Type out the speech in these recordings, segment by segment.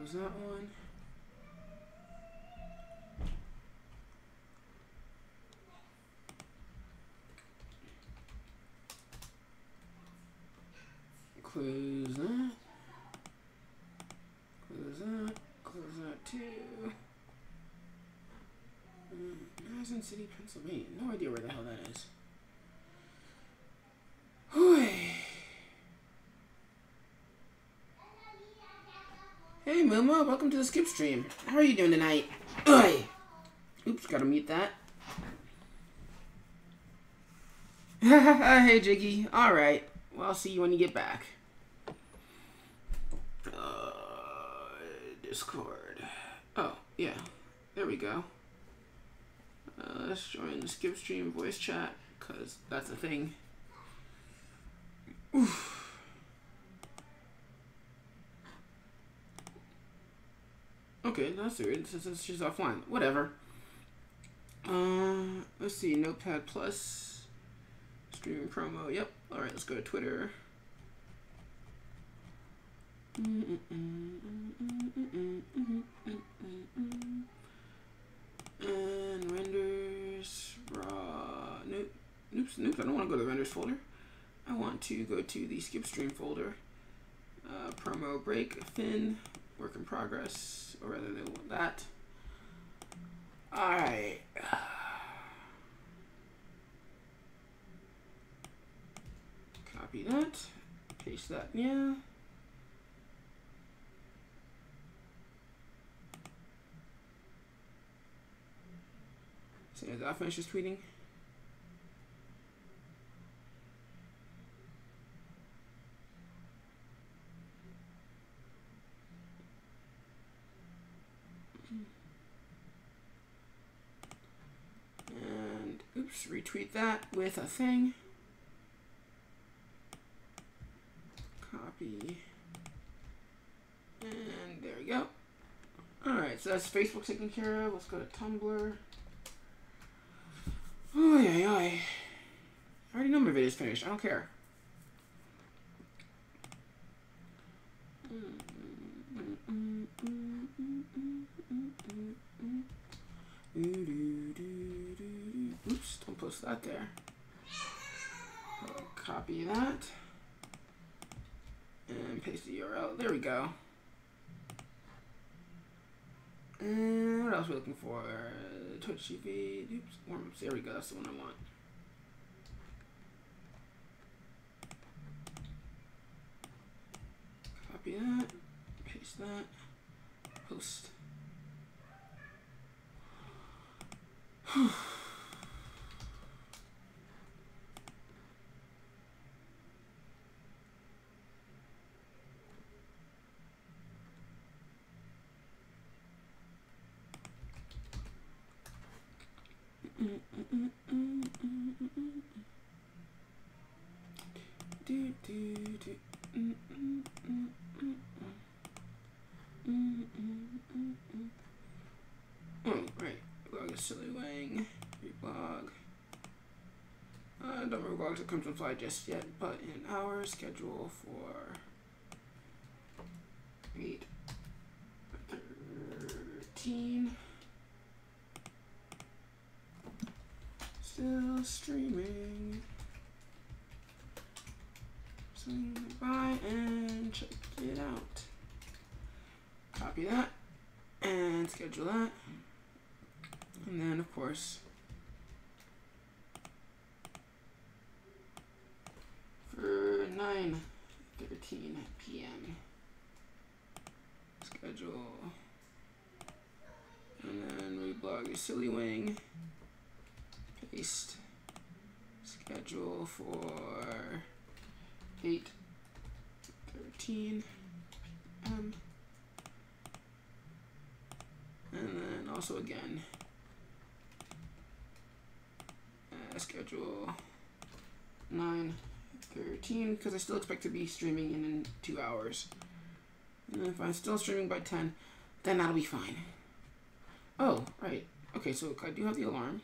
Close that one. Close that. Close that. Close that too. Madison City, Pennsylvania. No idea where the hell that is. Hey Momo, welcome to the Skip stream. How are you doing tonight? Oi! Oops, gotta mute that. Hey Jiggy. Alright. Well, I'll see you when you get back. Discord. Oh, yeah. There we go. Let's join the Skip stream voice chat, because that's a thing. Oof. Okay, that's weird. Since she's offline. Whatever. Let's see. Notepad Plus. Streaming promo. Yep. Alright, let's go to Twitter. And renders. Raw. Nope. Nope. I don't want to go to the renders folder. I want to go to the Skip stream folder. Promo break. Fin. Work in progress, or rather they want that. Alright. Copy that. Paste that, yeah. So as I finish this tweeting. And oops, retweet that with a thing. Copy. And there we go. Alright, so that's Facebook taken care of. Let's go to Tumblr. Oh, yeah. I already know my video's finished. I don't care. Oops, don't post that there. Copy that. And paste the URL. There we go. And what else are we looking for? Twitch TV. Oops, warm-ups. There we go. That's the one I want. Copy that. Paste that. Post. Oh, right. Blog is SkipperWing. Reblog. Don't remember blogs that comes on fly just yet, but in our schedule for 8/13. Still streaming. Swing by and check it out. Copy that and schedule that. And then, of course, for 9:13 p.m. schedule. And then reblog your SkipperWing. Paste. Schedule for 8:13 p.m. And then also again, schedule 9:13 because I still expect to be streaming in 2 hours. And if I'm still streaming by 10, then that'll be fine. Oh, right. Okay, so I do have the alarm.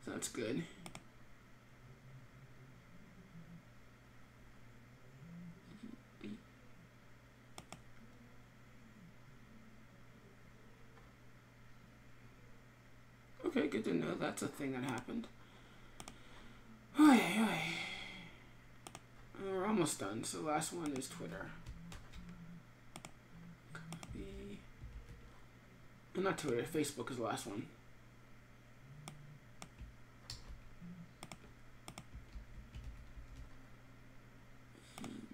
So that's good. Okay, good to know that's a thing that happened. Oy, oy. We're almost done. So the last one is Twitter. Copy. Not Twitter, Facebook is the last one.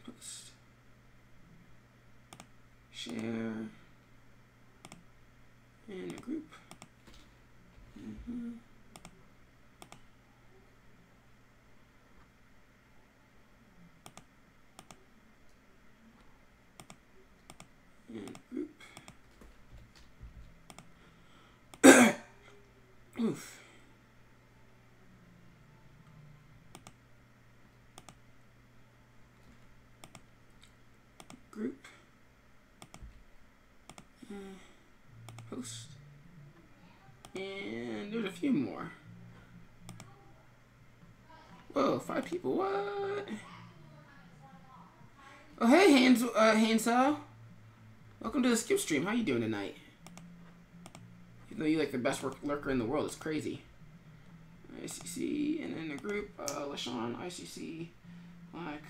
Post. Share. In a group. Group. Oof. Group. Post. And there's a few more. Whoa, 5 people. What? Oh, hey, Hansel. Welcome to the Skip stream. How you doing tonight? Even though you're like the best lurker in the world, it's crazy. ICC, and in the group, LaShawn, ICC, like,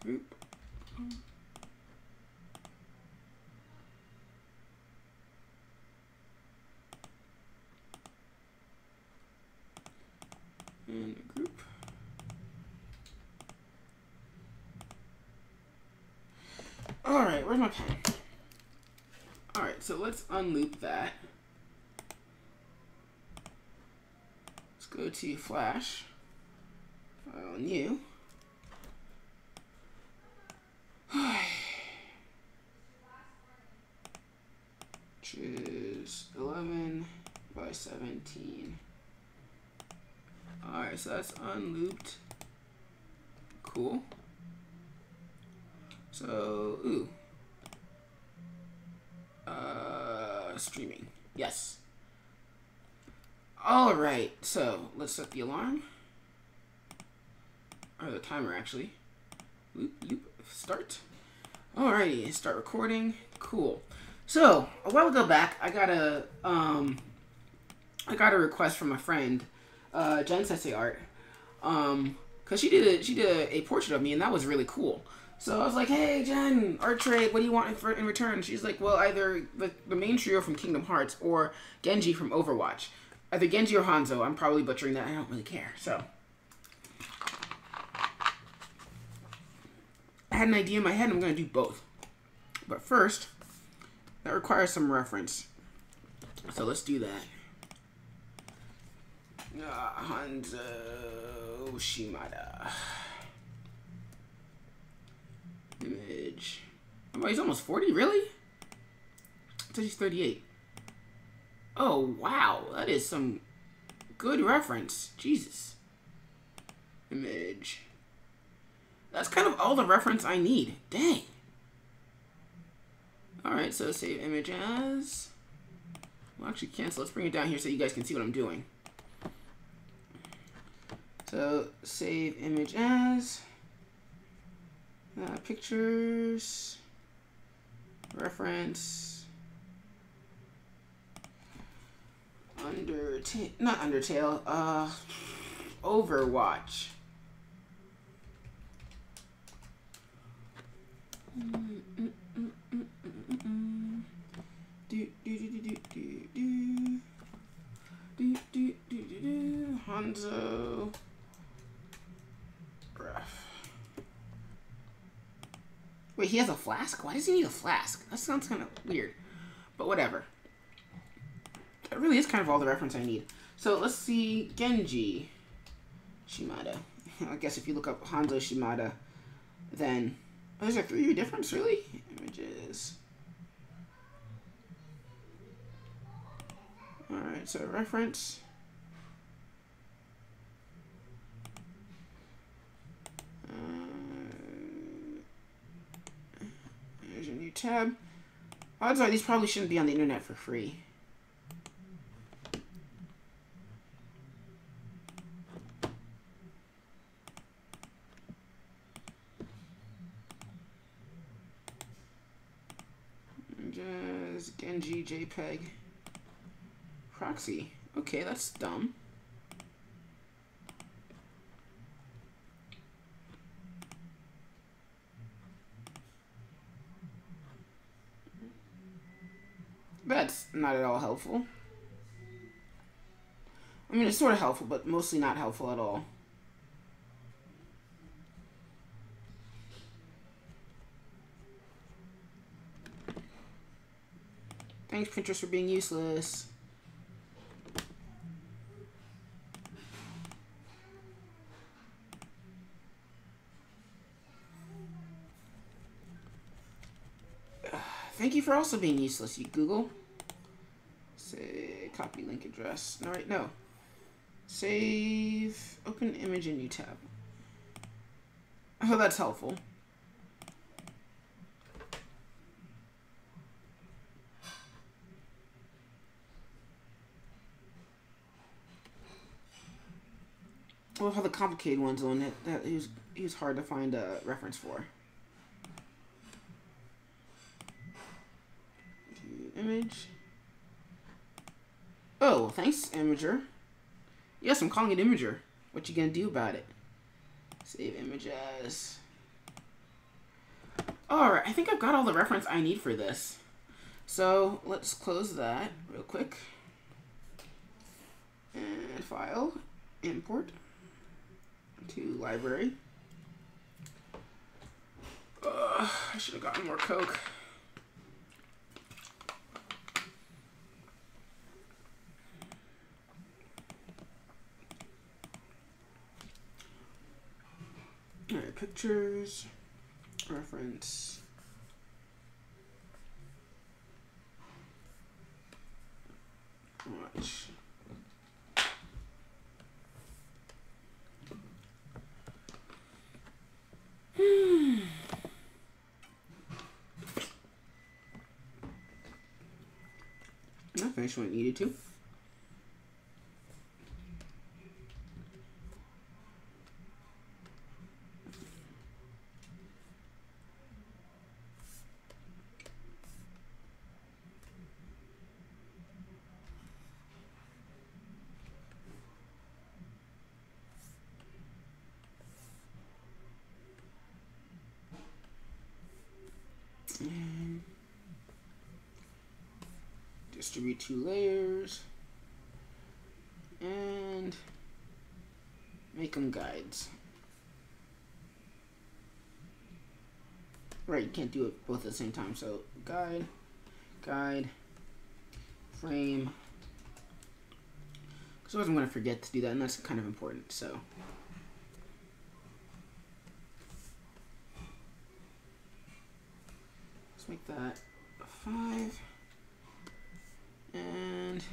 group. In a group. Alright, where's my pen? Alright, so let's unloop that. Let's go to Flash. File new. Which is 11 by 17. Alright, so that's unlooped. Cool. So, ooh. Streaming. Yes. Alright, so let's set the alarm. Or the timer, actually. Loop, start. Alrighty, start recording. Cool. So, a while ago back, I got a request from a friend, Jen Sensei Art, because she did a portrait of me, and that was really cool. So I was like, hey, Jen, art trade, what do you want in return? She's like, well, either the main trio from Kingdom Hearts or Genji from Overwatch. Either Genji or Hanzo. I'm probably butchering that. I don't really care. So I had an idea in my head. I'm going to do both. But first, that requires some reference. So let's do that. Hanzo Shimada. Image. Oh, he's almost 40? Really? I thought he's 38. Oh, wow. That is some good reference. Jesus. Image. That's kind of all the reference I need. Dang. Alright, so save image as... Well, actually cancel. Let's bring it down here so you guys can see what I'm doing. So, save image as... pictures, reference, not Undertale, Overwatch. Hanzo. Graph. Wait, he has a flask? Why does he need a flask? That sounds kind of weird. But whatever. That really is kind of all the reference I need. So let's see. Genji Shimada. I guess if you look up Hanzo Shimada, then... Oh, there's a 3-year difference, really? Images. Alright, so reference. There's a new tab. Odds are these probably shouldn't be on the internet for free. Images, Genji JPEG proxy. Okay, that's dumb. That's not at all helpful. I mean, it's sort of helpful, but mostly not helpful at all. Thanks, printers, for being useless. Thank you for also being useless, you Google. Say, copy link address. No, right, no. Save, open image in new tab. Oh, that's helpful. I love how the complicated ones on it, that he was hard to find a reference for. Image. Oh, thanks, Imager. Yes, I'm calling it Imager. What you gonna do about it? Save image as. Alright, I think I've got all the reference I need for this. So let's close that real quick. And file, import to library. I should have gotten more Coke. Alright, pictures, reference. Watch. I finished what I needed to. And distribute 2 layers and make them guides. Right, you can't do it both at the same time. So guide, guide, frame. Because otherwise I'm going to forget to do that, and that's kind of important. So. Let's make that a 5 and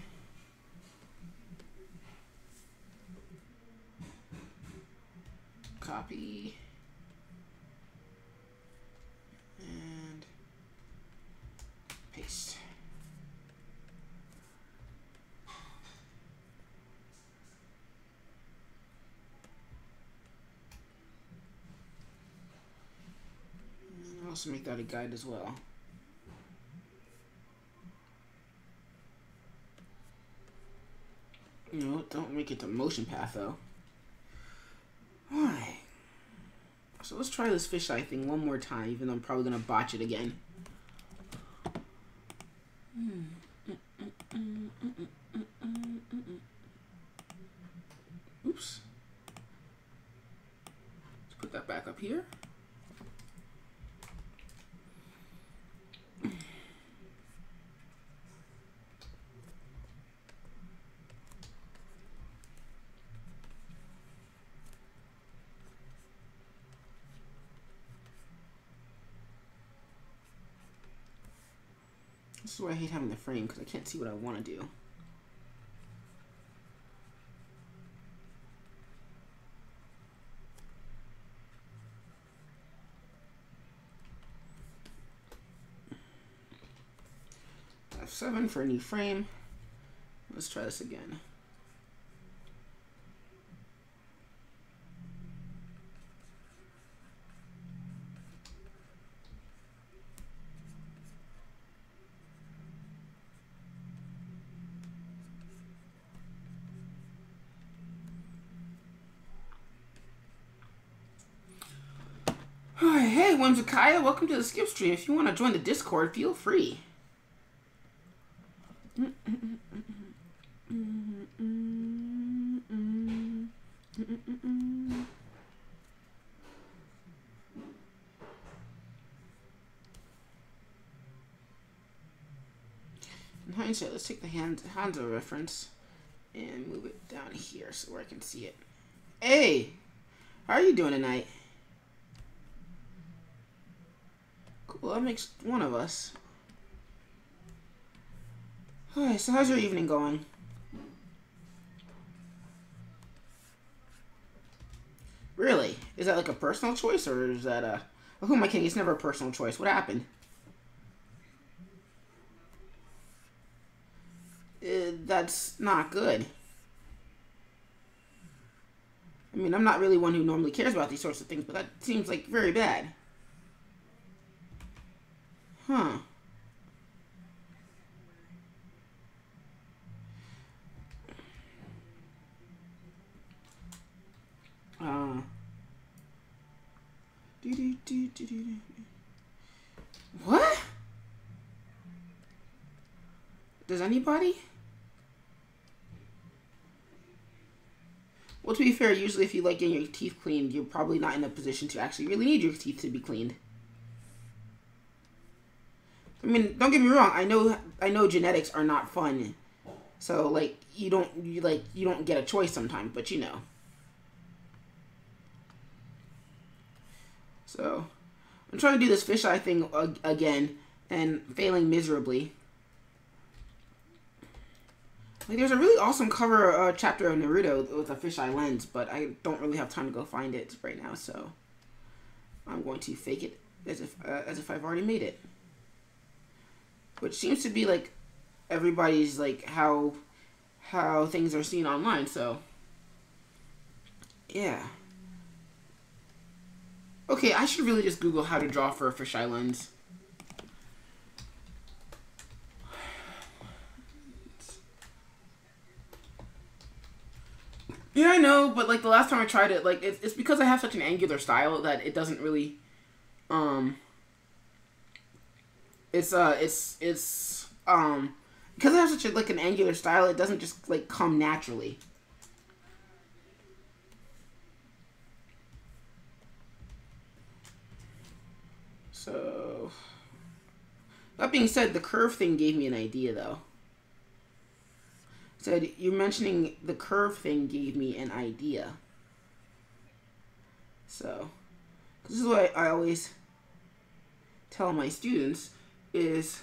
copy and paste. And I'll also make that a guide as well. You know, don't make it to motion path though. Alright. So let's try this fisheye thing one more time, even though I'm probably gonna botch it again. Oops. Let's put that back up here. This is why I hate having the frame, because I can't see what I want to do. F7 for a new frame. Let's try this again. Whimsicaya, welcome to the Skip stream. If you want to join the Discord, feel free. In hindsight, let's take the Hanzo reference and move it down here so where I can see it. Hey! How are you doing tonight? Cool, that makes one of us. Alright, so how's your evening going? Really? Is that like a personal choice, or is that a... Well, who am I kidding? It's never a personal choice. What happened? That's not good. I mean, I'm not really one who normally cares about these sorts of things, but that seems like very bad. Huh. What? Does anybody? Well, to be fair, usually if you like getting your teeth cleaned, you're probably not in a position to actually really need your teeth to be cleaned. I mean, don't get me wrong. I know genetics are not fun. So like you don't get a choice sometimes, but you know. So, I'm trying to do this fisheye thing again and failing miserably. Like, there's a really awesome cover chapter of Naruto with a fisheye lens, but I don't really have time to go find it right now, so I'm going to fake it as if I've already made it. Which seems to be like everybody's like how things are seen online, so yeah. Okay, I should really just Google how to draw for a fisheye lens. Yeah, I know, but like the last time I tried it, like it's because I have such an angular style that it doesn't really, because I have such like an angular style, it doesn't just like come naturally. So, that being said, the curve thing gave me an idea though. Said, you mentioning the curve thing gave me an idea. So, this is what I always tell my students is,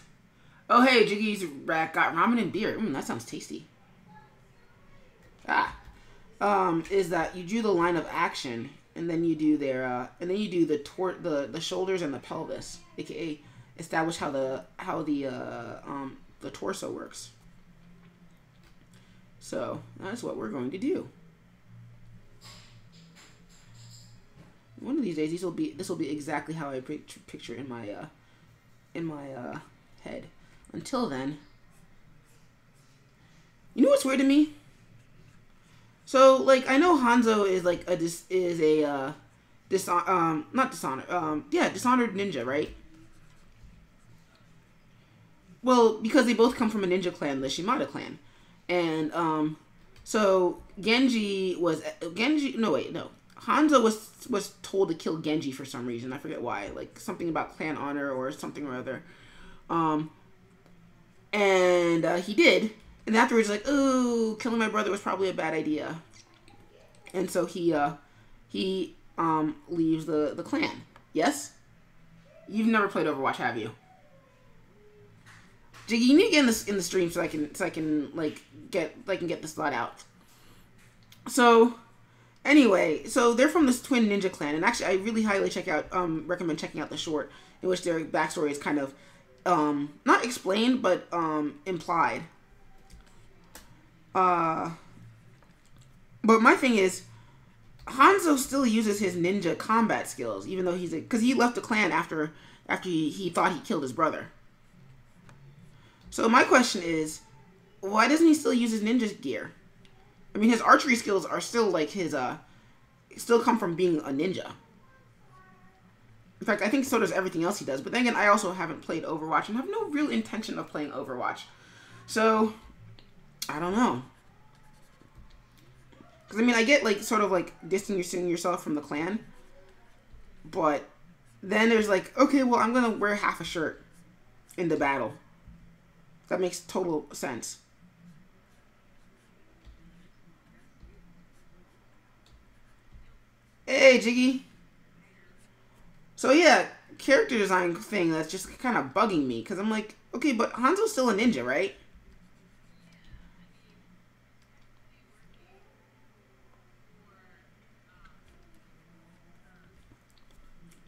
oh hey, Jiggy's got ramen and beer. That sounds tasty. Is that you do the line of action and then you do their the shoulders and the pelvis, aka establish how the torso works. So that's what we're going to do. One of these days, this will be exactly how I picture in my head. Until then, you know what's weird to me? So like I know Hanzo is like dishonored ninja, right? Well, because they both come from a ninja clan, the Shimada clan. And, so Hanzo was told to kill Genji for some reason. I forget why. Like, something about clan honor or something or other. And he did. And afterwards, like, ooh, killing my brother was probably a bad idea. And so he leaves the clan. Yes? You've never played Overwatch, have you? Jiggy, you need to get in the stream so I can get this thought out. So, anyway, so they're from this twin ninja clan, and actually, I really highly recommend checking out the short in which their backstory is kind of not explained but implied. But my thing is, Hanzo still uses his ninja combat skills, even though because he left the clan after he thought he killed his brother. So my question is, why doesn't he still use his ninja gear? I mean, his archery skills are still like still come from being a ninja. In fact, I think so does everything else he does. But then again, I also haven't played Overwatch and have no real intention of playing Overwatch. So, I don't know. Because, I mean, I get, like, sort of, like, distancing yourself from the clan. But then there's, like, okay, well, I'm going to wear half a shirt in the battle. That makes total sense. Hey, Jiggy. So, yeah, character design thing that's just kind of bugging me. Because I'm like, okay, but Hanzo's still a ninja, right?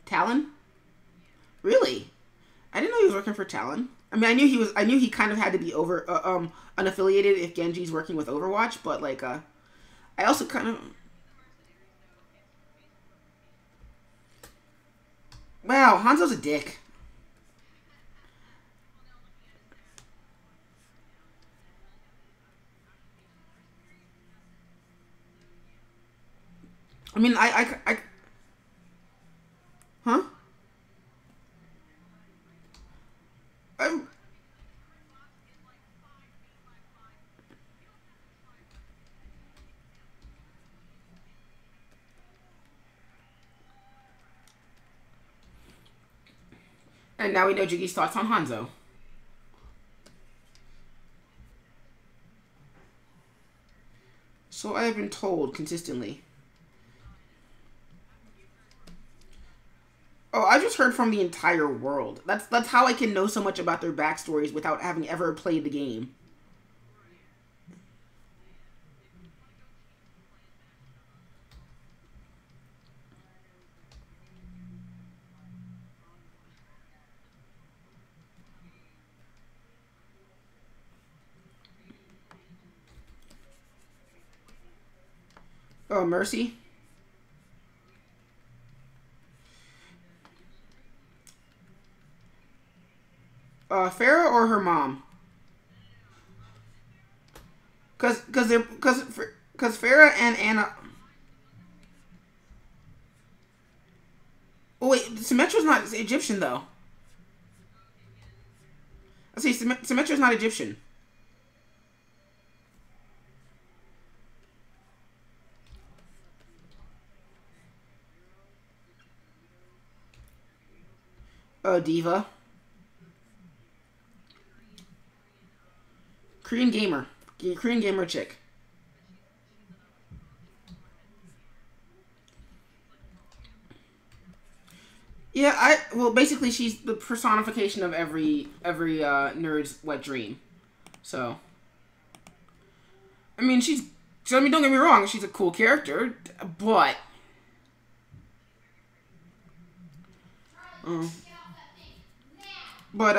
Talon? Really? I didn't know he was working for Talon. I mean, I knew he kind of had to be unaffiliated if Genji's working with Overwatch, but like I also kind of wow, Hanzo's a dick. I mean, huh? I, and now we know Jiggy's thoughts on Hanzo. So I have been told consistently. Oh, I just heard from the entire world. That's how I can know so much about their backstories without having ever played the game. Oh, Mercy. Farah or her mom? Cause Farah and Anna. Oh wait, Symmetra's not Egyptian though. I see, Symmetra's not Egyptian. Oh, Diva. Korean gamer. Korean gamer chick. Yeah, well basically she's the personification of every nerd's wet dream. So I mean I mean don't get me wrong, she's a cool character, but uh, but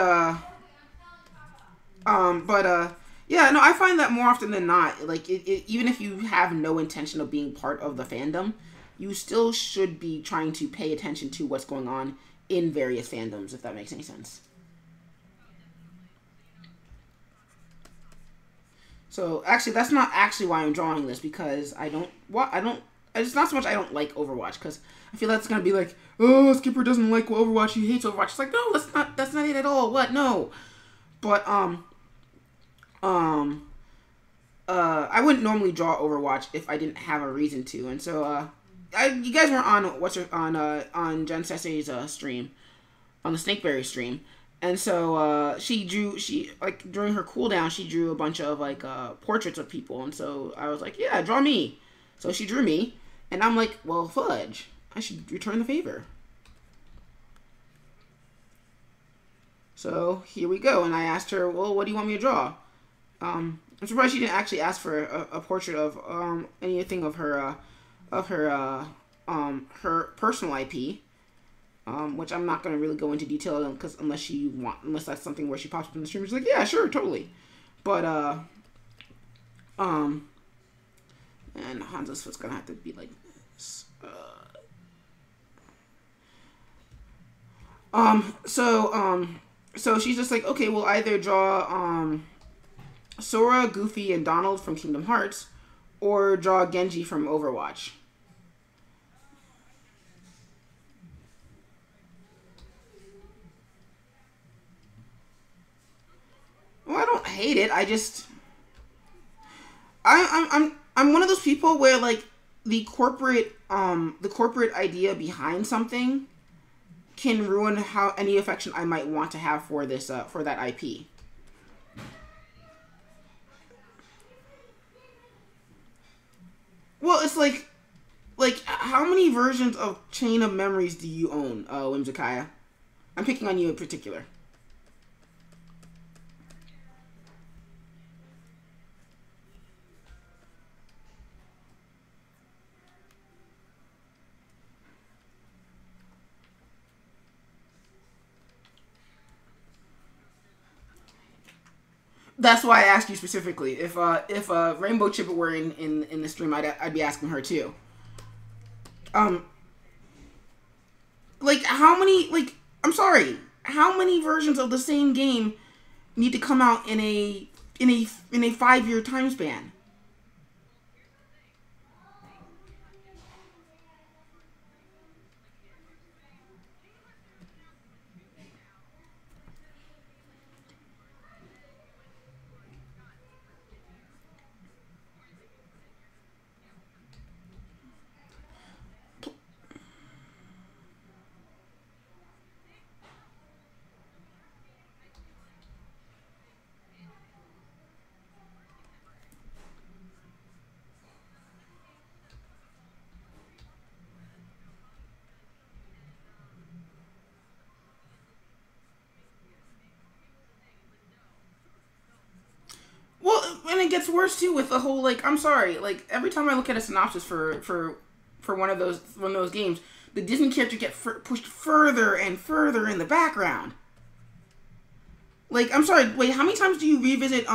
yeah, no, I find that more often than not, like, even if you have no intention of being part of the fandom, you still should be trying to pay attention to what's going on in various fandoms, if that makes any sense. So, actually, that's not actually why I'm drawing this, because it's not so much I don't like Overwatch, because I feel that's going to be like, oh, Skipper doesn't like Overwatch, he hates Overwatch. It's like, no, that's not it at all. What? No. But, I wouldn't normally draw Overwatch if I didn't have a reason to, and so you guys weren't on Jen Sesse's stream, on the Snakeberry stream, and so she like during her cooldown she drew a bunch of like portraits of people, and so I was like, yeah, draw me. So she drew me, and I'm like, well, fudge, I should return the favor. So here we go, and I asked her, well, what do you want me to draw? I'm surprised she didn't actually ask for a portrait of anything of her her personal IP, which I'm not going to really go into detail on, because unless that's something where she pops up in the stream, she's like, yeah, sure, totally. But and Hanzo's foot's gonna have to be like this. So she's just like, okay, we'll either draw Sora, Goofy, and Donald from Kingdom Hearts, or draw Genji from Overwatch. hate it. I'm one of those people where like the corporate idea behind something can ruin how any affection I might want to have for this for that IP. Well, it's like how many versions of Chain of Memories do you own, Whimsicaya? I'm picking on you in particular. That's why I asked you specifically. If Rainbow Chipper were in the stream, I'd be asking her too. Like how many I'm sorry, how many versions of the same game need to come out in a 5-year time span? Well, and it gets worse too with the whole like I'm sorry, like every time I look at a synopsis for one of those games, the Disney characters get pushed further and further in the background. Like I'm sorry, wait, how many times do you revisit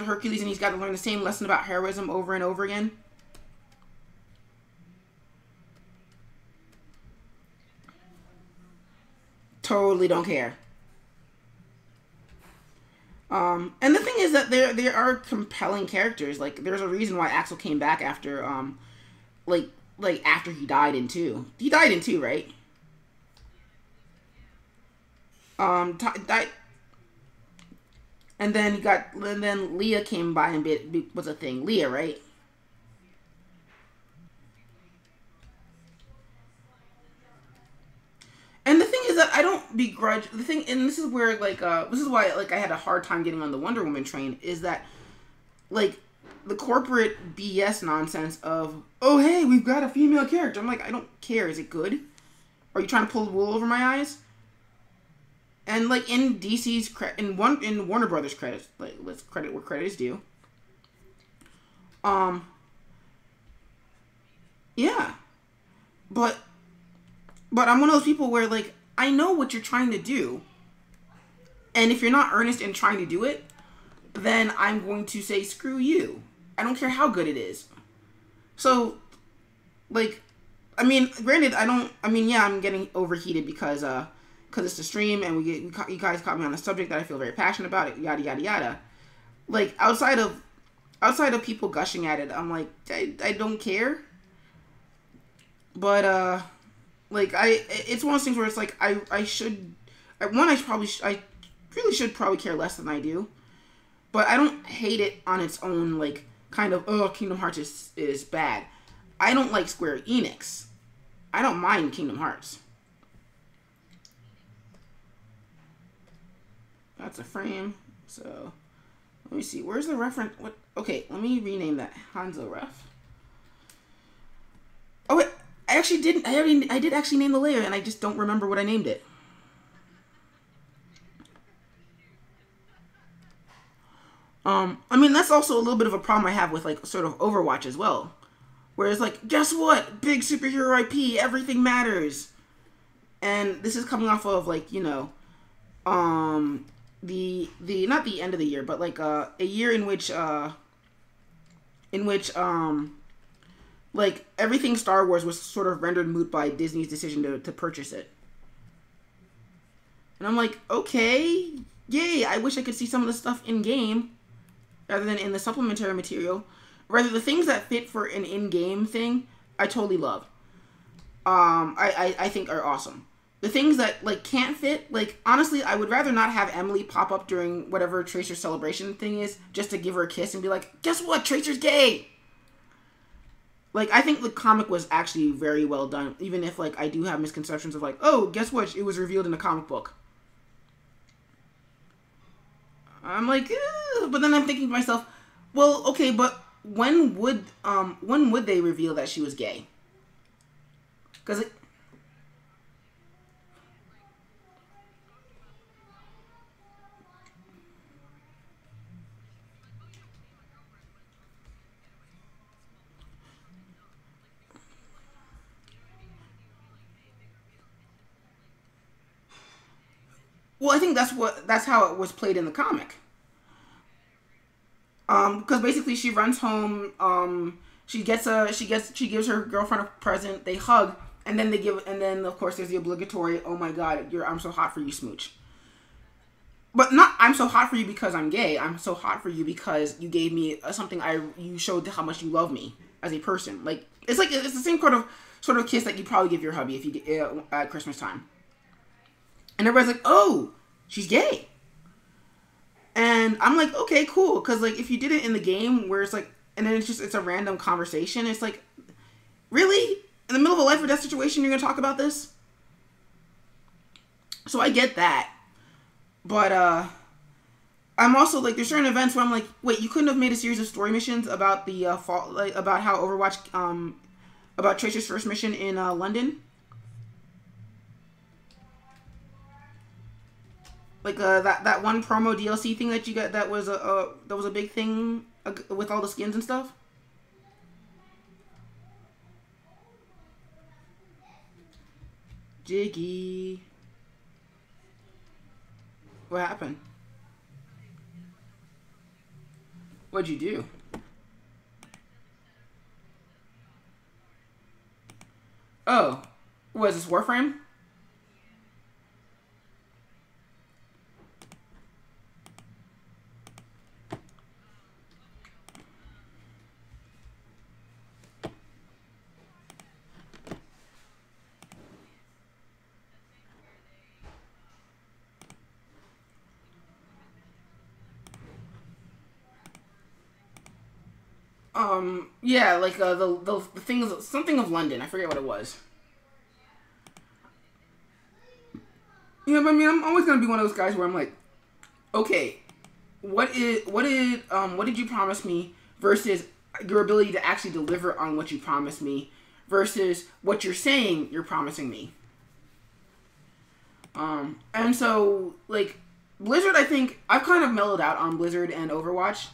Hercules and he's got to learn the same lesson about heroism over and over again? Totally don't care. And the thing is that there are compelling characters. Like there's a reason why Axel came back after like after he died in 2. He died in 2, right? Died, and then Leah came by and was a thing. Leah, right? And the thing is that I don't begrudge the thing, and this is where this is why I had a hard time getting on the Wonder Woman train, is that like the corporate BS nonsense of, oh hey, we've got a female character. I'm like, I don't care. Is it good? Are you trying to pull the wool over my eyes? And like in DC's in Warner Brothers credits, like let's credit where credit is due. Yeah, but I'm one of those people where, like, I know what you're trying to do. And if you're not earnest in trying to do it, then I'm going to say, screw you. I don't care how good it is. So, like, I mean, granted, yeah, I'm getting overheated because it's the stream and you guys caught me on a subject that I feel very passionate about, yada, yada, yada. Like, outside of people gushing at it, I'm like, I don't care. But, like, it's one of those things where it's like, I really should probably care less than I do. But I don't hate it on its own, like, kind of, oh, Kingdom Hearts is bad. I don't like Square Enix. I don't mind Kingdom Hearts. That's a frame. So, let me see. Where's the reference? What? Okay, let me rename that. Hanzo Ref. Oh, wait. I did actually name the layer, and I just don't remember what I named it. I mean, that's also a little bit of a problem I have with, like, sort of Overwatch as well. Whereas, like, guess what? Big superhero IP, everything matters. And this is coming off of, like, you know, the not the end of the year, but, like, a year in which, like, everything Star Wars was sort of rendered moot by Disney's decision to purchase it. And I'm like, okay, yay, I wish I could see some of the stuff in-game rather than in the supplementary material. Rather, the things that fit for an in-game thing, I totally love. I think are awesome. the things that like can't fit, like honestly, I would rather not have Emily pop up during whatever Tracer's celebration thing is, just to give her a kiss and be like, guess what, Tracer's gay. Like, I think the comic was actually very well done, even if like I do have misconceptions of like, oh, guess what, it was revealed in the comic book. I'm like, but then I'm thinking to myself, well, okay, but when would they reveal that she was gay? Because well, I think that's how it was played in the comic. Because basically she runs home. She gives her girlfriend a present. They hug, and then of course there's the obligatory, oh my god, I'm so hot for you smooch. But not I'm so hot for you because I'm gay. I'm so hot for you because you gave me something. You showed how much you love me as a person. Like it's the same sort of kiss that you probably give your hubby if you get at Christmas time. And everybody's like, oh, she's gay. And I'm like, okay, cool. Because, like, if you did it in the game where it's like, and then it's a random conversation, it's like, really? In the middle of a life or death situation, you're going to talk about this? So I get that. But, I'm also, like, there's certain events where I'm like, wait, you couldn't have made a series of story missions about the, about how Overwatch, about Tracer's first mission in, London? Like that one promo DLC thing that you got that was a big thing with all the skins and stuff. Jiggy, what happened? What'd you do? Oh, was this Warframe? Yeah, like the things, something of London. I forget what it was. Yeah, but I mean, I'm always gonna be one of those guys where I'm like, okay, what did you promise me versus your ability to actually deliver on what you promised me versus what you're saying you're promising me. And so like Blizzard, I think I've kind of mellowed out on Blizzard and Overwatch.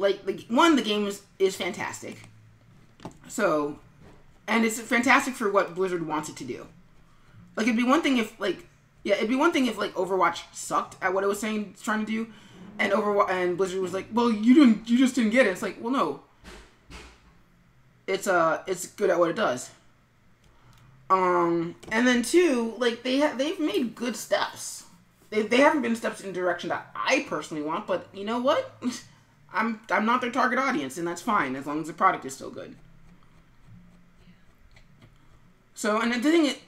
Like, the game is fantastic. So, and it's fantastic for what Blizzard wants it to do. Like, it'd be one thing if, Overwatch sucked at what it was trying to do, and Blizzard was like, well, you just didn't get it. It's like, well, no. It's good at what it does. And then two, like, they've made good steps. They haven't been steps in the direction that I personally want, but you know what? I'm not their target audience, and that's fine as long as the product is still good. So, and the thing is,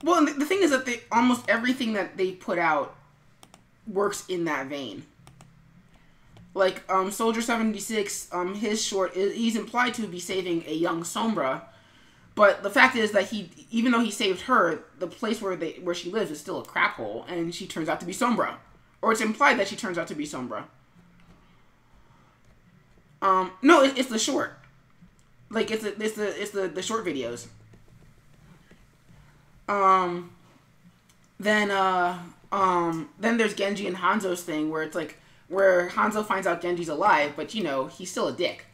well, the thing is that almost everything that they put out works in that vein. Like, Soldier 76, his short, he's implied to be saving a young Sombra, but the fact is that even though he saved her, the place where she lives is still a crap hole, and she turns out to be Sombra. Or it's implied that she turns out to be Sombra. No, it's the short. Like, it's the short videos. Then there's Genji and Hanzo's thing, where it's like, where Hanzo finds out Genji's alive, but, you know, he's still a dick.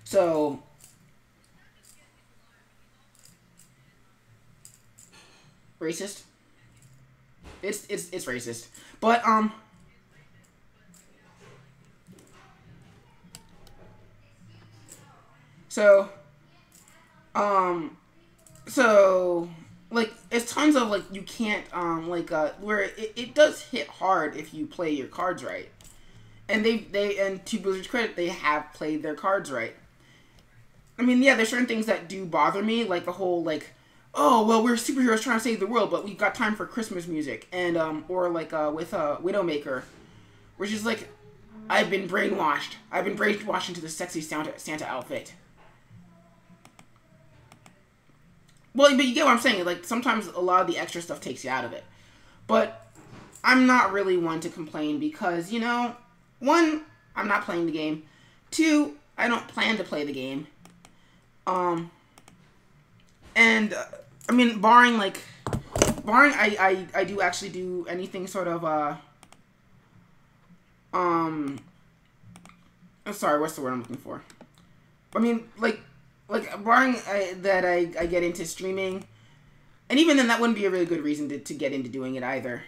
So, racist? It's racist. But, like it's tons of like you can't where it does hit hard if you play your cards right. And they and to Blizzard's credit, they have played their cards right. I mean, yeah, there's certain things that do bother me, like the whole like, oh well, we're superheroes trying to save the world, but we've got time for Christmas music, and or like with Widowmaker, which is like, I've been brainwashed. I've been brainwashed into the sexy Santa outfit. Well, but you get what I'm saying. Like sometimes a lot of the extra stuff takes you out of it, but I'm not really one to complain because you know. One, I'm not playing the game. Two, I don't plan to play the game. I mean, barring I do actually do anything sort of, I'm sorry, what's the word I'm looking for? I mean, barring that I get into streaming, and even then that wouldn't be a really good reason to get into doing it either.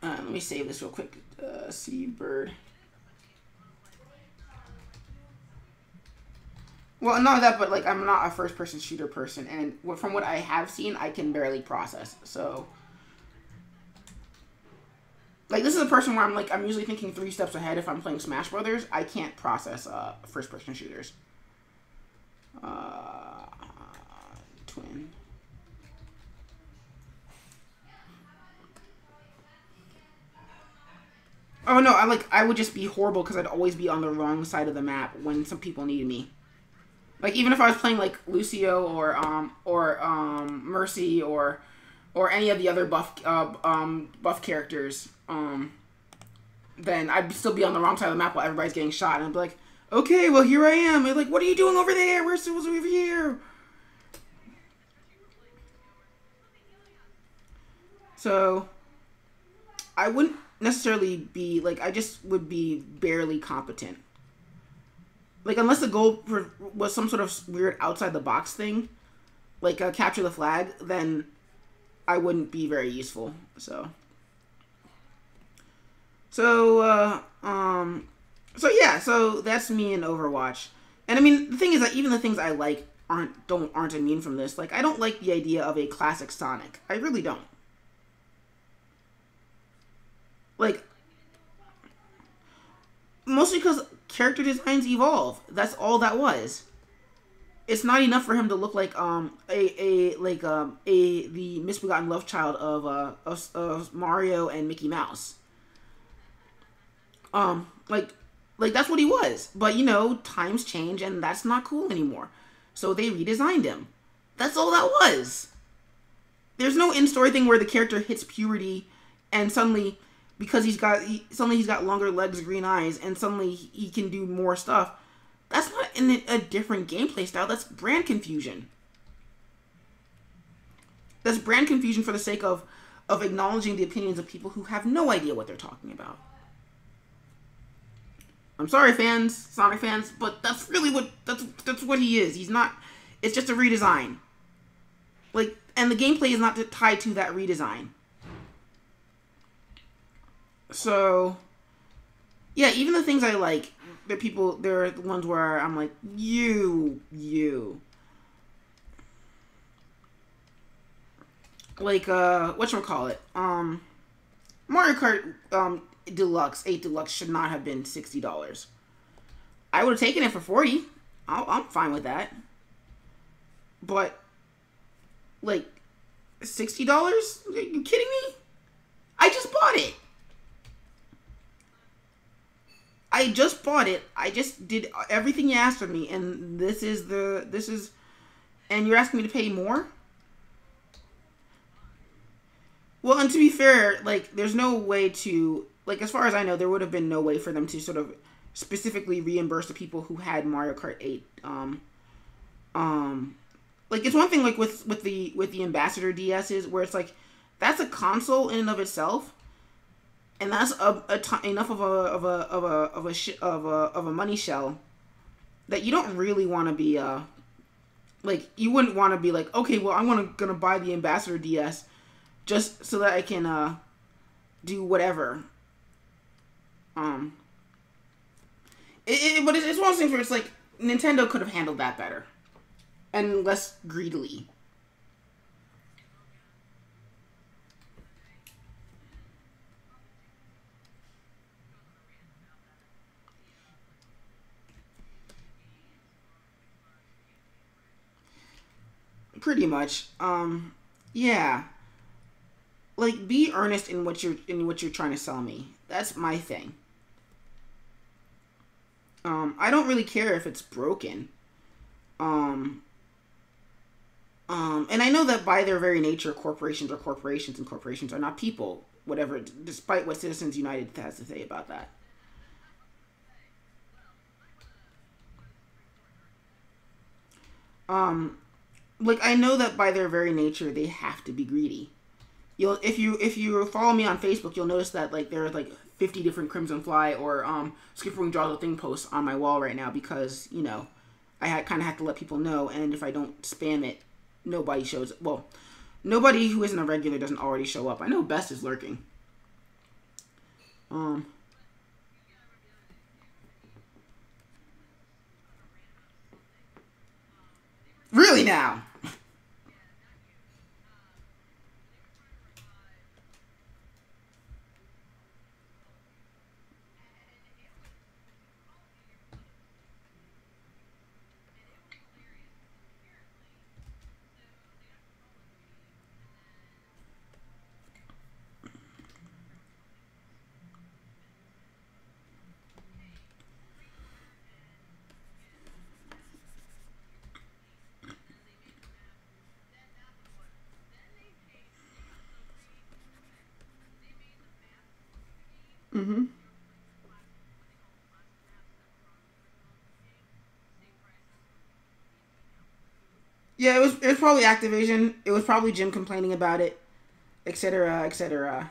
Let me save this real quick. Seabird. Well, not that, but like I'm not a first-person shooter person, and from what I have seen, I can barely process. So, like, this is a person where I'm usually thinking 3 steps ahead if I'm playing Smash Brothers. I can't process first-person shooters. Twin. Oh no, I would just be horrible because I'd always be on the wrong side of the map when some people needed me. Like even if I was playing like Lucio or Mercy or any of the other buff characters, then I'd still be on the wrong side of the map while everybody's getting shot, and I'd be like, okay, well here I am. And like, what are you doing over there? We're supposed to be over here. So I wouldn't necessarily be like, I just would be barely competent. Like unless the goal was some sort of weird outside the box thing, like capture the flag, then I wouldn't be very useful. So yeah, so that's me in Overwatch. And I mean, the thing is that even the things I like aren't immune from this. Like I don't like the idea of a classic Sonic. I really don't. Like, mostly because character designs evolve. That's all that was. It's not enough for him to look like the misbegotten love child of Mario and Mickey Mouse. Like that's what he was. But you know, times change and that's not cool anymore. So they redesigned him. That's all that was. There's no in-story thing where the character hits puberty and suddenly, because he's got longer legs, green eyes, and suddenly he can do more stuff. That's not in a different gameplay style. That's brand confusion. That's brand confusion for the sake of acknowledging the opinions of people who have no idea what they're talking about. I'm sorry, fans, Sonic fans, but that's really that's what he is. He's not. It's just a redesign. Like, and the gameplay is not tied to that redesign. So, yeah, even the things I like, they're the ones where I'm like, you. Like, whatchamacallit? Mario Kart, Deluxe, 8 Deluxe should not have been $60. I would have taken it for $40. I'm fine with that. But, like, $60? Are you kidding me? I just bought it. I just bought it. I just did everything you asked of me, and and you're asking me to pay more? Well, and to be fair, like, there's no way to, like, as far as I know, there would have been no way for them to sort of specifically reimburse the people who had Mario Kart 8. Like, it's one thing, like, with the Ambassador DSs, where it's like, that's a console in and of itself. And that's enough of a money shell that you don't really want to be like, you wouldn't want to be like, okay, well, I'm gonna buy the Ambassador DS just so that I can do whatever. But it's one of those things where it's like Nintendo could have handled that better and less greedily. Pretty much. Yeah. Like, be earnest in what you're trying to sell me. That's my thing. I don't really care if it's broken. And I know that by their very nature, corporations are corporations and corporations are not people. Whatever, despite what Citizens United has to say about that. Like, I know that by their very nature, they have to be greedy. If you follow me on Facebook, you'll notice that like there are like 50 different Crimson Fly or SkipperWing Draws a Thing posts on my wall right now because I kind of have to let people know, and if I don't spam it, nobody shows. Well, nobody who isn't a regular doesn't already show up. I know Best is lurking. Really now? Mm-hmm. Yeah, it was probably Activision. It was probably Jim complaining about it, etc., etc.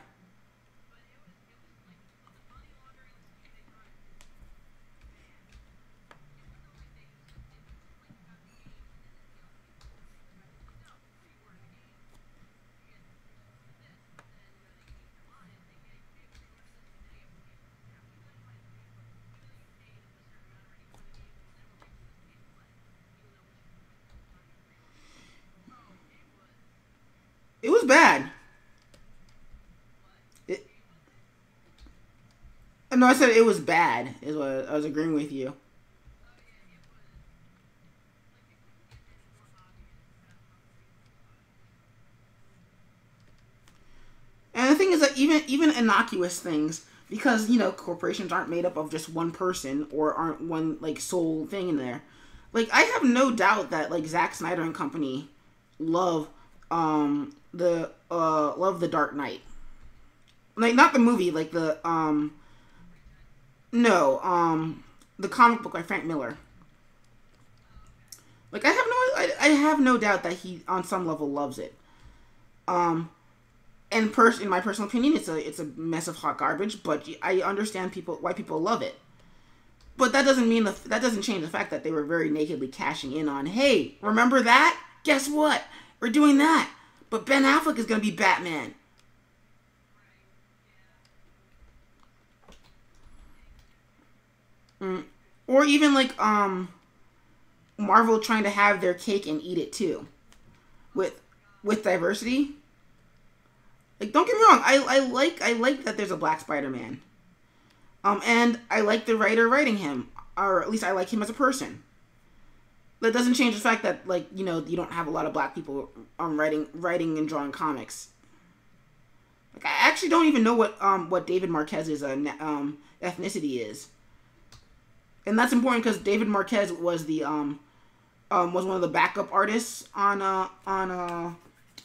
It was bad. It, no, I said it was bad. Is what I was agreeing with you. And the thing is that even innocuous things, because corporations aren't made up of just one person or aren't one like sole thing in there. Like I have no doubt that like Zack Snyder and company love the Dark Knight. Like not the movie, like the no the comic book by Frank Miller. Like I have no doubt that he on some level loves it. Um, and in my personal opinion, it's a mess of hot garbage. But I understand why people love it. But that doesn't mean that doesn't change the fact that they were very nakedly cashing in on. Hey, remember that? Guess what? We're doing that. But Ben Affleck is gonna be Batman. Or even like Marvel trying to have their cake and eat it too, with diversity. Like don't get me wrong, I like that there's a Black Spider-Man. And I like the writer writing him, or at least I like him as a person. That doesn't change the fact that like you don't have a lot of black people writing and drawing comics. Like I actually don't even know what David Marquez's ethnicity is. And that's important because David Marquez was the was one of the backup artists on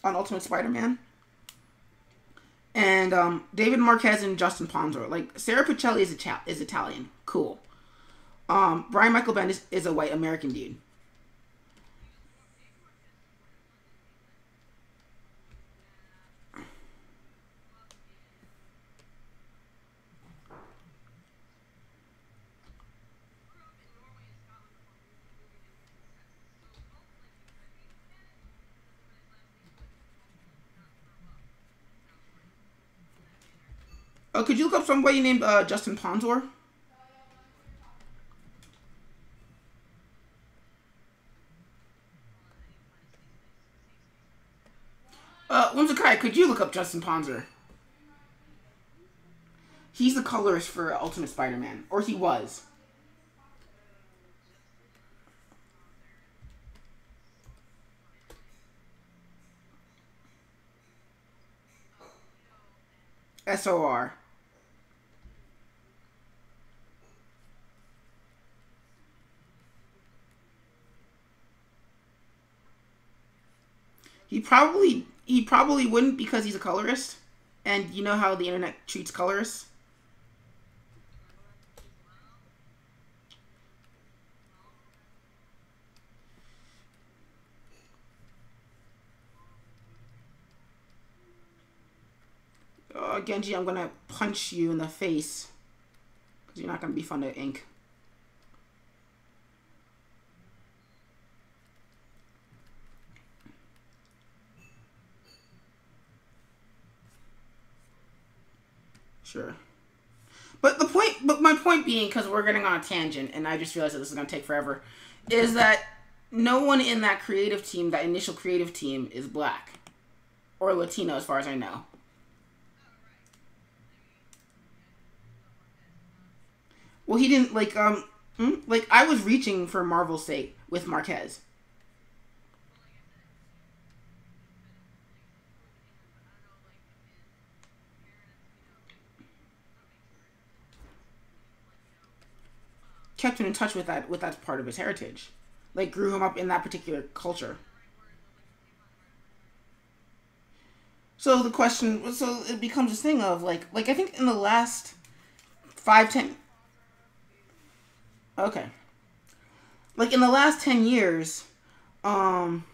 Ultimate Spider-Man. And David Marquez and Justin Ponzor. Like Sarah Pichelli is Italian. Cool. Brian Michael Bendis is a white American dude. Could you look up somebody named Justin Ponzor? Whimsikai, could you look up Justin Ponzor? He's the colorist for Ultimate Spider-Man. Or he was. SOR. He probably wouldn't because he's a colorist, and you know how the internet treats colorists. Genji, I'm gonna punch you in the face because you're not gonna be fun to ink. Sure. But my point being, because we're getting on a tangent, and I just realized that this is gonna take forever, is that no one in that creative team, that initial creative team, is black or Latino, as far as I know. Well, he didn't like like I was reaching for Marvel's sake with Marquez. Kept him in touch with that part of his heritage, like grew him up in that particular culture. So the question, so it becomes this thing of like I think in the last 5, 10, okay, like in the last 10 years, um,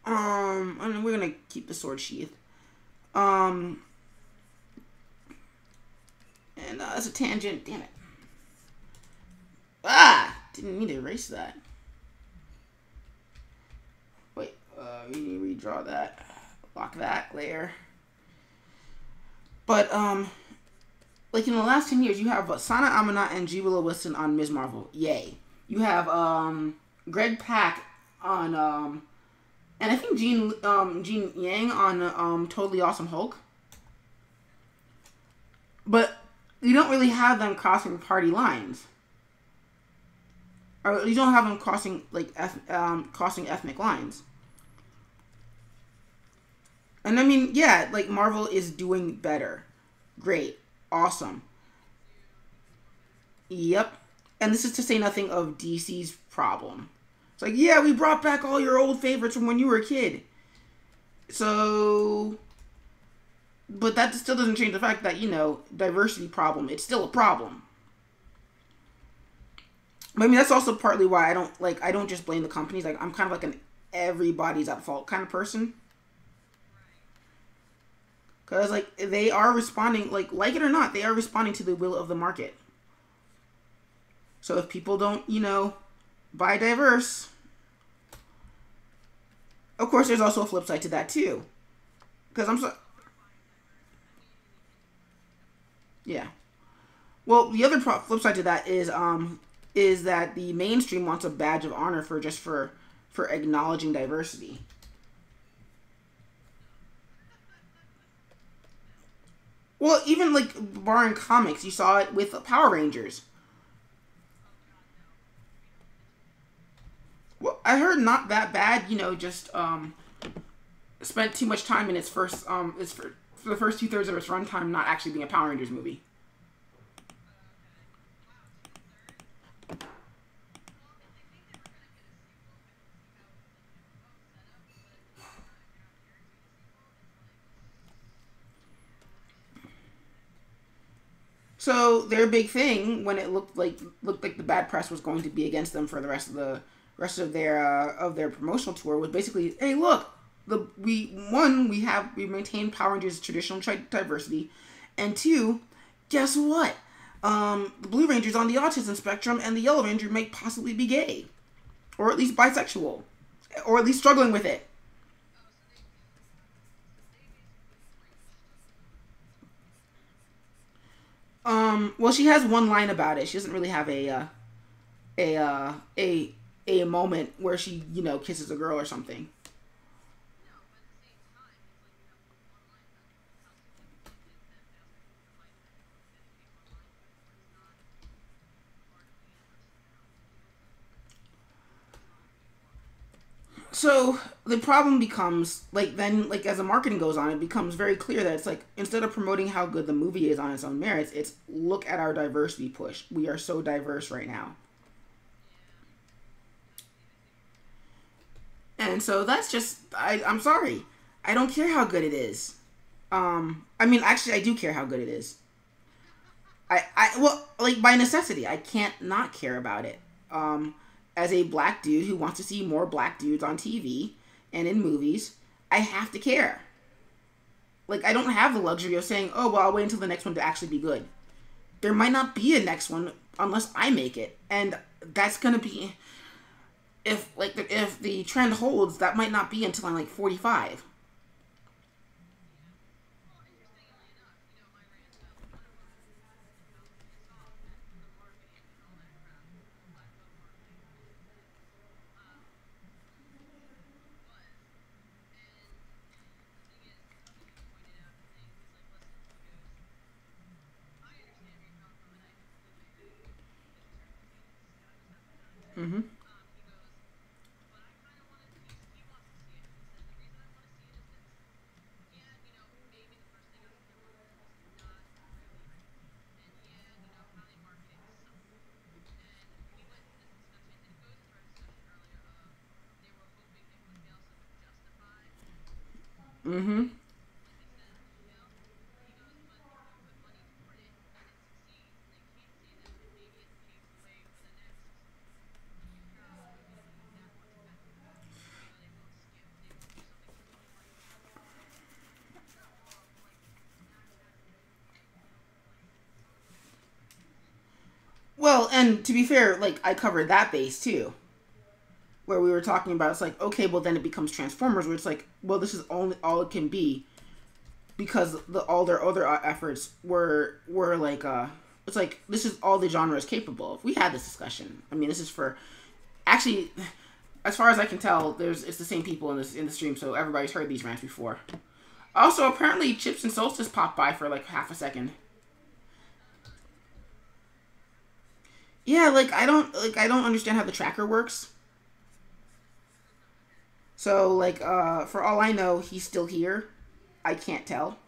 and we're gonna keep the sword sheath, um, and that's a tangent. Damn it! Ah, didn't mean to erase that. Wait, we need to redraw that. Lock that layer. But like in the last 10 years, you have Sana Amanat and G. Willow Wilson on Ms. Marvel. Yay. You have Greg Pak on and I think Gene Yang on Totally Awesome Hulk. But you don't really have them crossing party lines. Or you don't have them crossing crossing ethnic lines. And I mean, yeah, like Marvel is doing better. Great. Awesome. Yep. And this is to say nothing of DC's problem. It's like, yeah, we brought back all your old favorites from when you were a kid. So, but that still doesn't change the fact that, you know, diversity problem, it's still a problem. But I mean, that's also partly why I don't just blame the companies. Like, I'm kind of like an everybody's at fault kind of person. Because, like, they are responding, like it or not, they are responding to the will of the market. So if people don't, you know, buy diverse, of course, there's also a flip side to that, too. Because yeah. Well, the other flip side to that is that the mainstream wants a badge of honor for acknowledging diversity. Well, even like barring comics, you saw it with Power Rangers. Well, I heard not that bad. You know, just spent too much time in its first for the first 2/3 of its runtime not actually being a Power Rangers movie. So their big thing when it looked like the bad press was going to be against them for the rest of their promotional tour was basically, hey, look, we maintained Power Rangers traditional diversity, and two, guess what? The Blue Ranger's on the autism spectrum, and the Yellow Ranger may possibly be gay, or at least bisexual, or at least struggling with it. Well, she has one line about it. She doesn't really have a a moment where she, you know, kisses a girl or something. So the problem becomes like then like as the marketing goes on, it becomes very clear that it's like instead of promoting how good the movie is on its own merits, it's look at our diversity push. We are so diverse right now. And so that's just I'm sorry. I don't care how good it is. I mean actually I do care how good it is. Well like by necessity. I can't not care about it. As a black dude who wants to see more black dudes on TV and in movies, I have to care. Like, I don't have the luxury of saying, oh, well, I'll wait until the next one to actually be good. There might not be a next one unless I make it. And that's going to be, if the trend holds, that might not be until I'm like 45. Mm-hmm. Mm-hmm. Well, and to be fair, like, I covered that base, too. Where we were talking about, it's like, okay, well, then it becomes Transformers, where it's like, well, this is only all it can be because all their other efforts were like it's like this is all the genre is capable of. We had this discussion. I mean, this is for actually, as far as I can tell, it's the same people in the stream, so everybody's heard these rants before. Also, apparently, Chips and Solstice popped by for like half a second. Yeah, like I don't understand how the tracker works. So like for all I know, he's still here. I can't tell.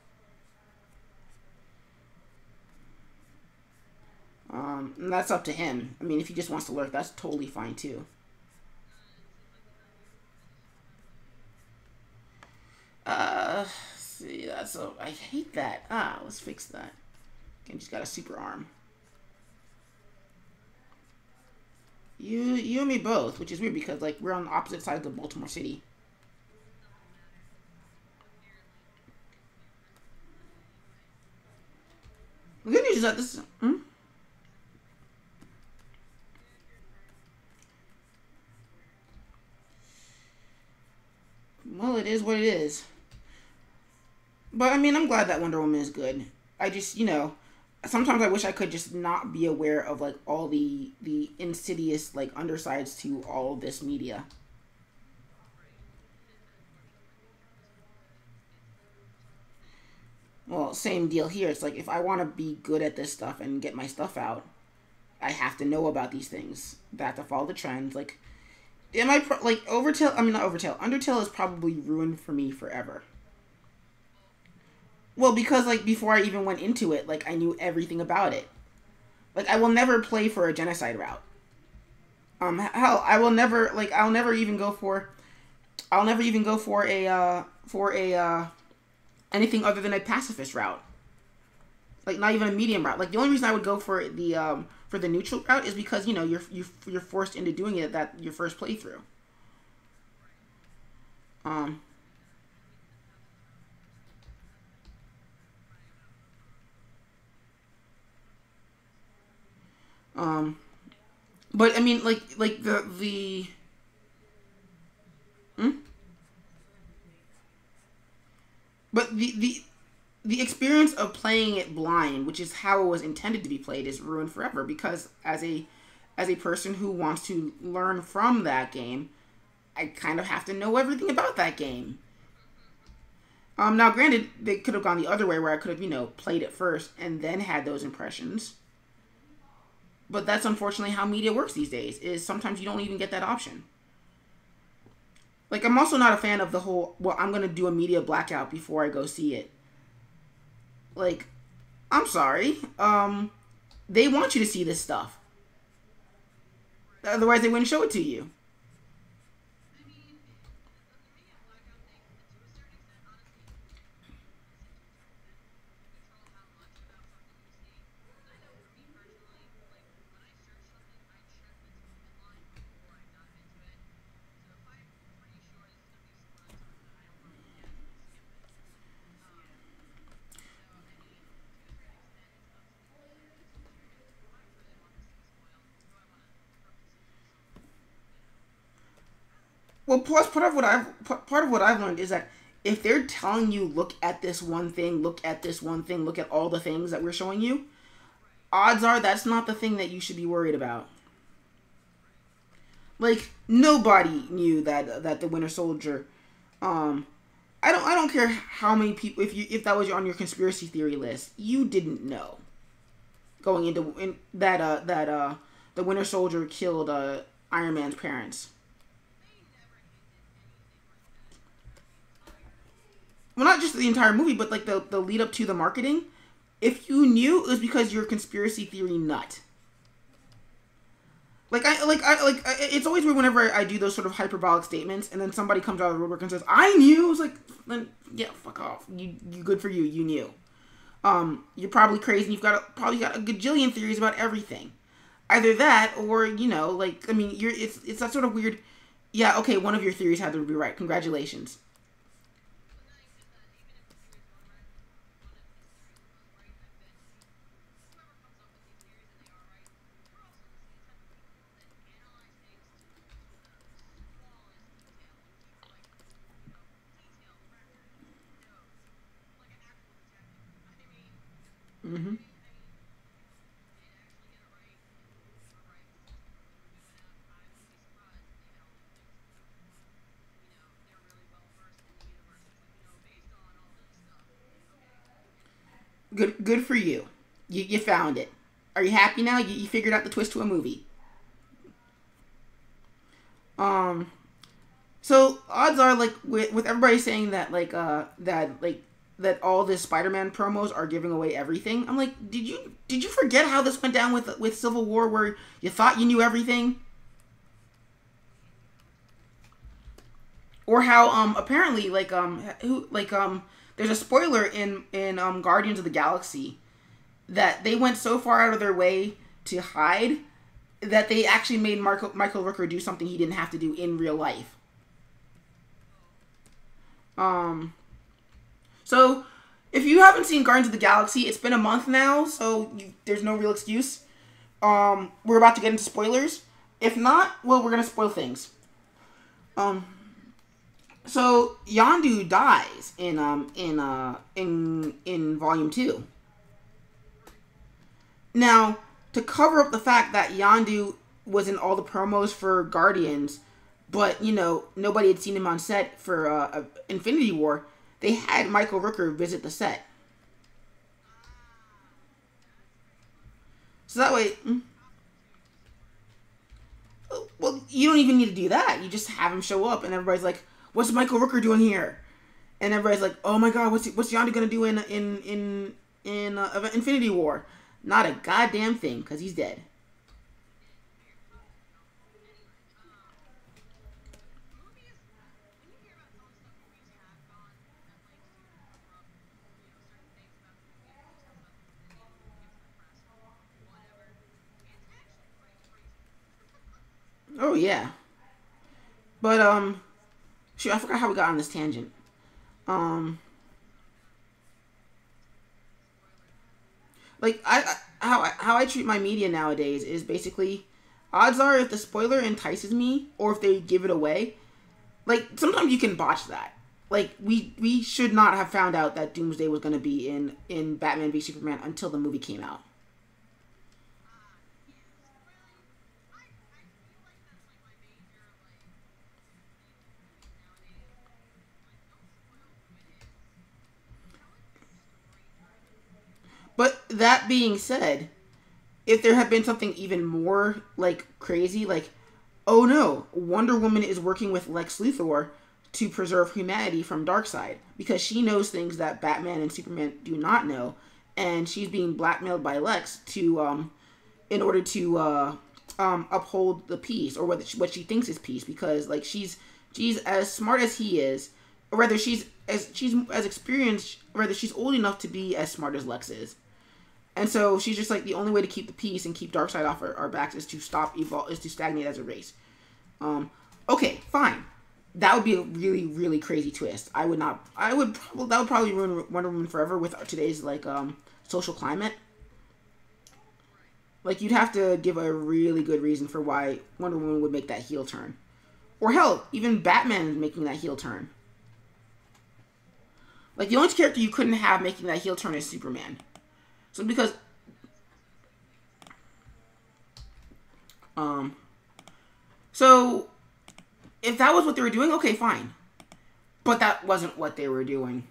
And that's up to him. I mean, if he just wants to lurk, that's totally fine too. See, that's I hate that. Let's fix that. Okay, just got a super arm. You and me both, which is weird because like we're on the opposite sides of Baltimore City. The good news is that this. Well, it is what it is. But I mean, I'm glad that Wonder Woman is good. I just, sometimes I wish I could just not be aware of like all the insidious like undersides to all of this media. Well, same deal here. It's like if I want to be good at this stuff and get my stuff out, I have to know about these things. I have to follow the trends. Like, am I like Overtale? I mean, not Overtale. Undertale is probably ruined for me forever. Well, because like before I even went into it, like I knew everything about it. Like I will never play for a genocide route. Hell, I will never like I'll never even go for a anything other than a pacifist route. Like not even a medium route. Like the only reason I would go for the neutral route is because you're forced into doing it that your first playthrough. But I mean, like the but the experience of playing it blind, which is how it was intended to be played, is ruined forever because as a person who wants to learn from that game, I kind of have to know everything about that game. Now granted, they could have gone the other way where I could have, played it first and then had those impressions. But that's unfortunately how media works these days, is sometimes you don't even get that option. Like, I'm also not a fan of the whole, well, I'm gonna do a media blackout before I go see it. Like, I'm sorry. They want you to see this stuff. Otherwise, they wouldn't show it to you. Well, plus part of what I've learned is that if they're telling you look at this one thing, look at this one thing, look at all the things that we're showing you, odds are that's not the thing that you should be worried about. Like, nobody knew that the Winter Soldier. Um, I don't care how many people, if that was on your conspiracy theory list, you didn't know going into that the Winter Soldier killed Iron Man's parents. Well, not just the entire movie, but like the lead up to the marketing. If you knew, it was because you're a conspiracy theory nut. It's always weird whenever I do those sort of hyperbolic statements, and then somebody comes out of the woodwork and says, "I knew." It's like, then yeah, fuck off. You good for you. You knew. You're probably crazy. And you've probably got a gajillion theories about everything. Either that, or like, I mean, it's that sort of weird. Yeah, okay, one of your theories had to be right. Congratulations. Mm-hmm. Good for you. You found it. Are you happy now? You figured out the twist to a movie. Um. So odds are, like, with everybody saying that, that all this Spider-Man promos are giving away everything. I'm like, did you forget how this went down with Civil War, where you thought you knew everything, or how apparently, there's a spoiler in Guardians of the Galaxy that they went so far out of their way to hide that they actually made Michael Rooker do something he didn't have to do in real life. So if you haven't seen Guardians of the Galaxy, it's been a month now, so there's no real excuse. We're about to get into spoilers. If not, well, we're gonna spoil things. Um, so Yondu dies in Volume 2. Now, to cover up the fact that Yondu was in all the promos for Guardians, but nobody had seen him on set for Infinity War, they had Michael Rooker visit the set. So that way, well, you don't even need to do that. You just have him show up, and everybody's like, "What's Michael Rooker doing here?" And everybody's like, "Oh my God, what's Yondu gonna do in Infinity War?" Not a goddamn thing, because he's dead. Oh yeah, but shoot, I forgot how we got on this tangent. Um, like how I treat my media nowadays is basically, odds are if the spoiler entices me or if they give it away, like sometimes you can botch that. Like we should not have found out that Doomsday was going to be in Batman v Superman until the movie came out. But that being said, if there had been something even more like crazy, like oh no, Wonder Woman is working with Lex Luthor to preserve humanity from Darkseid because she knows things that Batman and Superman do not know, and she's being blackmailed by Lex to in order to uphold the peace, or what she thinks is peace, because like she's as smart as he is, or rather she's as experienced, or rather she's old enough to be as smart as Lex is. And so she's just like, the only way to keep the peace and keep Darkseid off our backs is to is to stagnate as a race. Okay, fine. That would be a really, really crazy twist. That would probably ruin Wonder Woman forever with today's like social climate. Like, you'd have to give a really good reason for why Wonder Woman would make that heel turn. Or hell, even Batman is making that heel turn. Like, the only character you couldn't have making that heel turn is Superman. So because so if that was what they were doing, okay, fine. But that wasn't what they were doing.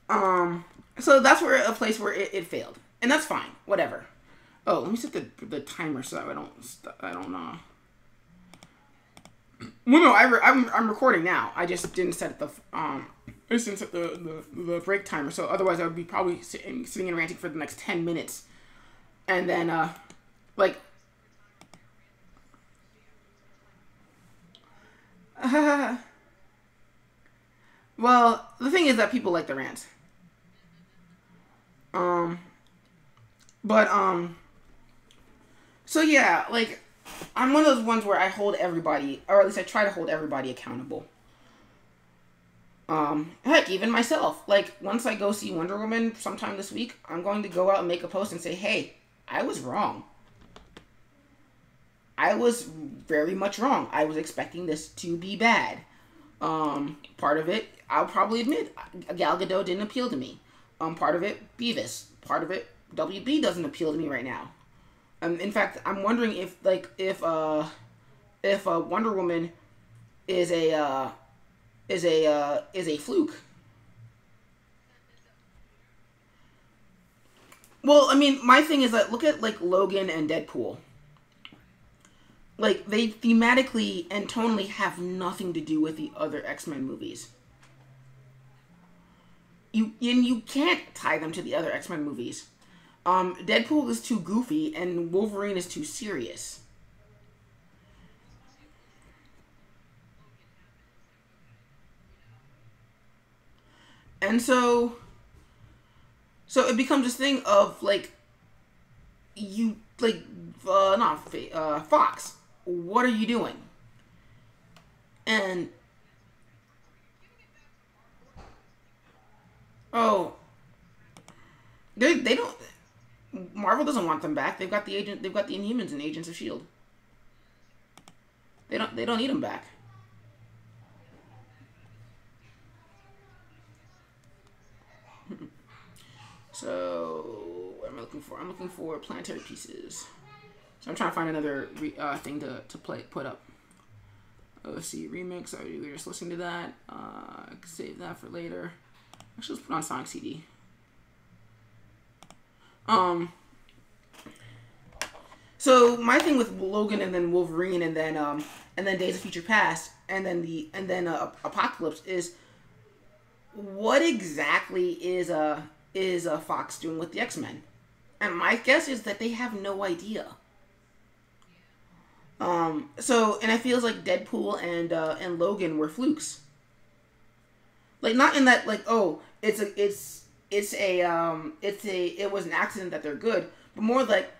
So that's where a place where it failed. And that's fine. Whatever. Oh, let me set the timer so I don't know. Well, no, I'm recording now. I just didn't set the break timer, so otherwise I would be probably sitting and ranting for the next 10 minutes. And then, like... well, the thing is that people like the rants. So yeah, like, I'm one of those ones where I hold everybody, or at least I try to hold everybody accountable. Heck, even myself. Like, once I go see Wonder Woman sometime this week, I'm going to go out and make a post and say, hey, I was wrong. I was very much wrong. I was expecting this to be bad. Part of it, I'll probably admit, Gal Gadot didn't appeal to me. Part of it, Beavis. Part of it, WB doesn't appeal to me right now. In fact, I'm wondering if Wonder Woman is a fluke. Well, I mean, my thing is that look at like Logan and Deadpool. Like, they thematically and tonally have nothing to do with the other X-Men movies. You can't tie them to the other X-Men movies. Deadpool is too goofy and Wolverine is too serious. And so it becomes this thing of like, Fox, what are you doing? And oh, they don't. Marvel doesn't want them back. They've got the Inhumans and Agents of S.H.I.E.L.D. They don't need them back. So what am I looking for? I'm looking for planetary pieces. So I'm trying to find another thing to put up. OC remix. We were just listening to that. I can save that for later. Actually, let's put on Sonic CD. So my thing with Logan and then Wolverine and then Days of Future Past and then Apocalypse is, what exactly is Fox doing with the X-Men? And my guess is that they have no idea. And I feel like Deadpool and Logan were flukes. Like, not in that, like, oh, it was an accident that they're good, but more like,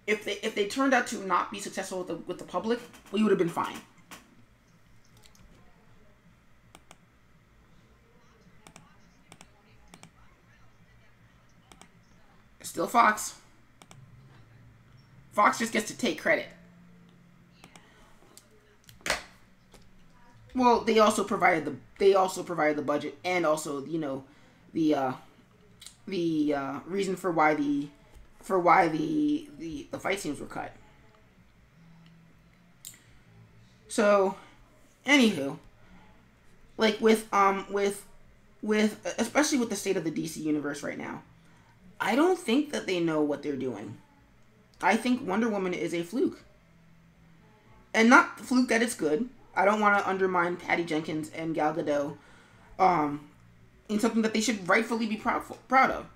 if they turned out to not be successful with the public, we would have been fine. Still Fox. Fox just gets to take credit. Well, they also provided the budget, and also, you know, the reason for why the fight scenes were cut. So, anywho, like with especially with the state of the DC universe right now, I don't think that they know what they're doing. I think Wonder Woman is a fluke. and not fluke that it's good. I don't want to undermine Patty Jenkins and Gal Gadot in something that they should rightfully be proud of.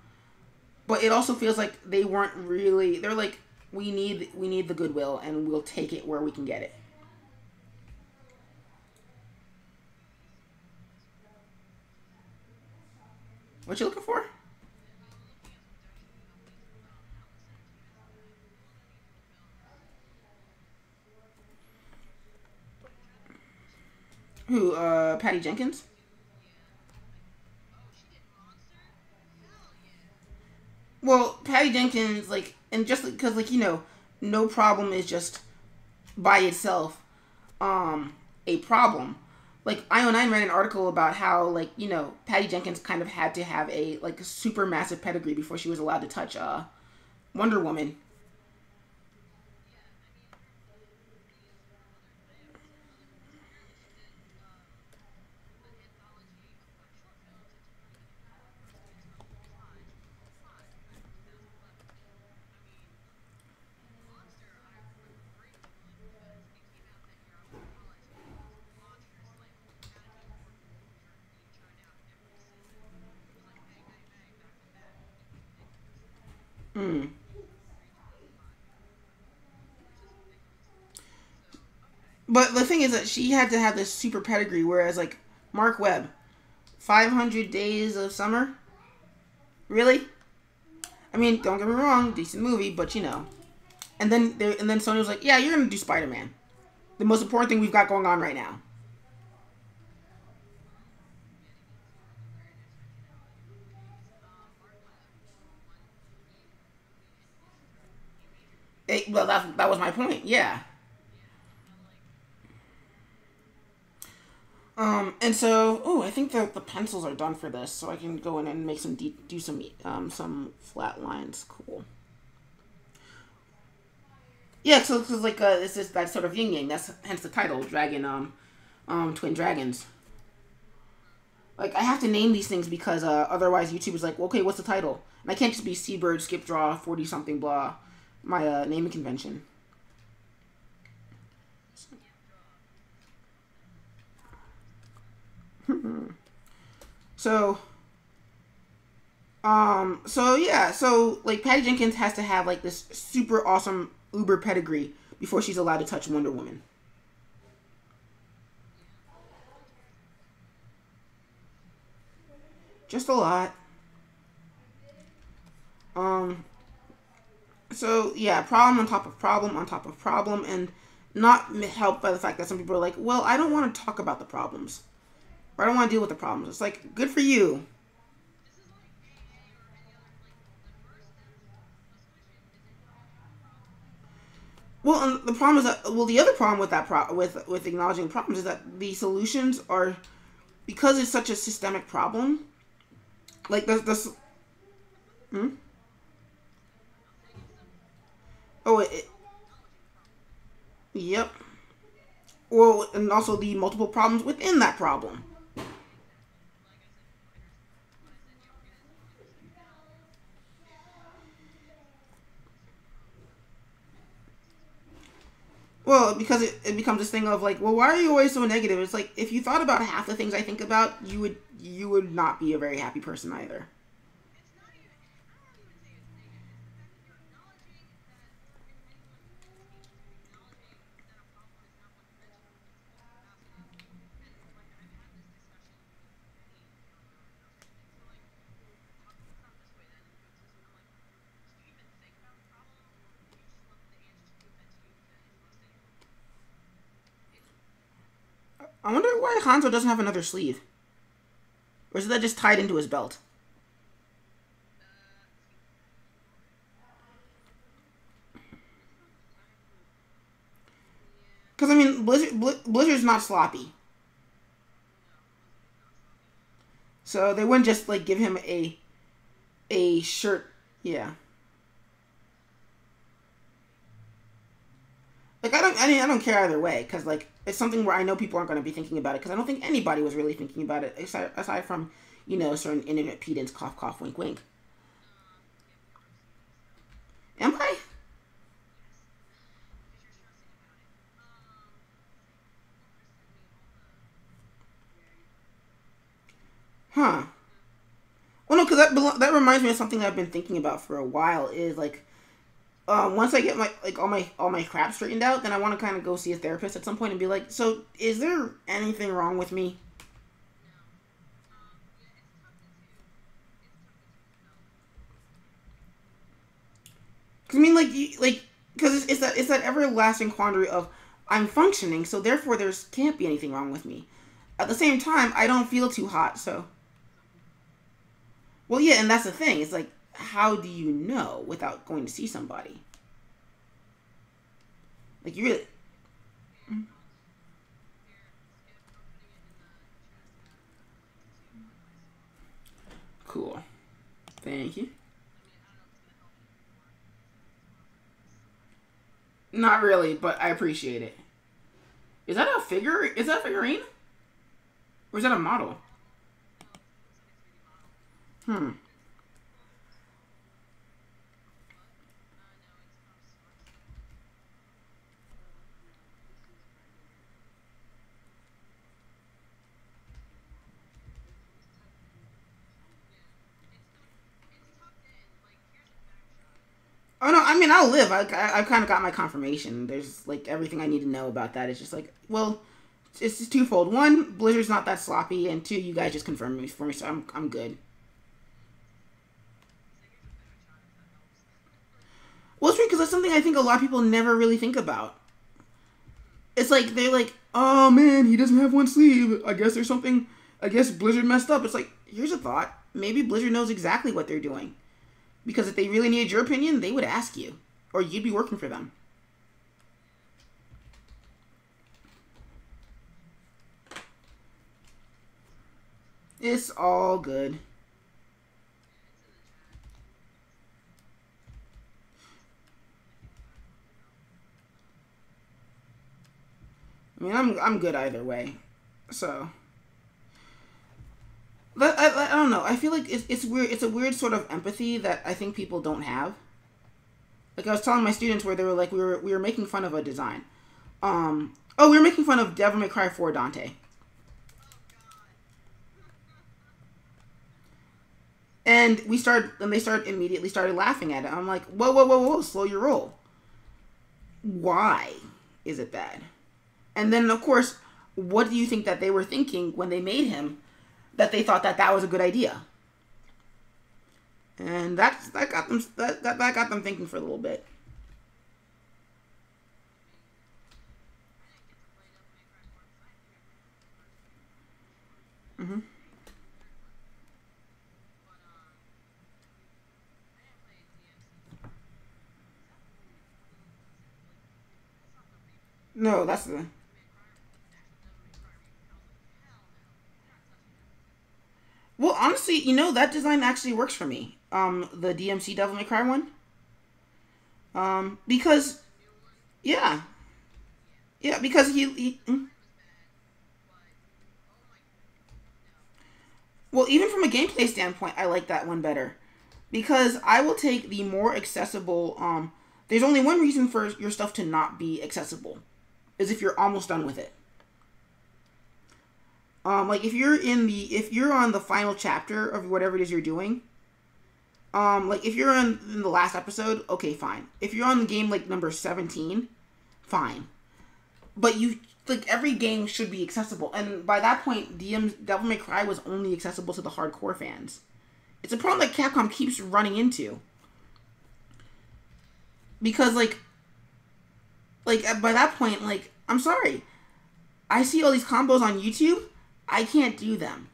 But it also feels like they weren't really. They're like, we need the goodwill, and we'll take it where we can get it. What you looking for? Who? Patty Jenkins? Well, Patty Jenkins, like, and just because, like, no problem is just by itself a problem. Like, IO9 ran an article about how, like, Patty Jenkins kind of had to have a, like, super massive pedigree before she was allowed to touch Wonder Woman. Mm. But the thing is that she had to have this super pedigree, whereas, like, Mark Webb, 500 Days of Summer? Really? I mean, don't get me wrong, decent movie, but And then Sony was like, yeah, you're gonna do Spider-Man. The most important thing we've got going on right now. Well, that was my point, yeah. And so, I think that the pencils are done for this, so I can go in and make do some flat lines. Cool. Yeah, so it's like it's just that sort of yin yang. That's hence the title, Dragon, Twin Dragons. Like, I have to name these things because otherwise YouTube is like, well, okay, what's the title? And I can't just be Seabird, Skip Draw, 40 something blah, my naming convention. So, like, Patty Jenkins has to have, like, this super awesome uber pedigree before she's allowed to touch Wonder Woman. Just a lot. So, yeah, problem on top of problem on top of problem, and not helped by the fact that some people are like, well, I don't want to talk about the problems. Or I don't want to deal with the problems. It's like, good for you. Well, and the problem is that, the other problem with that with acknowledging problems is that the solutions are, because it's such a systemic problem, like the hmm? Oh, yep. Well, and also the multiple problems within that problem. Well, because it becomes this thing of like, well, why are you always so negative? It's like, if you thought about half the things I think about, you would not be a very happy person either. I wonder why Hanzo doesn't have another sleeve. Or is that just tied into his belt? Because, I mean, Blizzard's not sloppy. So they wouldn't just, like, give him a shirt. Yeah. Like, I don't care either way, because, like, it's something where I know people aren't going to be thinking about it, because I don't think anybody was really thinking about it, aside from, certain internet pedants, cough, cough, wink, wink. Am I? because that reminds me of something I've been thinking about for a while. Is like, once I get my all my crap straightened out, then I want to kind of go see a therapist at some point and be like, so is there anything wrong with me? Cause I mean, because it's that everlasting quandary of I'm functioning, so therefore there's can't be anything wrong with me. At the same time, I don't feel too hot, so. Well, yeah, and that's the thing. It's like, how do you know without going to see somebody? Like, you really. Cool. Thank you. Not really, but I appreciate it. Is that a figure? Is that a figurine? Or is that a model? Hmm. Oh no, I mean I'll live. I kind of got my confirmation. There's like everything I need to know about that. It's just like, well, it's just twofold. One, Blizzard's not that sloppy, and two, you guys just confirmed me for me, so I'm good. Well, it's weird because that's something I think a lot of people never really think about. It's like they're like, oh man, he doesn't have one sleeve. I guess there's something. I guess Blizzard messed up. It's like, here's a thought. Maybe Blizzard knows exactly what they're doing. Because if they really needed your opinion, they would ask you. Or you'd be working for them. It's all good. I mean, I'm good either way. So, but I don't know. I feel like it's weird. It's a weird sort of empathy that I think people don't have. Like I was telling my students where they were like we were making fun of a design. We were making fun of Devil May Cry 4 Dante. And they immediately started laughing at it. I'm like, whoa, slow your roll. Why is it bad? And then, of course, what do you think that they were thinking when they made him? That they thought that was a good idea. And that got them thinking for a little bit. Mm-hmm. No, that's the. Well, honestly, that design actually works for me. The DMC Devil May Cry one. Because yeah, yeah, because well, even from a gameplay standpoint, I like that one better because I will take the more accessible. There's only one reason for your stuff to not be accessible, is if you're almost done with it. Like if you're on the final chapter of whatever it is you're doing, like if you're in the last episode, okay, fine. If you're on the game like number 17, fine. But every game should be accessible, and by that point, Devil May Cry was only accessible to the hardcore fans. It's a problem that Capcom keeps running into. Because like by that point, like I'm sorry, I see all these combos on YouTube. I can't do them.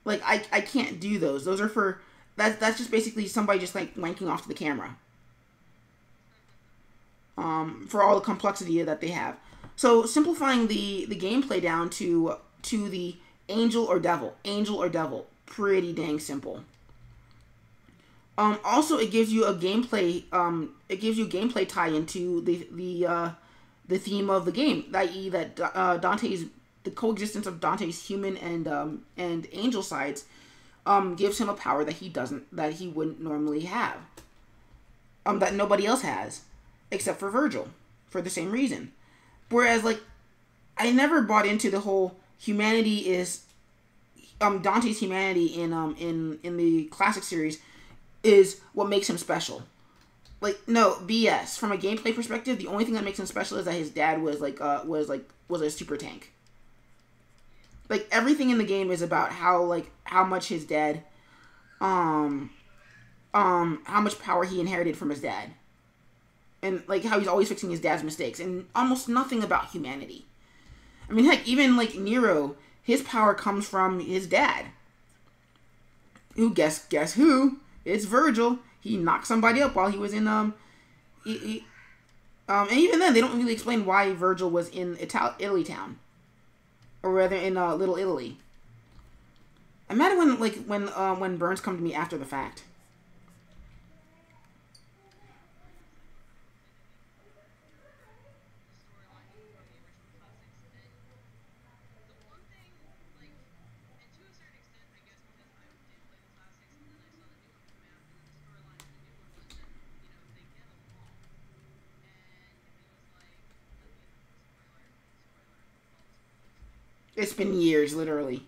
Like I can't do those. Those are for that's just basically somebody just like wanking off to the camera. For all the complexity that they have. So simplifying the gameplay down to the angel or devil, pretty dang simple. Also, it gives you a gameplay. It gives you gameplay tie into the theme of the game, i.e., that the coexistence of Dante's human and angel sides gives him a power that he wouldn't normally have. That nobody else has, except for Virgil, for the same reason. Whereas, like, I never bought into the whole humanity is Dante's humanity in the classic series is what makes him special. Like, no, BS. From a gameplay perspective, the only thing that makes him special is that his dad was a super tank. Like, everything in the game is about how much his dad, how much power he inherited from his dad. And, like, how he's always fixing his dad's mistakes. And almost nothing about humanity. I mean, heck, even, like, Nero, his power comes from his dad. Who, guess who? It's Virgil. He knocked somebody up while he was in, and even then, they don't really explain why Virgil was in Italy town. Or rather, in, Little Italy. I'm mad when Burns come to me after the fact. It's been years, literally.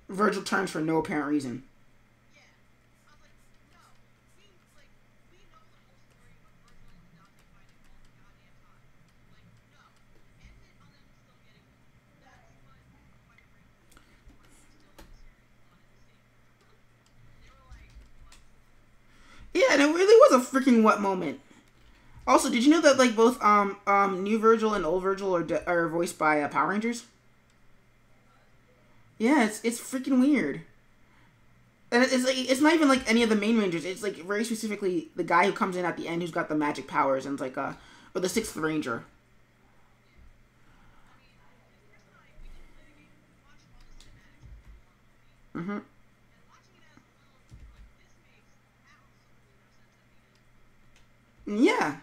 Virgil turns for no apparent reason. Yeah, and it really was a freaking what moment. Also, did you know that like both new Virgil and old Virgil are voiced by Power Rangers? Yeah, it's freaking weird. And it's not even like any of the main Rangers. It's like very specifically the guy who comes in at the end who's got the magic powers and it's like or the sixth Ranger. Mm-hmm. Yeah.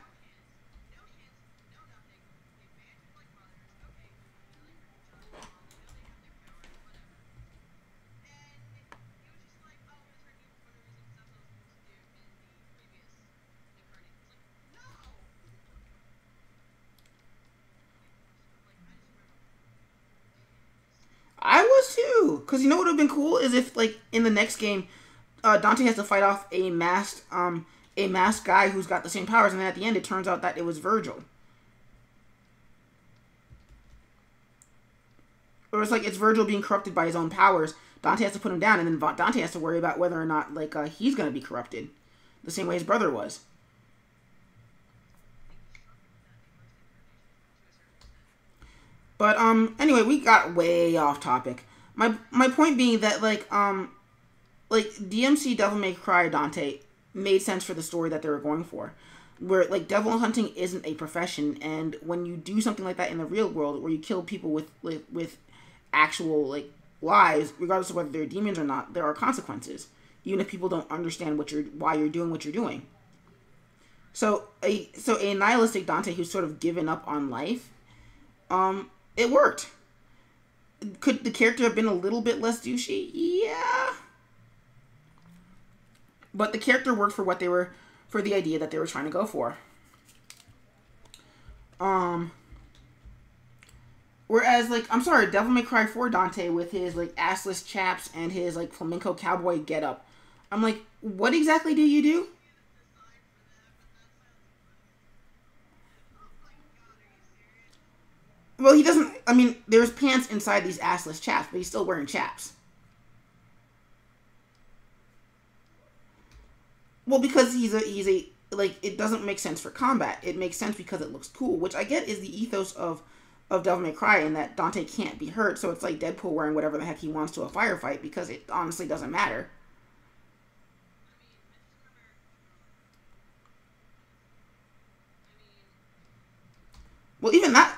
I was too, cause you know what would have been cool is if like in the next game, Dante has to fight off a masked guy who's got the same powers, and then at the end it turns out that it was Virgil. Or it's like it's Virgil being corrupted by his own powers. Dante has to put him down, and then Dante has to worry about whether or not like he's gonna be corrupted, the same way his brother was. But anyway, we got way off topic. My point being that like DMC Devil May Cry Dante made sense for the story that they were going for. Where like devil hunting isn't a profession, and when you do something like that in the real world, where you kill people with actual like lives, regardless of whether they're demons or not, there are consequences, even if people don't understand why you're doing what you're doing. So a nihilistic Dante who's sort of given up on life, it worked. Could the character have been a little bit less douchey? Yeah. But the character worked for what they were, for the idea that they were trying to go for. Whereas, like, I'm sorry, Devil May Cry 4 Dante with his, like, assless chaps and his, like, flamenco cowboy getup. I'm like, what exactly do you do? Well, he doesn't, I mean, there's pants inside these assless chaps, but he's still wearing chaps. Well, because like, it doesn't make sense for combat. It makes sense because it looks cool, which I get is the ethos of Devil May Cry, in that Dante can't be hurt, so it's like Deadpool wearing whatever the heck he wants to a firefight, because it honestly doesn't matter. Well, even that,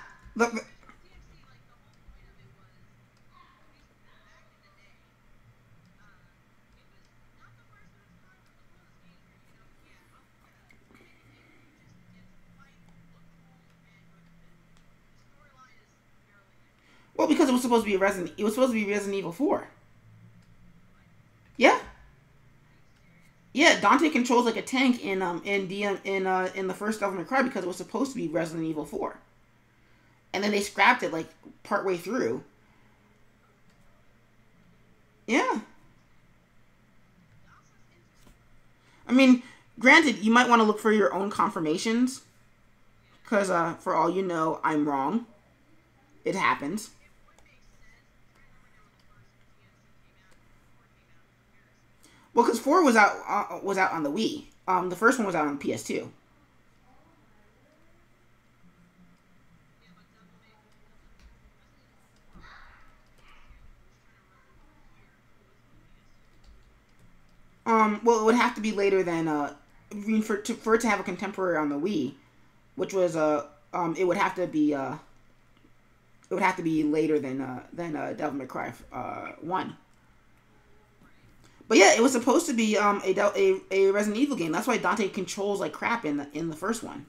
well, because it was supposed to be Resident Evil 4. Yeah. Yeah, Dante controls like a tank in the first Devil May Cry because it was supposed to be Resident Evil 4. and then they scrapped it like partway through. Yeah. I mean, granted, you might want to look for your own confirmations, because for all you know, I'm wrong. It happens. Well, because 4 was out on the Wii. The first one was out on PS2. Well, it would have to be later than I mean, for it to have a contemporary on the Wii, which was it would have to be later than Devil May Cry 1. But yeah, it was supposed to be a Resident Evil game. That's why Dante controls like crap in the first one.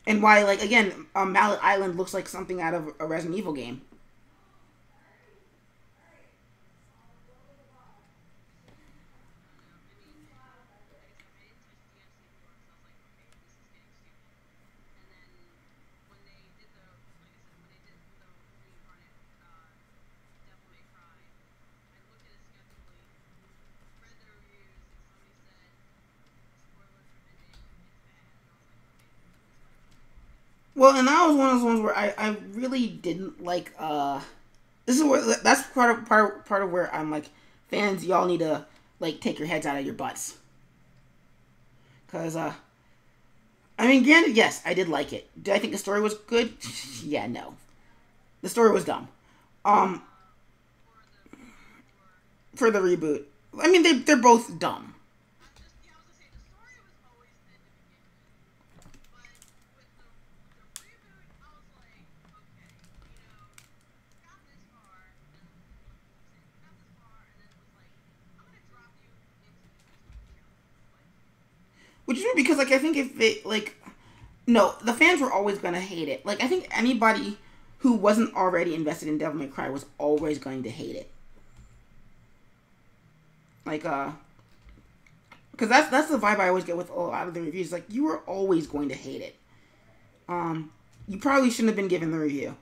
And why, like, again, Mallet Island looks like something out of a Resident Evil game. Well, and that was one of those ones where I really didn't like. This is where that's part of where I'm like, fans, y'all need to like take your heads out of your butts. Cause I mean, granted, yes, I did like it. Did I think the story was good? Yeah, no, the story was dumb. For the reboot, I mean, they're both dumb. Which is weird because, like, I think if it, like, no, the fans were always going to hate it. Like, I think anybody who wasn't already invested in Devil May Cry was always going to hate it. Like, because that's the vibe I always get with a lot of the reviews. Like, you were always going to hate it. You probably shouldn't have been given the review.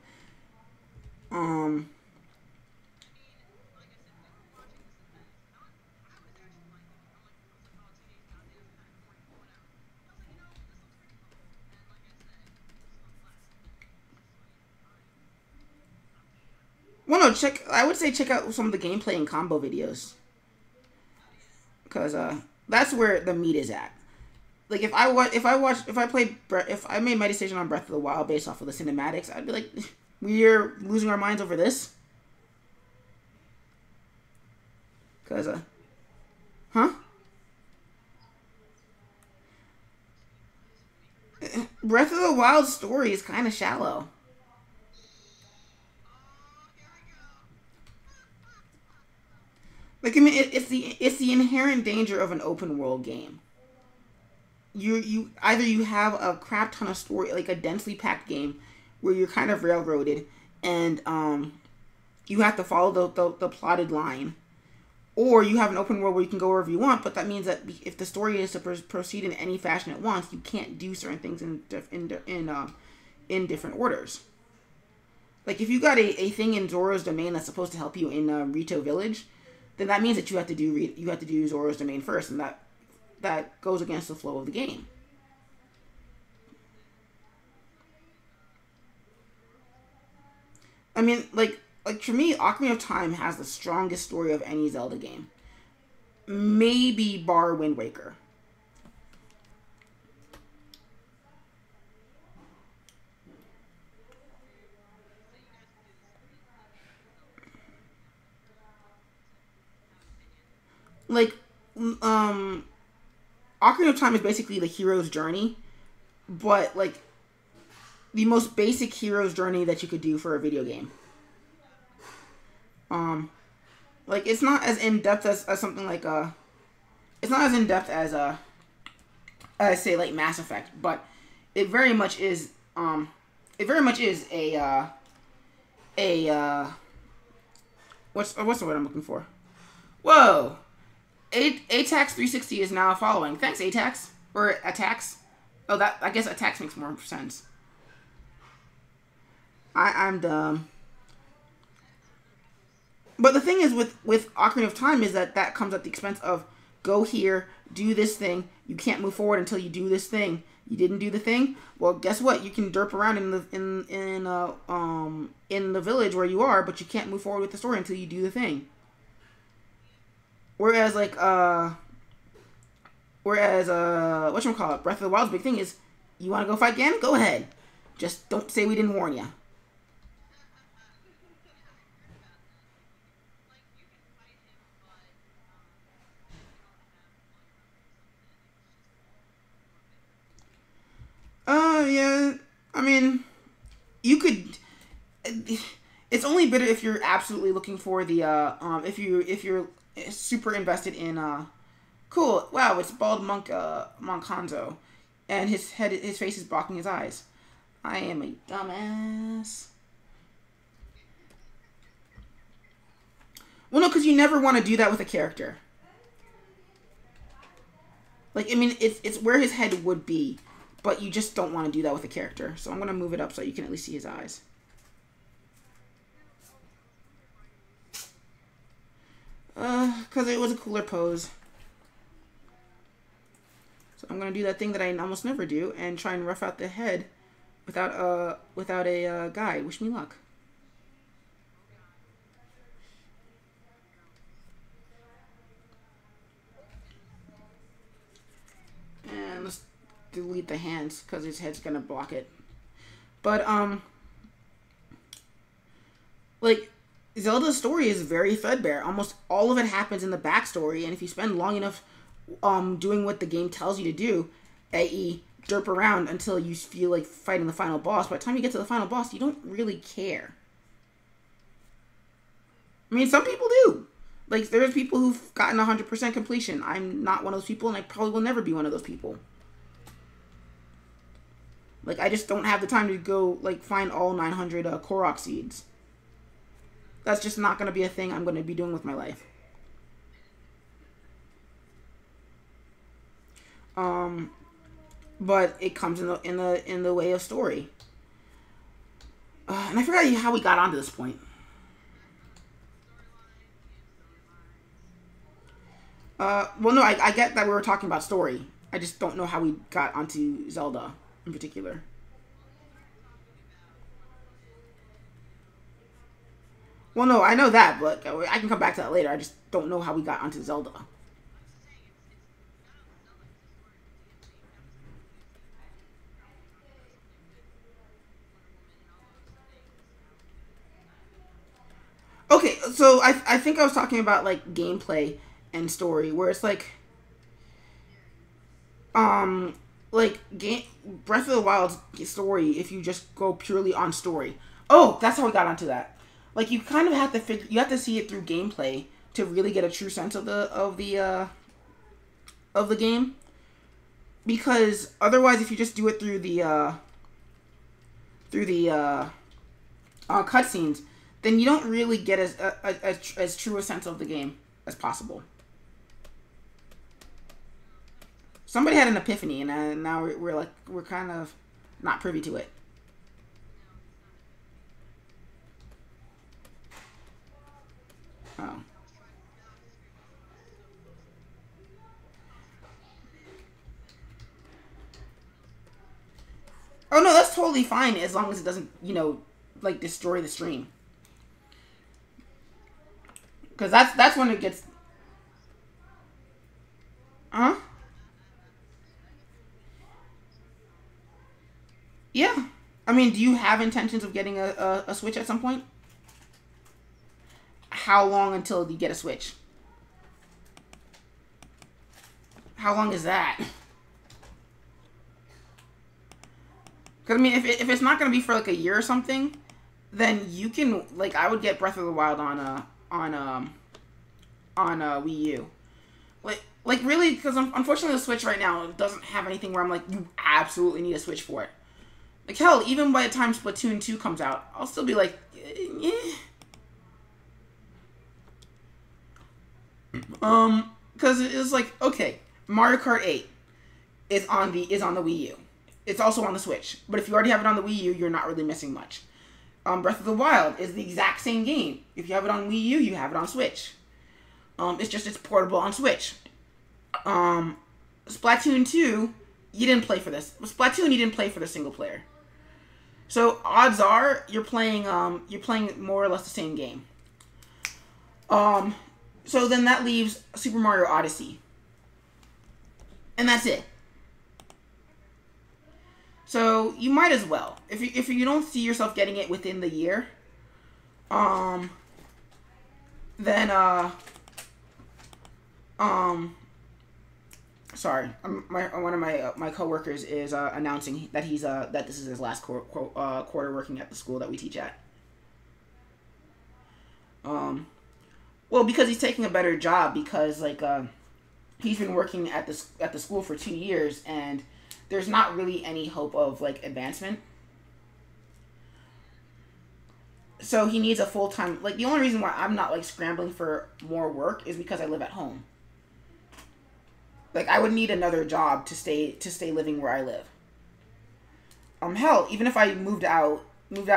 Well, no, I would say check out some of the gameplay and combo videos. Because, that's where the meat is at. Like, if I made my decision on Breath of the Wild based off of the cinematics, I'd be like, we're losing our minds over this? Because, huh? Breath of the Wild's story is kind of shallow. Like, I mean, it's the inherent danger of an open world game. You either you have a crap ton of story, like a densely packed game, where you're kind of railroaded, and you have to follow the plotted line, or you have an open world where you can go wherever you want. But that means that if the story is to proceed in any fashion at once, you can't do certain things in different orders. Like, if you got a thing in Zoro's domain that's supposed to help you in Rito Village, then that means that you have to do Zoro's domain first, and that goes against the flow of the game. I mean, like for me, Ocarina of Time has the strongest story of any Zelda game. Maybe bar Wind Waker. Like, Ocarina of Time is basically the hero's journey, but, like, the most basic hero's journey that you could do for a video game. Like, it's not as in-depth as something like, it's not as in-depth as, say, like, Mass Effect, but it very much is, what's the word I'm looking for? Whoa! ATAX 360 is now following. Thanks, ATAX. Or Attacks. Oh, I guess Attacks makes more sense. I'm dumb. But the thing is with Ocarina of Time is that comes at the expense of go here, do this thing. You can't move forward until you do this thing. You didn't do the thing. Well, guess what? You can derp around in the village where you are, but you can't move forward with the story until you do the thing. Whereas whatchamacallit, Breath of the Wild's big thing is, you want to go fight Ganon? Go ahead. Just don't say we didn't warn you. Yeah. I mean, you could. It's only bitter if you're absolutely looking for the if you're super invested in cool. Wow, it's bald monk Hanzo, and his face is blocking his eyes. I am a dumbass. Well, no, because you never want to do that with a character. Like, I mean, it's where his head would be. But you just don't want to do that with a character. So I'm going to move it up so you can at least see his eyes. Because it was a cooler pose. So I'm going to do that thing that I almost never do and try and rough out the head without a guide. Wish me luck. And let's delete the hands because his head's gonna block it. But like, Zelda's story is very threadbare. Almost all of it happens in the backstory, and if you spend long enough doing what the game tells you to do, i.e. derp around until you feel like fighting the final boss, by the time you get to the final boss, you don't really care. I mean, some people do. Like, there's people who've gotten 100% completion. I'm not one of those people, and I probably will never be one of those people. Like, I just don't have the time to go, like, find all 900 Korok seeds. That's just not going to be a thing I'm going to be doing with my life. But it comes in the way of story. And I forgot how we got onto this point. Well, no, I get that we were talking about story. I just don't know how we got onto Zelda in particular. Well, no, I know that, but I can come back to that later. I just don't know how we got onto Zelda. Okay, so I think I was talking about, like, gameplay and story, where it's like Breath of the Wild's story, if you just go purely on story. Oh, that's how we got onto that. Like, you kind of have to you have to see it through gameplay to really get a true sense of the game. Because otherwise, if you just do it through the cutscenes, then you don't really get as true a sense of the game as possible. Somebody had an epiphany, and now we're kind of not privy to it. Oh. Oh no, that's totally fine as long as it doesn't, like, destroy the stream. Because that's when it gets. Huh? Yeah. I mean, do you have intentions of getting a Switch at some point? How long until you get a Switch? How long is that? Because, I mean, if it's not going to be for, like, a year or something, then you can, like, I would get Breath of the Wild on Wii U. Like really, because unfortunately the Switch right now doesn't have anything where I'm like, you absolutely need a Switch for it. Like, hell, even by the time Splatoon 2 comes out, I'll still be like, eh. Because it's like, okay, Mario Kart 8 is on the Wii U. It's also on the Switch. But if you already have it on the Wii U, you're not really missing much. Breath of the Wild is the exact same game. If you have it on Wii U, you have it on Switch. It's portable on Switch. Splatoon 2, you didn't play for this. Splatoon, you didn't play for the single player. So odds are you're playing more or less the same game. So then that leaves Super Mario Odyssey. And that's it. So you might as well. If you don't see yourself getting it within the year, then sorry, one of my coworkers is announcing that that this is his last quarter working at the school that we teach at. Well, because he's taking a better job, because like he's been working at the school for 2 years, and there's not really any hope of like advancement. So he needs a full-time, like the only reason why I'm not like scrambling for more work is because I live at home. Like I would need another job to stay living where I live. Hell, even if I moved out of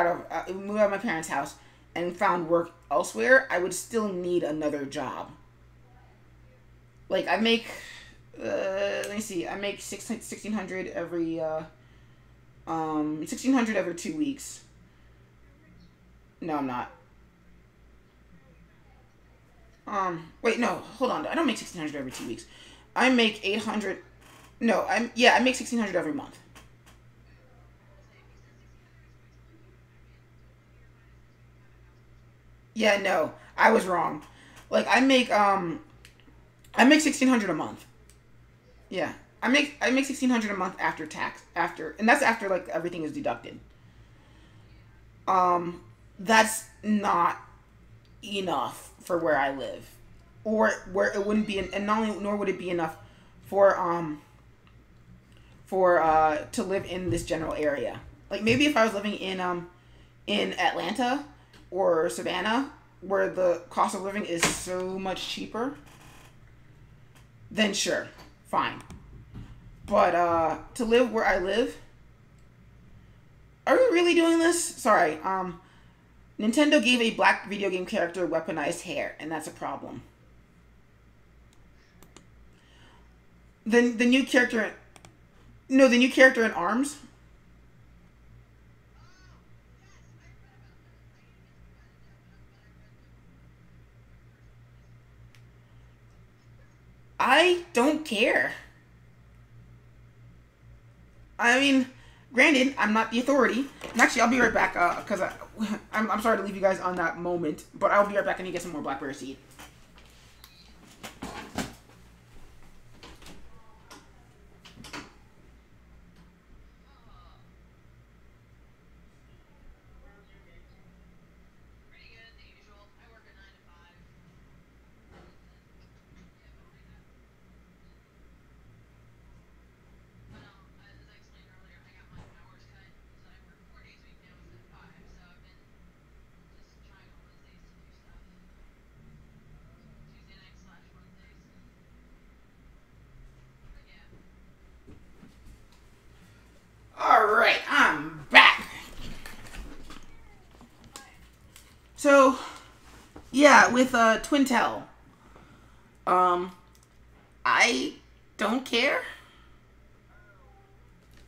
my parents' house and found work elsewhere, I would still need another job. Like I make let me see, I make $1,600 every $1,600 every 2 weeks. No, I'm not. Wait, no, hold on. I don't make $1,600 every 2 weeks. I make $800. No, I make $1,600 every month. Yeah, no, I was wrong. Like I make $1,600 a month. Yeah, I make $1,600 a month after tax, and that's after like everything is deducted. That's not enough for where I live, or where it wouldn't be, and nor would it be enough for to live in this general area. Like maybe if I was living in Atlanta or Savannah, where the cost of living is so much cheaper, then sure, fine. But to live where I live, are we really doing this? Sorry, Nintendo gave a black video game character weaponized hair, and that's a problem. The new character, no, the new character in ARMS. I don't care. I mean, granted, I'm not the authority. And actually, I'll be right back, because I'm sorry to leave you guys on that moment, but I'll be right back. I need to get some more blackberry seed. Alright, I'm back. So, yeah, with Twintel, I don't care.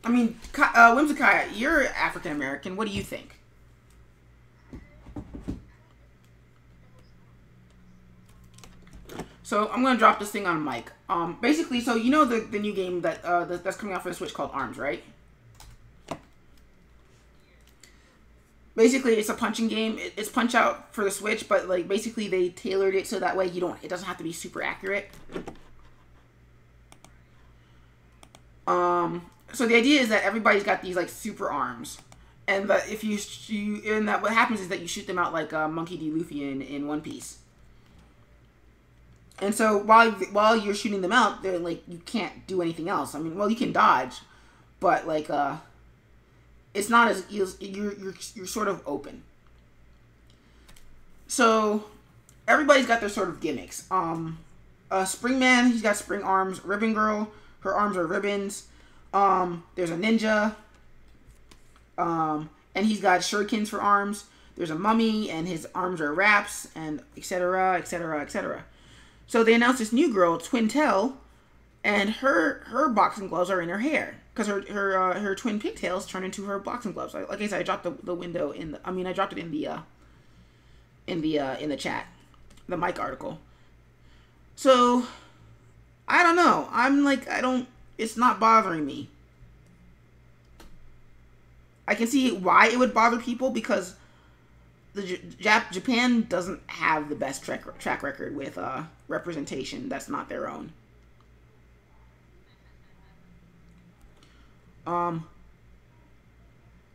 I mean, Whimsicaya, you're African American. What do you think? So I'm gonna drop this thing on mic. Basically, so you know the new game that's coming out for the Switch called ARMS, right? Basically, it's a punching game. It's Punch Out for the Switch, but like basically they tailored it so that way it doesn't have to be super accurate. So the idea is that everybody's got these like super arms, and that if what happens is that you shoot them out like Monkey D. Luffy in One Piece. And so while you're shooting them out, they're like you can't do anything else. I mean, well, you can dodge, but like it's not as you're sort of open. So everybody's got their sort of gimmicks. Springman, he's got spring arms. Ribbon Girl, her arms are ribbons. There's a ninja. And he's got shurikens for arms. there's a mummy and his arms are wraps and etc. etc. etc. So they announced this new girl, Twintel, and her boxing gloves are in her hair because her twin pigtails turn into her boxing gloves. Like I said, I dropped the window in the. I mean, I dropped it in the chat, the Mike article. So I don't know. I'm like I don't. It's not bothering me. I can see why it would bother people because Japan doesn't have the best track record with representation that's not their own. And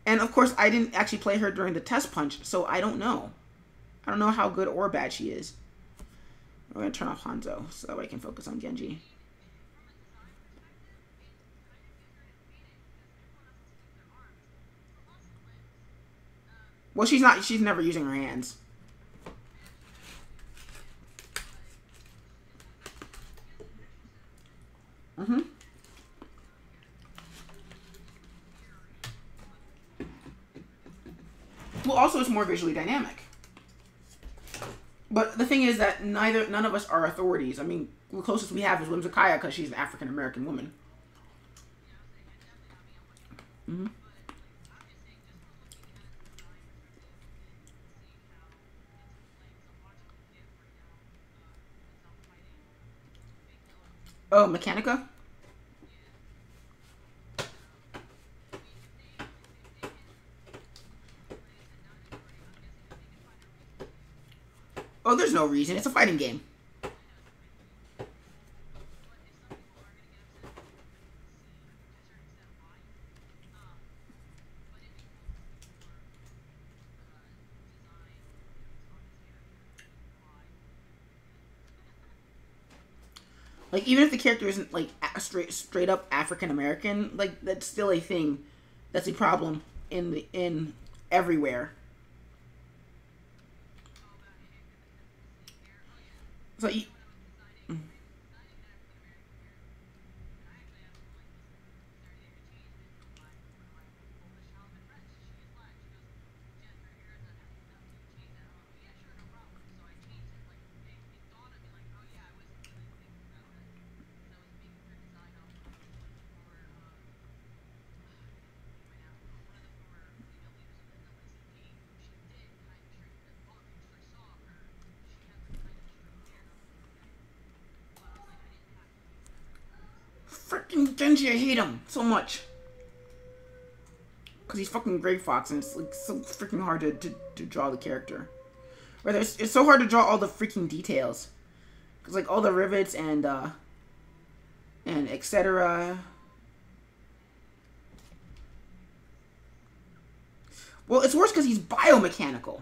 of course, I didn't actually play her during the test punch, so I don't know. I don't know how good or bad she is. We're gonna turn off Hanzo so that I can focus on Genji. Well, she's not. She's never using her hands. Mm-hmm. Well, also it's more visually dynamic. But the thing is that none of us are authorities. I mean, the closest we have is Whimsicaya because she's an African American woman. Mm-hmm. Oh, Mechanica? Oh, there's no reason. It's a fighting game. Like, even if the character isn't, like, straight up African American, like, that's still a thing. That's a problem in everywhere. So, freaking Genji, I hate him so much. Because he's fucking Gray Fox, and it's like so freaking hard to draw the character. Or it's so hard to draw all the freaking details. Because like all the rivets and etc. Well, it's worse because he's biomechanical.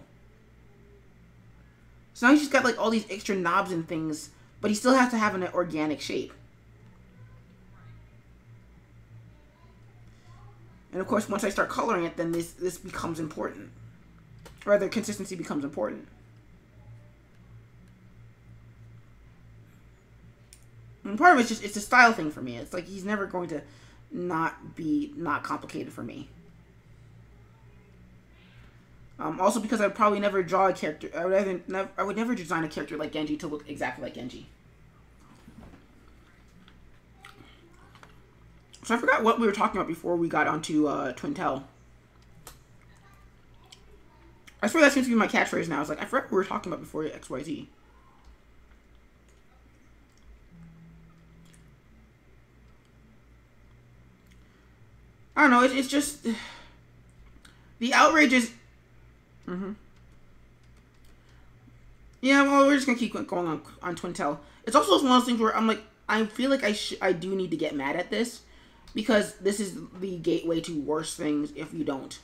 So now he's just got like all these extra knobs and things, but he still has to have an organic shape. And of course, once I start coloring it, then this becomes important. Or rather, consistency becomes important. And part of it's just, it's a style thing for me. It's like he's never going to not be complicated for me. Also because I would probably never draw a character, I would never design a character like Genji to look exactly like Genji. So I forgot what we were talking about before we got onto Twintel. I swear that seems to be my catchphrase now. It's like, I forgot what we were talking about before XYZ. I don't know, it's just... The outrage is... Mm-hmm. Yeah, well, we're just gonna keep going on Twintel. It's also one of those things where I'm like, I feel like I do need to get mad at this. Because this is the gateway to worse things if you don't.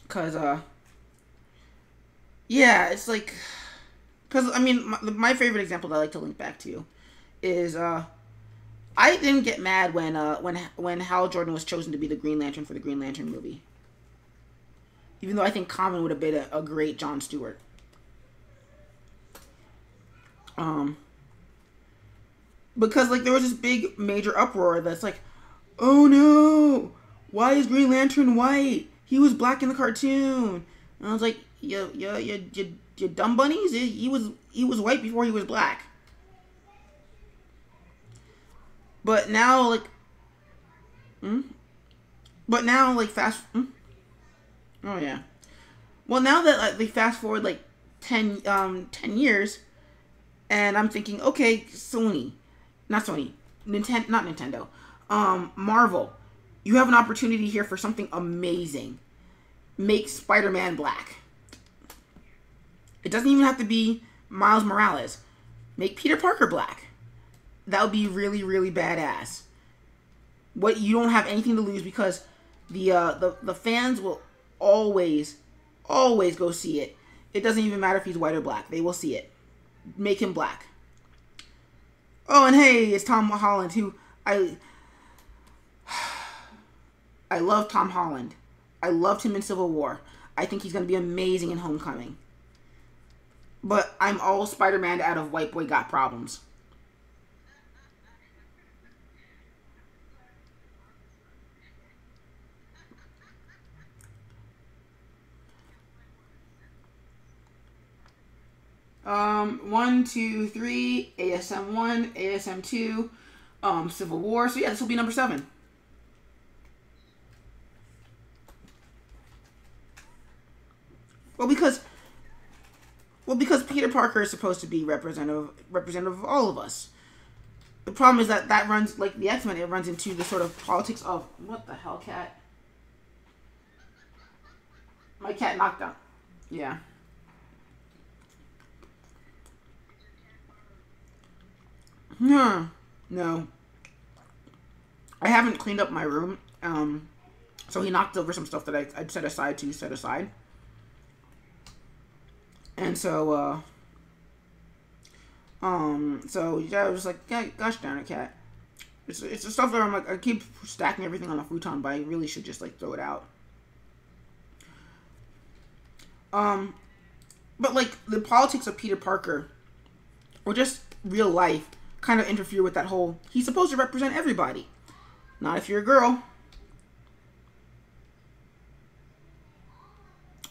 Because, yeah, it's like... Because, I mean, my favorite example that I like to link back to is, I didn't get mad when Hal Jordan was chosen to be the Green Lantern for the Green Lantern movie. Even though I think Common would have been a great Jon Stewart. because like there was this big major uproar that's like, oh no, why is Green Lantern white? He was black in the cartoon. And I was like, you dumb bunnies. He was white before he was black. But now like, but now like oh yeah. Well, now that like, they fast forward like 10 years, and I'm thinking, okay, Sony, not Sony, not Nintendo, Marvel, you have an opportunity here for something amazing. Make Spider-Man black. It doesn't even have to be Miles Morales. Make Peter Parker black. That would be really, really badass. What you don't have anything to lose because the fans will always go see it. It doesn't even matter if he's white or black. They will see it. Make him black. Oh, and hey, it's Tom Holland, who I love Tom Holland. I loved him in Civil War. I think he's going to be amazing in Homecoming. But I'm all Spider-Man out of White Boy Got Problems. One, two, three, ASM 1, ASM 2, Civil War. So yeah, this will be number 7. Well, because Peter Parker is supposed to be representative of all of us. The problem is that runs, like the X-Men, it runs into the sort of politics of, what the hell, cat? My cat knocked out. Yeah. No. I haven't cleaned up my room. So he knocked over some stuff that I'd set aside. And so, so yeah, I was like, yeah, gosh darn it, cat. It's the stuff that I'm like, I keep stacking everything on the futon, but I really should just like throw it out. But like the politics of Peter Parker, or just real life, kind of interfere with that whole, he's supposed to represent everybody. Not if you're a girl.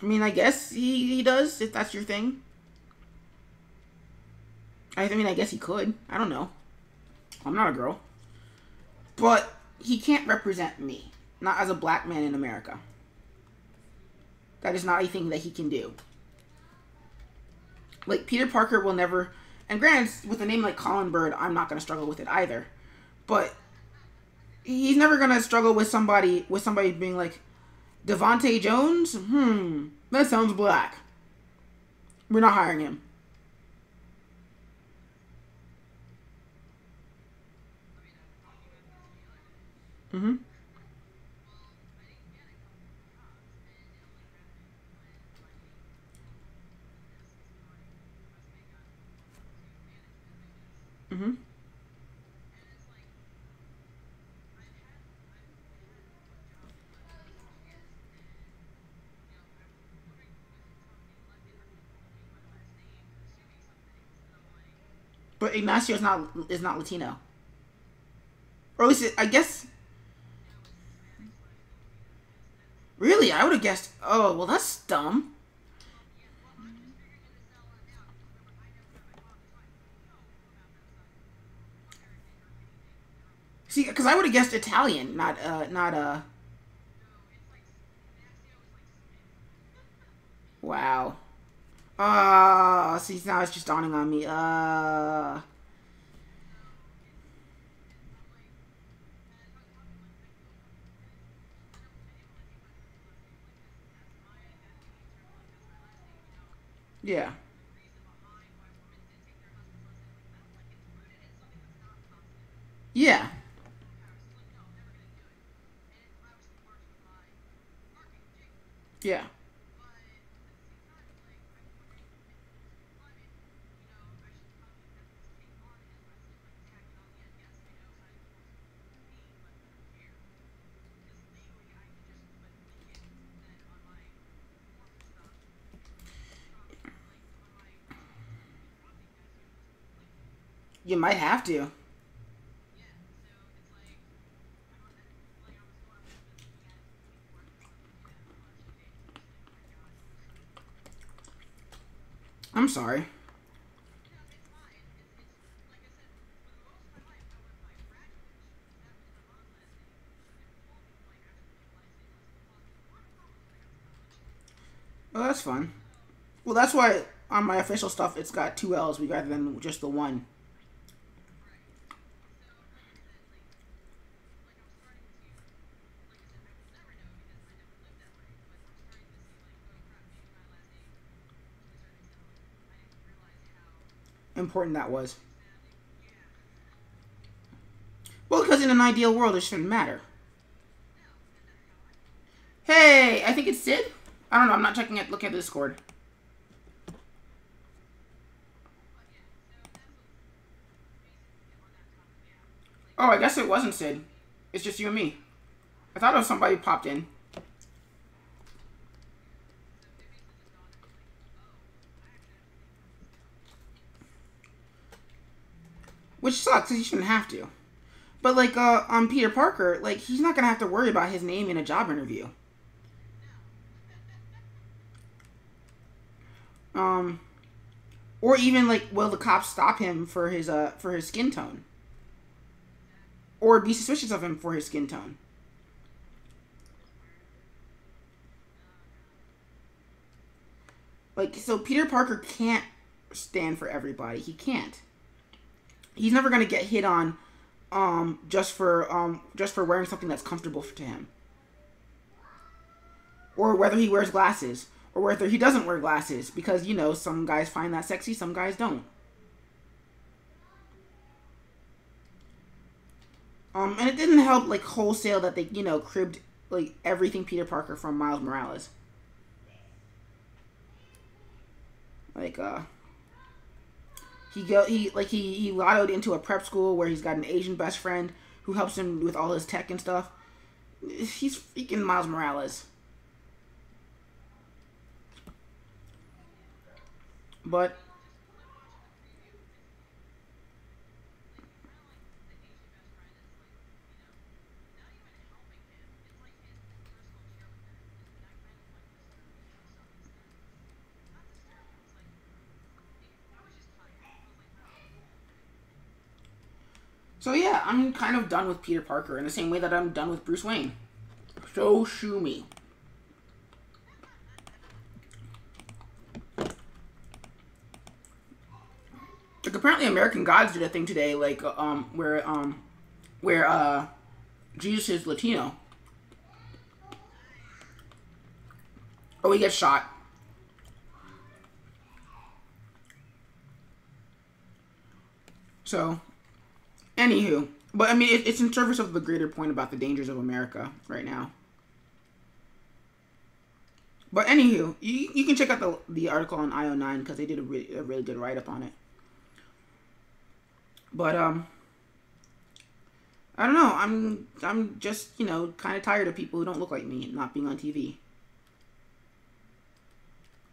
I mean, I guess he does, if that's your thing. I mean, I guess he could. I don't know. I'm not a girl. But he can't represent me. Not as a black man in America. That is not a thing that he can do. Like, Peter Parker will never... And granted, with a name like Colin Bird, I'm not going to struggle with it either. But he's never going to struggle with somebody being like, Devontae Jones? That sounds black. We're not hiring him. But Ignacio is not Latino. Or at least, I guess... Really? I would have guessed... Oh, well, that's dumb. See, because I would have guessed Italian, not... Wow. See, now it's just dawning on me. Yeah. Yeah. Yeah. You might have to. I'm sorry. Oh, that's fun. Well, that's why on my official stuff it's got 2 L's rather than just the one. Important that was. Well, because in an ideal world it shouldn't matter. Hey, I think it's Sid. I don't know. I'm not checking it. Look at the Discord. Oh, I guess it wasn't Sid. It's just you and me. I thought it was somebody popped in. Which sucks, because you shouldn't have to. But, like, on Peter Parker, like, he's not going to have to worry about his name in a job interview. Or even, like, will the cops stop him for his skin tone? Or be suspicious of him for his skin tone? Like, so Peter Parker can't stand for everybody. He can't. He's never going to get hit on just for wearing something that's comfortable to him. Or whether he wears glasses. Or whether he doesn't wear glasses. Because, you know, some guys find that sexy, some guys don't. And it didn't help, like, wholesale that they, you know, cribbed, like, everything Peter Parker from Miles Morales. Like, he lottoed into a prep school where he's got an Asian best friend who helps him with all his tech and stuff. He's freaking Miles Morales. But so yeah, I'm kind of done with Peter Parker in the same way that I'm done with Bruce Wayne. So shoo me. Like, apparently American Gods did a thing today, like, where Jesus is Latino. Oh, he gets shot. So, anywho. But, I mean, it's in service of the greater point about the dangers of America right now. But, anywho, you can check out the article on IO9 because they did a really good write-up on it. But, I don't know. I'm just, you know, kind of tired of people who don't look like me not being on TV.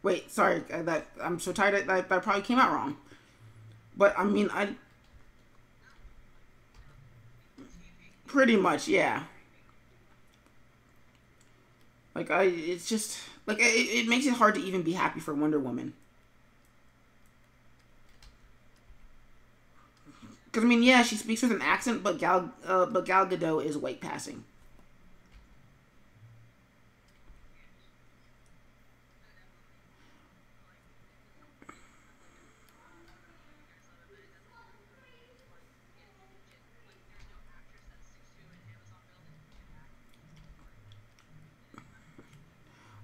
Wait, sorry. I'm so tired that probably came out wrong. But, I mean, pretty much, yeah. Like, it's just, like, it makes it hard to even be happy for Wonder Woman. Because, I mean, yeah, she speaks with an accent, but Gal Gadot is white passing.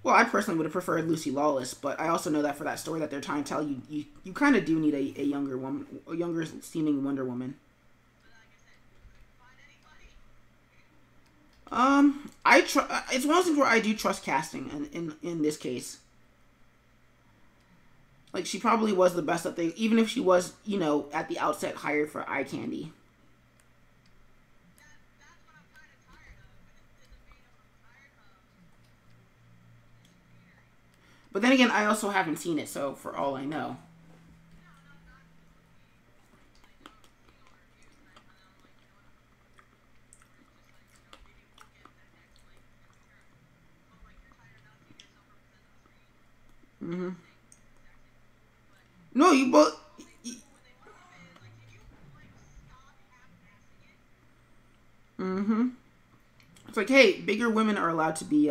Well, I personally would have preferred Lucy Lawless, but I also know that for that story that they're trying to tell you kind of do need a younger woman, a younger seeming Wonder Woman. It's one of those things where I do trust casting in this case. Like, she probably was the best that they, even if she was, you know, at the outset hired for eye candy. But then again, I also haven't seen it, so for all I know. No, you both. Mm-hmm. It's like, hey, bigger women are allowed to be,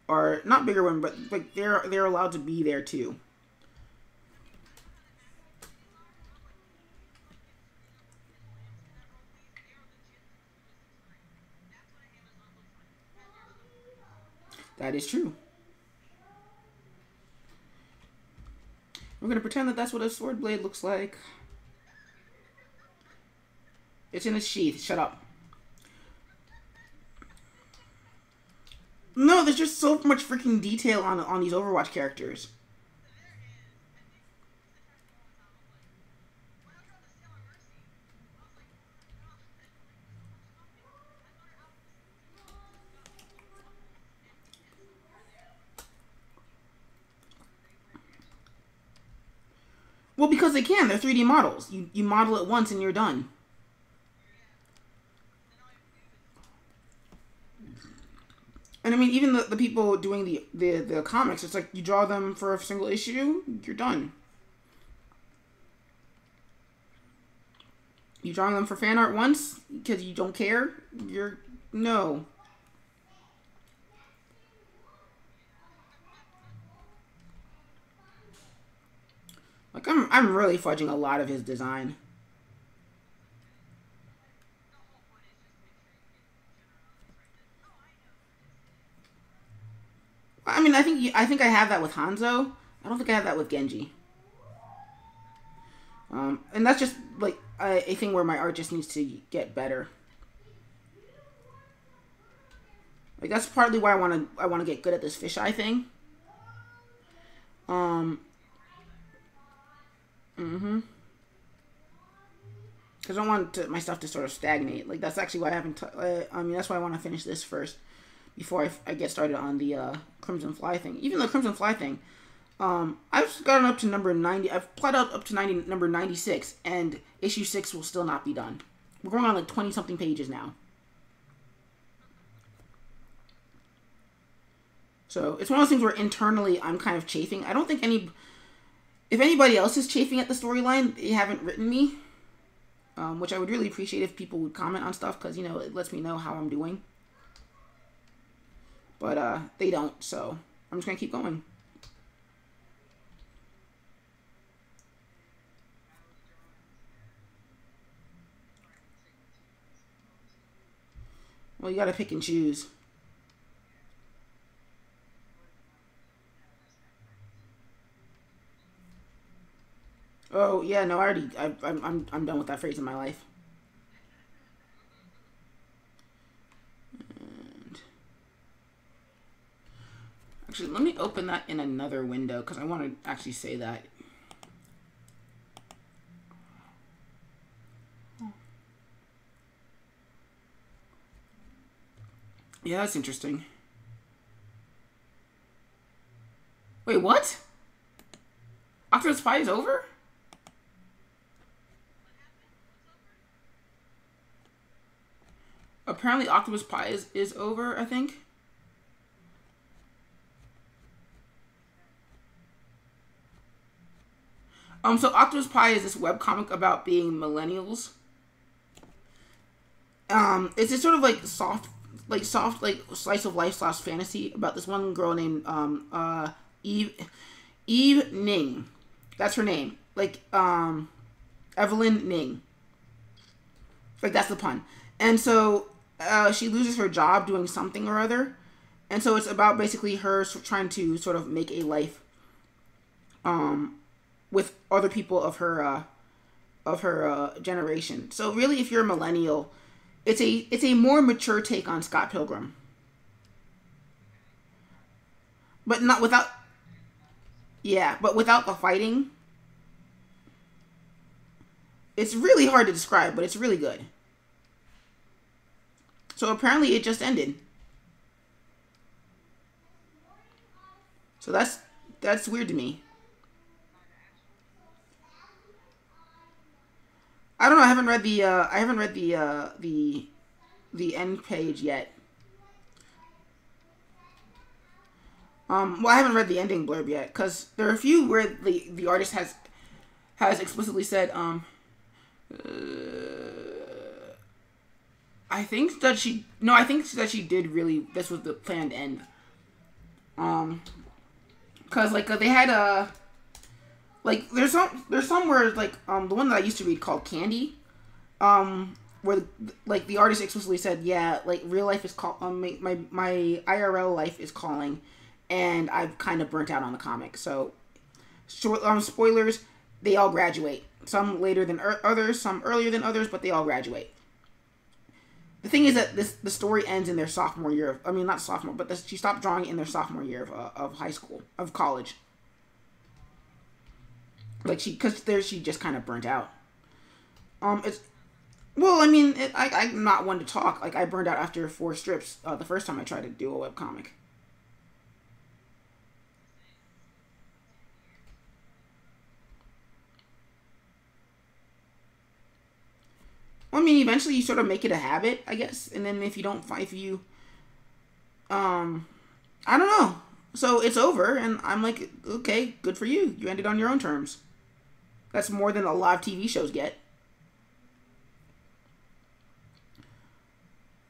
are not bigger women, but like they're allowed to be there too. That is true. We're gonna pretend that that's what a sword blade looks like. It's in a sheath. Shut up. No, there's just so much freaking detail on these Overwatch characters. Well, because they can. They're 3D models. You model it once and you're done. And I mean, even the people doing the comics, it's like you draw them for a single issue, you're done. You drawing them for fan art once because you don't care, you're no. Like I'm really fudging a lot of his design. I mean, I think I have that with Hanzo. I don't think I have that with Genji. And that's just like a thing where my art just needs to get better. Like that's partly why I want to get good at this fisheye thing. Because I don't want my stuff to sort of stagnate. Like that's actually why I haven't. I mean, that's why I want to finish this first before I get started on the Crimson Fly thing. Even the Crimson Fly thing, I've gotten up to number 90. I've plotted up to number 96, and issue 6 will still not be done. We're going on like 20-something pages now. So it's one of those things where internally I'm kind of chafing. I don't think if anybody else is chafing at the storyline, they haven't written me. Which I would really appreciate if people would comment on stuff, because, you know, it lets me know how I'm doing. But, they don't, so I'm just going to keep going. Well, you got to pick and choose. Oh, yeah, no, I'm done with that phrase in my life. And actually, let me open that in another window, because I want to actually say that. Yeah, that's interesting. Wait, what? Octopus Pie is over? Apparently Octopus Pie is over, I think. So Octopus Pie is this webcomic about being millennials. It's this sort of like soft slice of life / fantasy about this one girl named Eve Ning. That's her name. Like Evelyn Ning. Like that's the pun. And so she loses her job doing something or other. And so it's about basically her trying to sort of make a life with other people of her generation. So really, if you're a millennial, it's a more mature take on Scott Pilgrim. But not without... Yeah, but without the fighting. It's really hard to describe, but it's really good. So apparently it just ended. So that's weird to me. I don't know. I haven't read the end page yet. Well, I haven't read the ending blurb yet, because there are a few where the artist has has explicitly said, I think that she did really, this was the planned end. Cause like they had like there's some where like the one that I used to read called Candy, where like the artist explicitly said, yeah, like real life is my IRL life is calling, and I've kind of burnt out on the comic. So short spoilers, they all graduate. Some later than others, some earlier than others, but they all graduate. The thing is that the story ends in their sophomore year. I mean, not sophomore, but she stopped drawing in their sophomore year of high school, of college. Like she just kind of burnt out. It's well, I mean, I'm not one to talk. Like I burned out after 4 strips the first time I tried to do a webcomic. I mean, eventually you sort of make it a habit, I guess. And then if you don't find, I don't know. So it's over, and I'm like, okay, good for you. You ended on your own terms. That's more than a lot of TV shows get.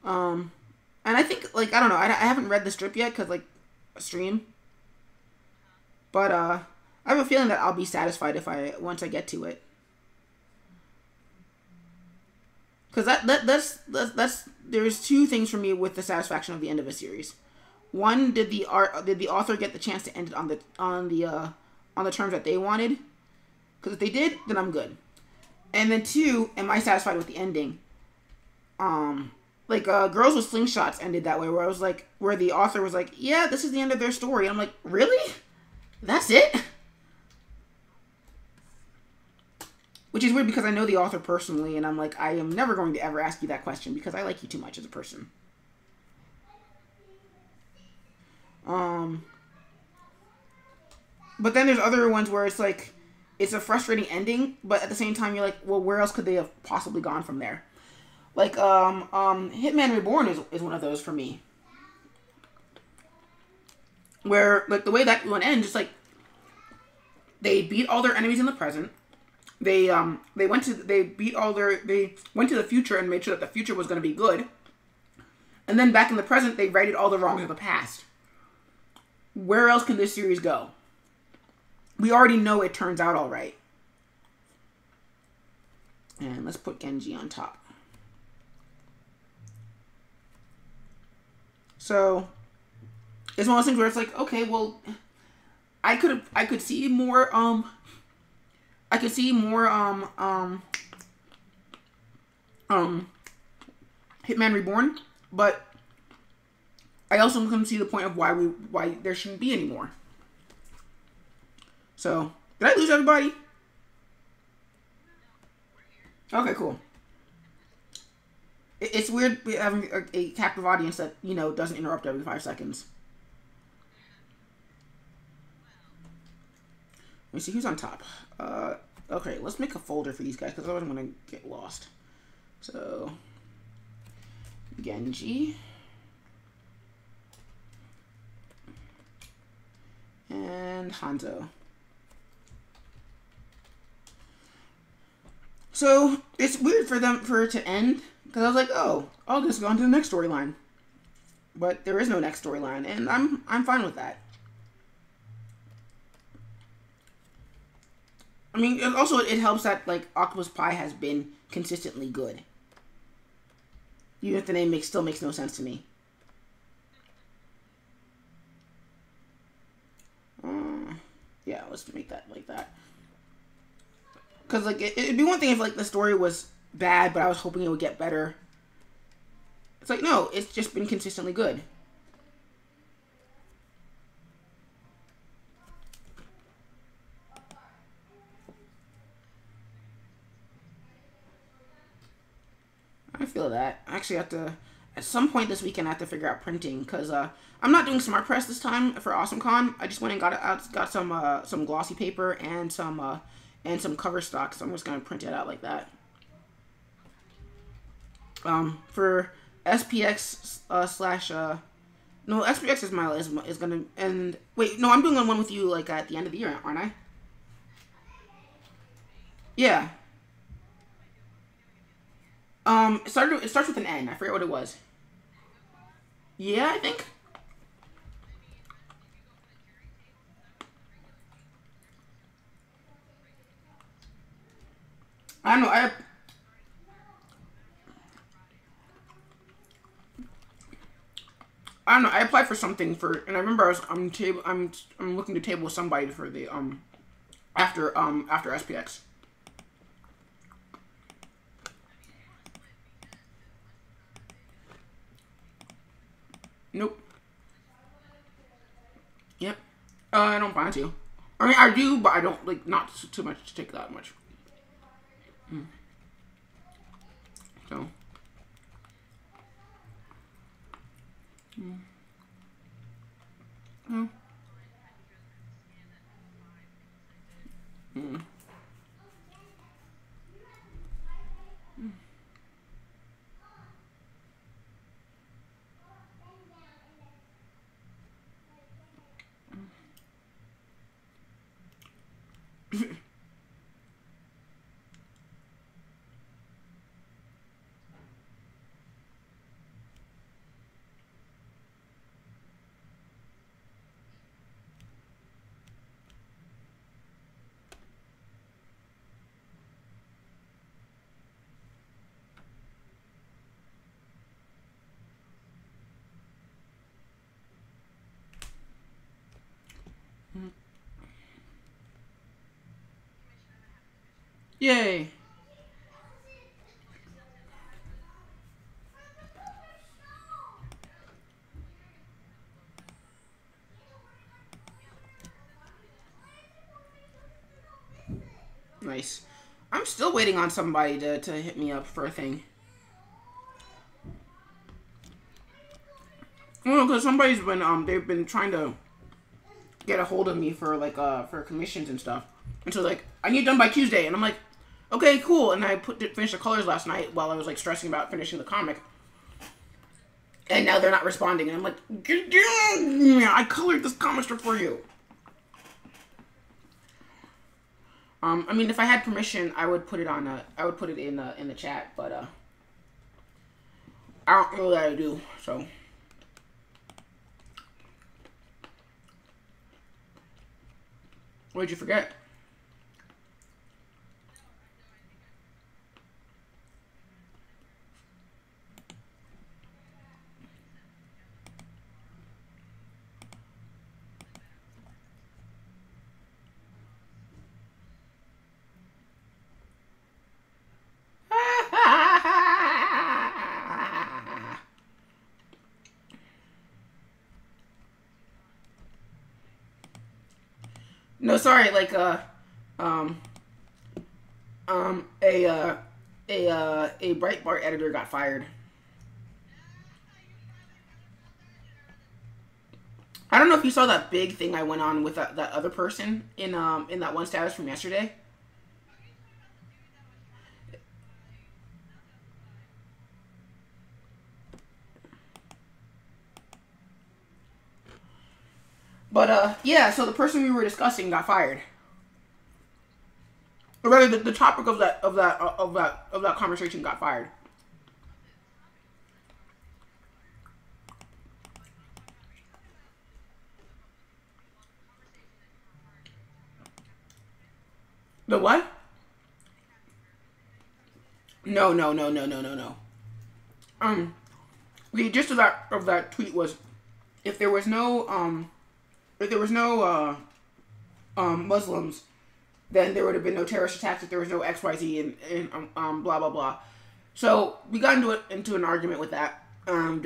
And I think, like, I don't know. I haven't read the strip yet, because, like, a stream. But, I have a feeling that I'll be satisfied once I get to it. Because that's there's 2 things for me with the satisfaction of the end of a series. One, did the author get the chance to end it on the terms that they wanted? Because if they did, then I'm good. And then 2, am I satisfied with the ending? Like Girls with Slingshots ended that way, where the author was like, yeah, this is the end of their story. I'm like, really? That's it? Which is weird because I know the author personally, and I'm like, I am never going to ever ask you that question because I like you too much as a person. But then there's other ones where it's like, it's a frustrating ending, but at the same time you're like, well, where else could they have possibly gone from there? Like, Hitman Reborn is one of those for me. Where, like, the way that one ends, it's like, they beat all their enemies in the present. They went to the future and made sure that the future was going to be good. And then back in the present, they righted all the wrongs of the past. Where else can this series go? We already know it turns out all right. And let's put Genji on top. So it's one of those things where it's like, okay, well, I could see more Hitman Reborn, but I also couldn't see the point of why there shouldn't be any more. So, did I lose everybody? Okay, cool. It's weird having a captive audience that, you know, doesn't interrupt every 5 seconds. Let me see who's on top. Okay, let's make a folder for these guys because otherwise I'm going to get lost. So, Genji. And Hanzo. So, it's weird for it to end because I was like, oh, I'll just go on to the next storyline. But there is no next storyline, and I'm fine with that. I mean, also it helps that, like, Octopus Pie has been consistently good. Even if the name still makes no sense to me. Yeah, let's make that like that. Because, like, it'd be one thing if, like, the story was bad, but I was hoping it would get better. It's like, no, it's just been consistently good. I feel that. I actually have to, at some point this weekend, I have to figure out printing, because I'm not doing Smart Press this time for AwesomeCon. I just went and got some glossy paper and some cover stock, so I'm just going to print it out like that. For SPX no, SPX is gonna, and wait, no, I'm doing one with you, like, at the end of the year, aren't I? Yeah. It starts with an N. I forget what it was. Yeah, I think. I don't know. I don't know. I applied for something and I remember I'm looking to table with somebody for the after SPX. Nope. Yep. I don't plan to. I mean, I do, but I don't like not too much to take that much. So. Mm. Mm. Yay. Nice. I'm still waiting on somebody to hit me up for a thing. Well, because somebody's been they've been trying to get a hold of me for like for commissions and stuff, and so like I need it done by Tuesday, and I'm like, okay, cool, and I finished the colors last night while I was like stressing about finishing the comic, and now they're not responding, and I'm like, I colored this comic strip for you. I mean, if I had permission, I would put it on. I would put it in the chat, but I don't know that I do. So, what did you forget? No, sorry. Like um, um, a uh, a Breitbart editor got fired. I don't know if you saw that big thing I went on with that other person in that one status from yesterday. But yeah, so the person we were discussing got fired. Or rather, the topic of that conversation got fired. The what? No, no, no, no, no, no, no. The gist of that tweet was if there was no Muslims, then there would have been no terrorist attacks. If there was no XYZ and blah blah blah. So we got into an argument with that, and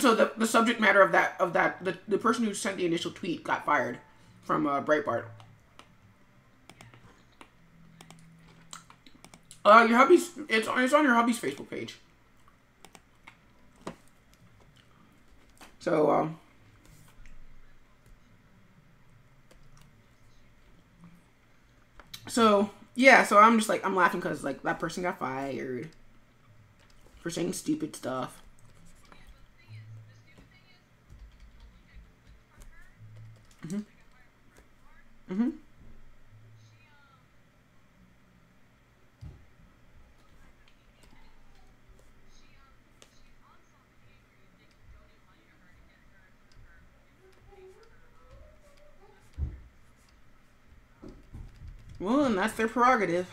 so the subject matter of that the person who sent the initial tweet got fired from Breitbart. Your hubby's it's on your hubby's Facebook page. So yeah, so I'm just like I'm laughing because like that person got fired for saying stupid stuff. Mhm. Mhm. Well, and that's their prerogative.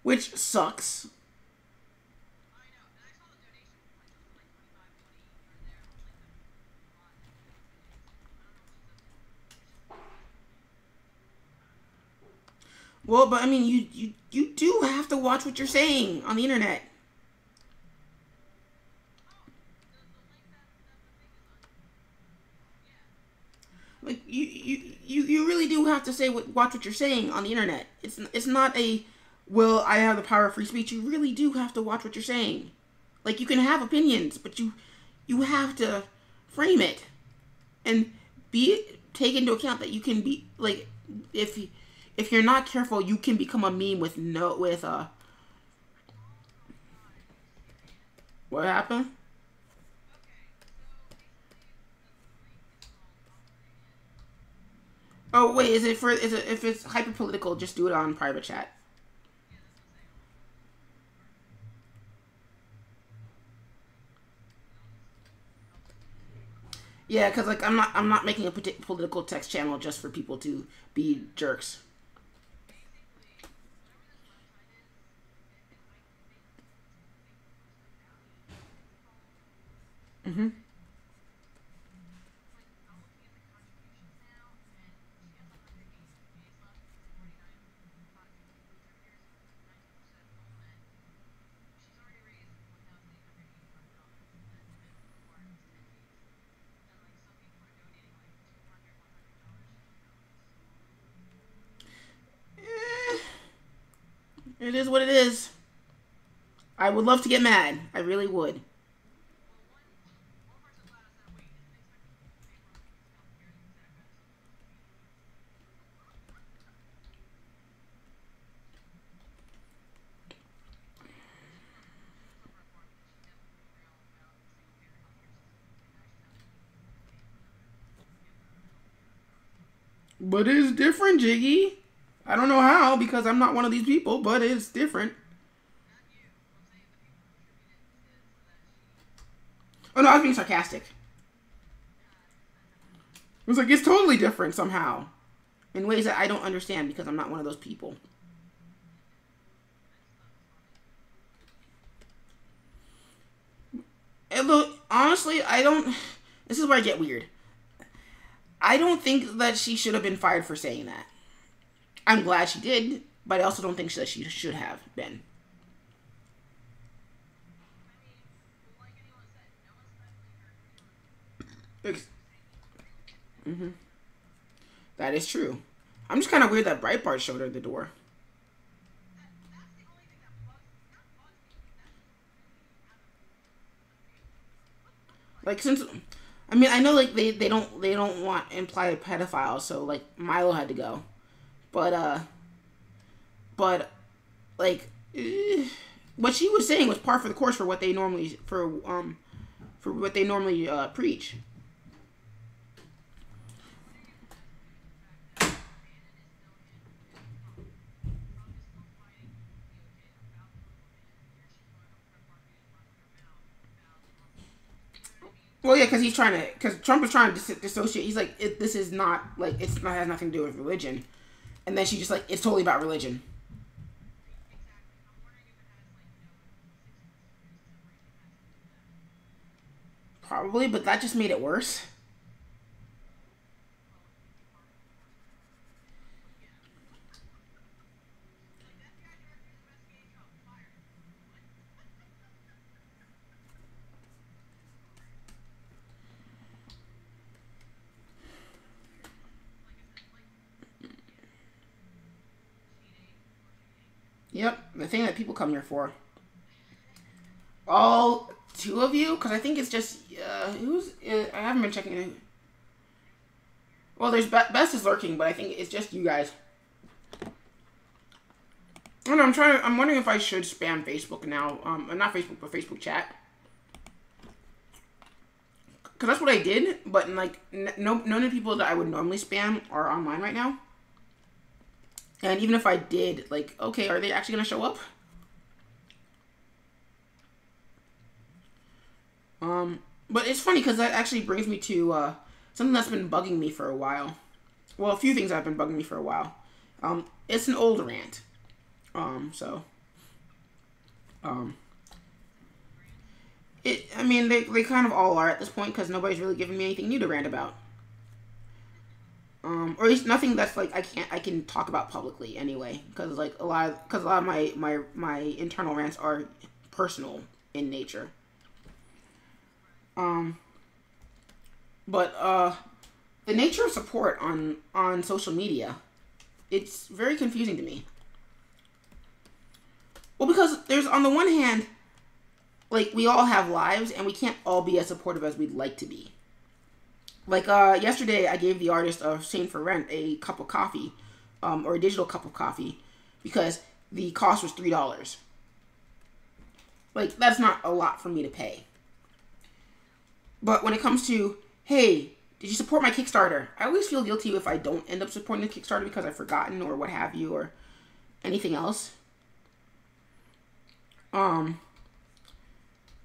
Which sucks. Well, but I mean, you do have to watch what you're saying on the internet. Like you really do have to watch what you're saying on the internet. It's not a, well, I have the power of free speech. You really do have to watch what you're saying. Like, you can have opinions, but you have to frame it and take into account that you can be like, if you're not careful, you can become a meme with what happened? Oh wait, if it's hyper political, just do it on private chat. Yeah, because like I'm not making a political text channel just for people to be jerks. Mm-hmm. It is what it is. I would love to get mad. I really would. But it's different, Jiggy. I don't know how, because I'm not one of these people, but it's different. Oh no, I was being sarcastic. It was like, it's totally different somehow. In ways that I don't understand because I'm not one of those people. And look, honestly, I don't... This is where I get weird. I don't think that she should have been fired for saying that. I'm glad she did, but I also don't think that she should have been. Mm-hmm. That is true. I'm just kind of weird that Breitbart showed her the door. Like, since... I mean, I know, like, they don't want implied pedophiles, so, like, Milo had to go. But, like, what she was saying was par for the course for what they normally, for what they normally, preach. Well, yeah, because Trump is trying to dissociate. He's like, this is not, like, it has nothing to do with religion. And then she just, like, it's totally about religion. Probably, but that just made it worse. Yep, the thing that people come here for. All two of you? Because I think it's just, I haven't been checking it. Well, there's Best is lurking, but I think it's just you guys. I don't know, I'm wondering if I should spam Facebook now. Not Facebook, but Facebook chat. Because that's what I did, but, like, none of the people that I would normally spam are online right now. And even if I did, like, okay, are they actually going to show up? But it's funny because that actually brings me to something that's been bugging me for a while. Well, a few things that have been bugging me for a while. It's an old rant. So. I mean, they kind of all are at this point because nobody's really giving me anything new to rant about. Or at least nothing that's like I can talk about publicly anyway, because like a lot of my internal rants are personal in nature. But the nature of support on social media, it's very confusing to me. Well, because there's, on the one hand, like, we all have lives and we can't all be as supportive as we'd like to be. Like, yesterday I gave the artist of Saint for Rent a cup of coffee, or a digital cup of coffee, because the cost was $3. Like, that's not a lot for me to pay. But when it comes to, hey, did you support my Kickstarter? I always feel guilty if I don't end up supporting the Kickstarter because I've forgotten or what have you or anything else.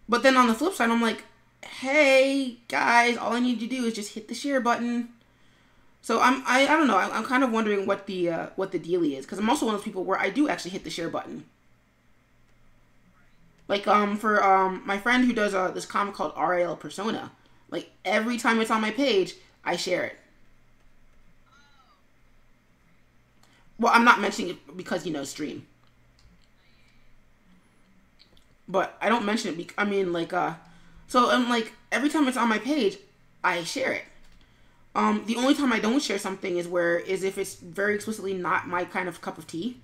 But then on the flip side, I'm like, hey, guys, all I need to do is just hit the share button. So I don't know. I'm kind of wondering what the dealio is, because I'm also one of those people where I do actually hit the share button. Like, for my friend who does this comic called RAL Persona, like, every time it's on my page, I share it. Well, I'm not mentioning it because, stream. But I don't mention it. I mean, like, so I'm like, every time it's on my page, I share it. The only time I don't share something is if it's very explicitly not my kind of cup of tea.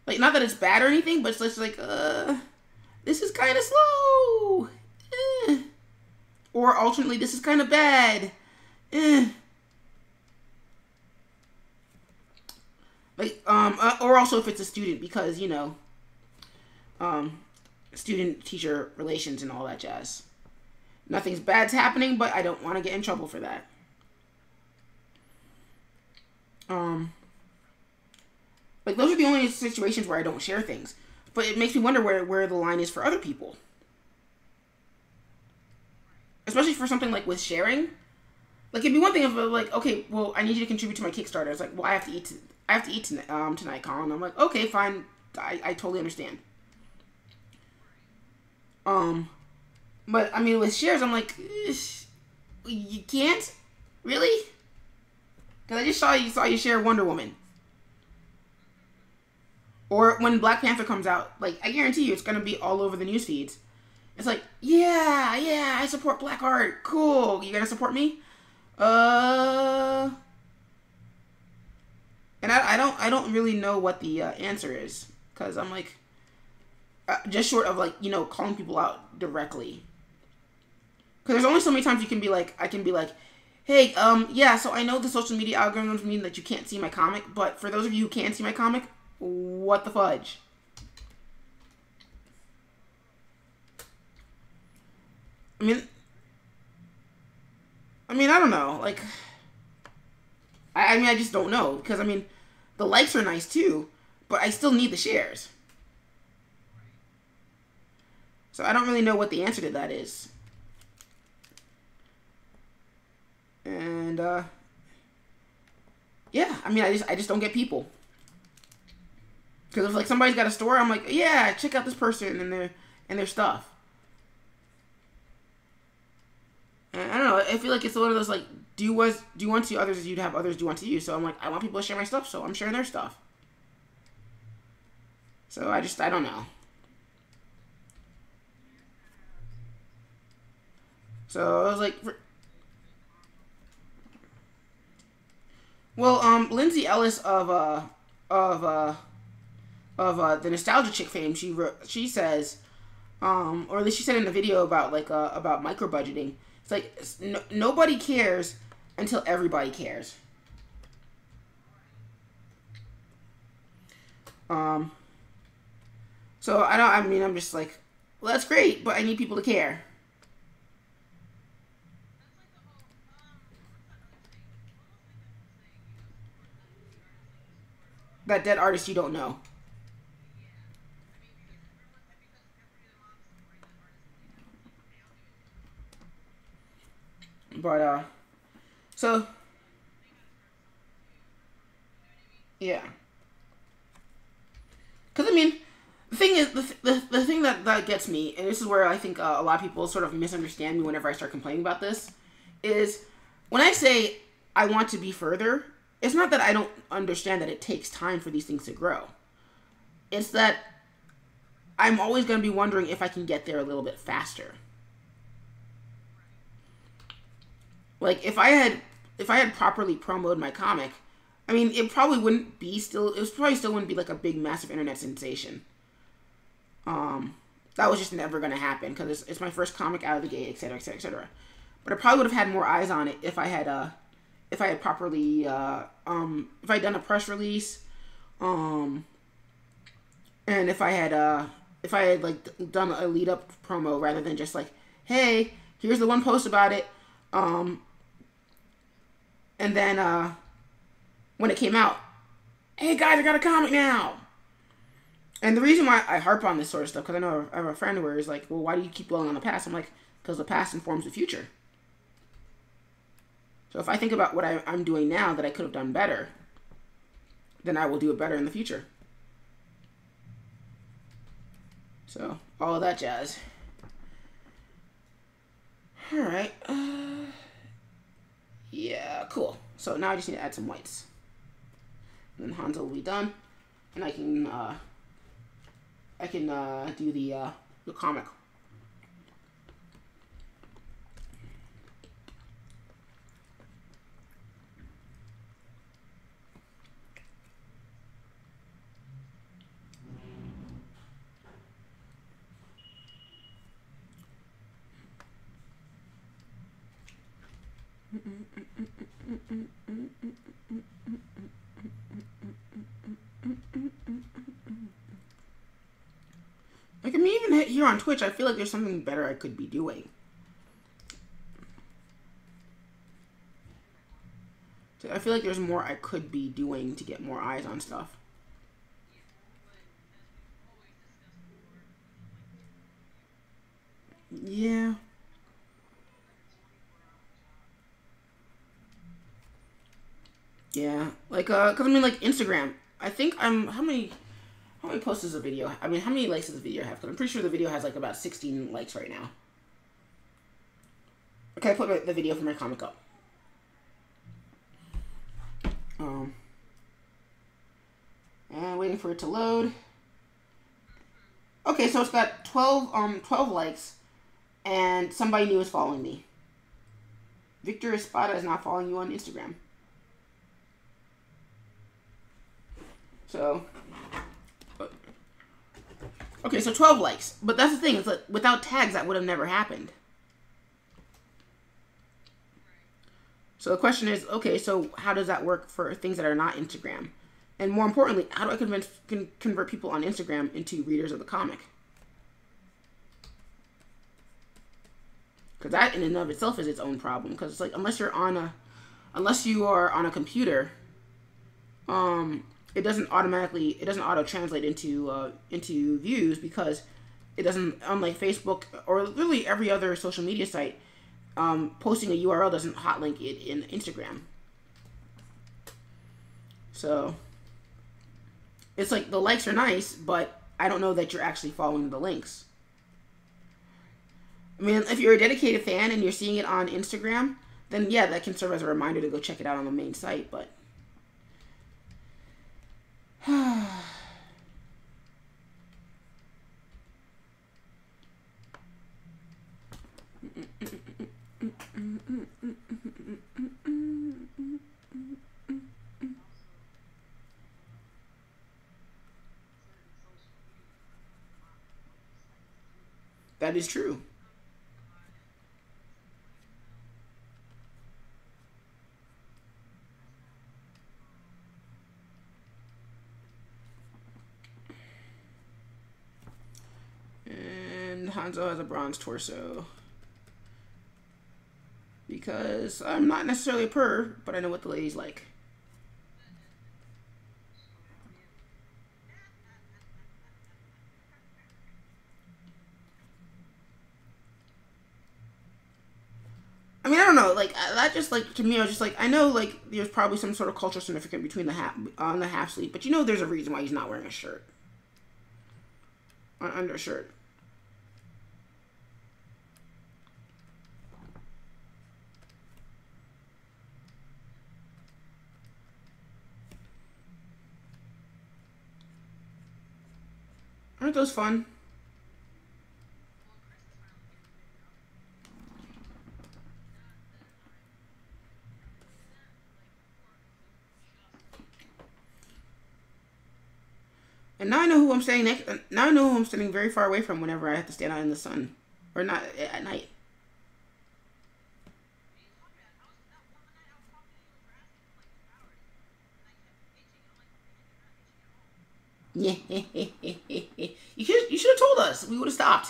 Like, not that it's bad or anything, but it's just like, this is kind of slow. Or alternately, this is kind of bad. Like, or also if it's a student, because, student-teacher relations and all that jazz. Nothing's bad's happening, but I don't want to get in trouble for that. Like, those are the only situations where I don't share things. But it makes me wonder where the line is for other people. Especially for something like with sharing. Like, it'd be one thing if, like, okay, well, I need you to contribute to my Kickstarter. It's like, well, I have to eat tonight, Colin. I'm like, okay, fine. I totally understand. But, I mean, with shares, I'm like, you can't? Really? Because I just saw you share Wonder Woman. Or when Black Panther comes out, like, I guarantee you it's going to be all over the news feeds. It's like, yeah, I support black art. Cool. You going to support me? And I don't really know what the answer is. Because I'm like, just short of, like, calling people out directly. Because there's only so many times I can be like, hey, yeah, so I know the social media algorithms mean that you can't see my comic, but for those of you who can see my comic, what the fudge? I mean, I don't know. Like, I just don't know. Because, I mean, the likes are nice, too, but I still need the shares. So I don't really know what the answer to that is. And, yeah, I mean, I just don't get people. Because if, like, somebody's got a store, I'm like, yeah, check out this person and their stuff. And I don't know, I feel like it's one of those, like, do unto others as you'd have others do unto you. So I'm like, I want people to share my stuff, so I'm sharing their stuff. So I don't know. So I was like, well, Lindsay Ellis of the Nostalgia Chick fame, she says, or at least she said in a video about about micro budgeting. It's like nobody cares until everybody cares. So I'm just like, well, that's great, but I need people to care. That dead artist you don't know. But, so, Yeah. Because, I mean, the thing is, the thing that gets me, and this is where I think a lot of people sort of misunderstand me whenever I start complaining about this, is when I say I want to be further, it's not that I don't understand that it takes time for these things to grow. It's that I'm always going to be wondering if I can get there a little bit faster. Like, if I had properly promoted my comic, I mean, it probably wouldn't be still, it was probably still wouldn't be like a big, massive internet sensation. That was just never going to happen because it's my first comic out of the gate, etc., etc., etc. But I probably would have had more eyes on it if I had properly, if I had done a press release, and if I had like done a lead up promo rather than just like, hey, here's the one post about it, and then when it came out, hey guys, I got a comic now. And the reason why I harp on this sort of stuff, because I know I have a friend where he's like, well, why do you keep dwelling on the past? I'm like, because the past informs the future. So if I think about what I'm doing now that I could have done better, then I will do it better in the future. So, all of that jazz. Alright. Yeah, cool. So now I just need to add some whites. And then Hanzo will be done. And I can do the comic. Like, I mean, even here on Twitch, I feel like there's something better I could be doing. So I feel like there's more I could be doing to get more eyes on stuff. Yeah. Yeah. Like, cause I mean, like, Instagram. I think how many posts does a video? I mean, how many likes does the video have? Because I'm pretty sure the video has like about 16 likes right now. Okay, I put the video for my comic up. And waiting for it to load. Okay, so it's got 12 likes, and somebody new is following me. Victor Espada is not following you on Instagram. So, okay, so 12 likes. But that's the thing, it's like, without tags, that would have never happened. So the question is, okay, so how does that work for things that are not Instagram? And more importantly, how do I convert people on Instagram into readers of the comic? Because that in and of itself is its own problem. Because it's like, unless you are on a computer, it doesn't auto translate into views, because it doesn't, unlike Facebook or literally every other social media site, posting a URL doesn't hotlink it in Instagram. So it's like the likes are nice, but I don't know that you're actually following the links. I mean, if you're a dedicated fan and you're seeing it on Instagram, then yeah, that can serve as a reminder to go check it out on the main site, but that is true. And Hanzo has a bronze torso. Because I'm not necessarily a perv, but I know what the ladies like. I mean, I don't know. Like that just like to me, I was just like, I know like there's probably some sort of cultural significance between the half sleeve, but you know there's a reason why he's not wearing a shirt, an undershirt. Aren't those fun? And now I know who I'm standing next. Now I know who I'm standing very far away from whenever I have to stand out in the sun, or not at night. Yeah, you should have told us. We would have stopped.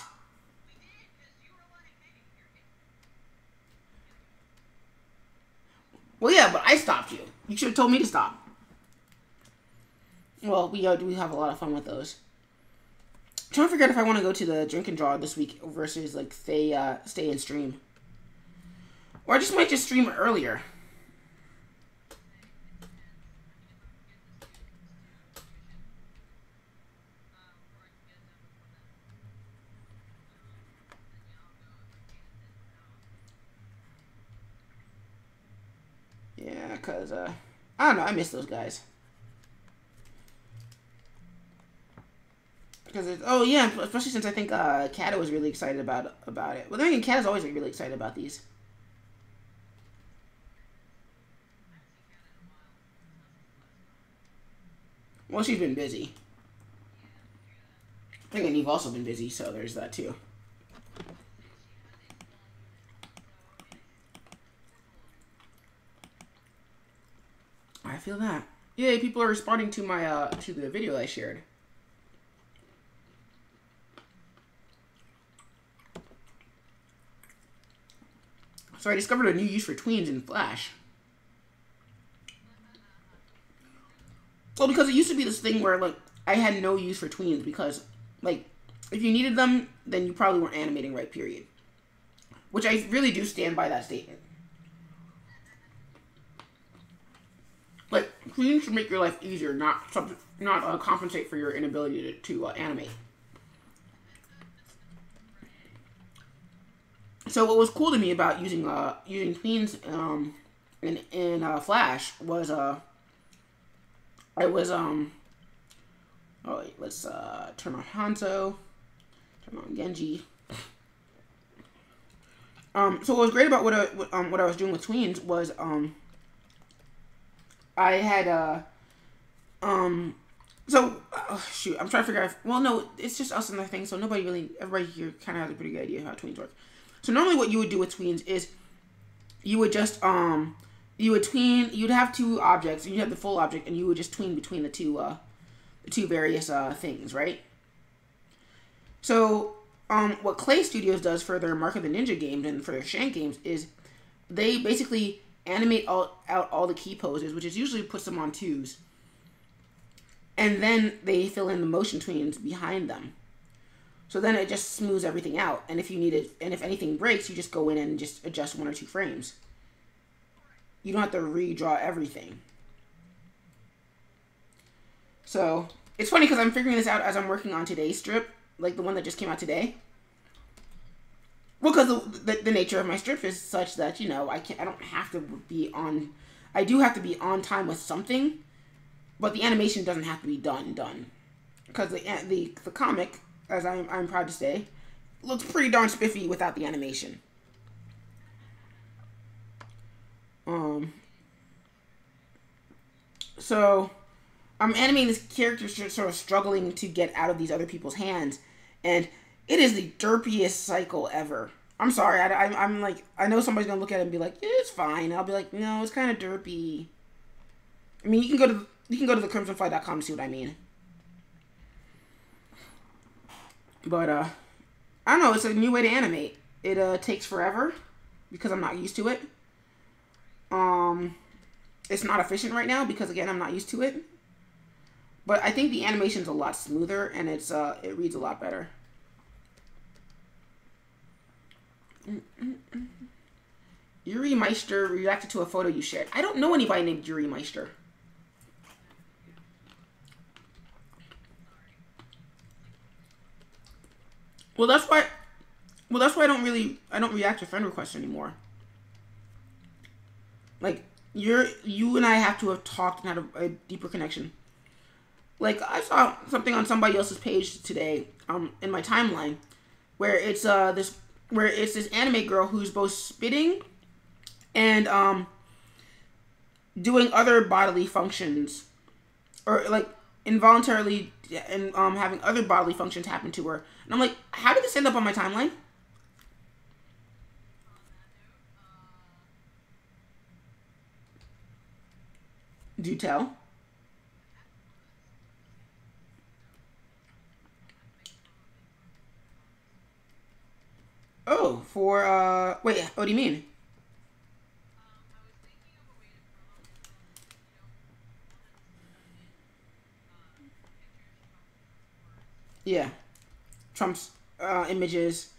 Well, yeah, but I stopped you. You should have told me to stop. Well, we have a lot of fun with those. I'm trying to figure out if I want to go to the drink and draw this week versus like stay and stream, or I just might just stream earlier. Yeah, cause I don't know. I miss those guys. Because oh yeah, especially since I think Kata was really excited about it. Well, then again, Kata's always really excited about these. Well, she's been busy. I think you've also been busy, so there's that too. I feel that. Yay, people are responding to my to the video I shared. So I discovered a new use for tweens in Flash. Well, because it used to be this thing where like I had no use for tweens because like if you needed them, then you probably weren't animating right, period. Which I really do stand by that statement. Like, tweens should make your life easier, not compensate for your inability to animate. So what was cool to me about using tweens in Flash was oh wait, let's turn on Hanzo, turn on Genji. So what was great about what I was doing with tweens was I had shoot, I'm trying to figure out well no, it's just us and the thing, so everybody here kind of has a pretty good idea how tweens work. So normally what you would do with tweens is you would just you'd have two objects, and you'd have the full object, and you would just tween between the two various things, right? So what Clay Studios does for their Mark of the Ninja games and for their Shank games is they basically animate out all the key poses, which is usually puts them on twos, and then they fill in the motion tweens behind them. So then it just smooths everything out, and if anything breaks, you just go in and just adjust 1 or 2 frames. You don't have to redraw everything. So it's funny because I'm figuring this out as I'm working on today's strip, like the one that just came out today. Well, because the nature of my strip is such that, you know, I don't have to be on. I do have to be on time with something, but the animation doesn't have to be done. Because the comic, as I'm proud to say, looks pretty darn spiffy without the animation. So I'm animating this character sort of struggling to get out of these other people's hands, and it is the derpiest cycle ever. I'm sorry, I'm like, I know somebody's gonna look at it and be like, yeah, it's fine. I'll be like, no, it's kind of derpy. I mean, you can go to the crimsonfly.com to see what I mean. But I don't know, it's a new way to animate. It takes forever because I'm not used to it. It's not efficient right now because again, I'm not used to it. But I think the animation's a lot smoother and it reads a lot better. Yuri Meister reacted to a photo you shared. I don't know anybody named Yuri Meister. Well, that's why. Well, that's why I don't react to friend requests anymore. Like you and I have to have talked and had a deeper connection. Like I saw something on somebody else's page today, in my timeline, where it's this anime girl who's both spitting and doing other bodily functions, or like involuntarily and having other bodily functions happen to her. And I'm like, how did this end up on my timeline? Do tell. Oh, for wait, what do you mean? Yeah, Trump's images.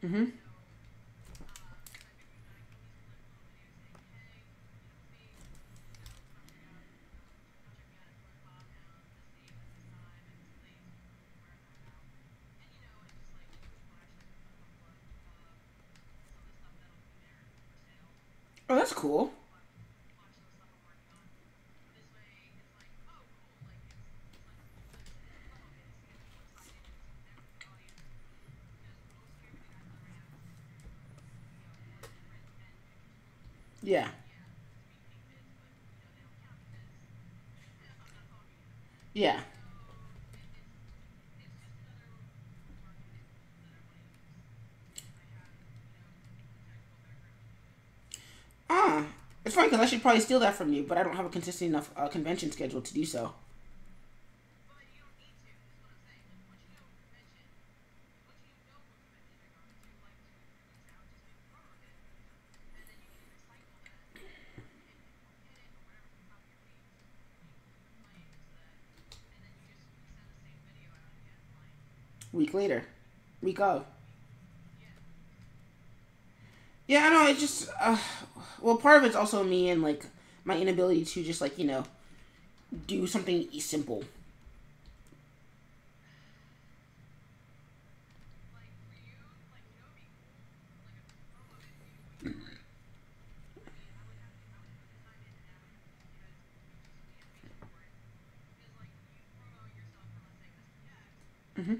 Mm-hmm. Oh, that's cool. Yeah. Yeah. Ah, it's funny because I should probably steal that from you, but I don't have a consistent enough convention schedule to do so. Week later, week of. Yeah, I know. It's just, well, part of it's also me and like my inability to just like do something simple. Hmm.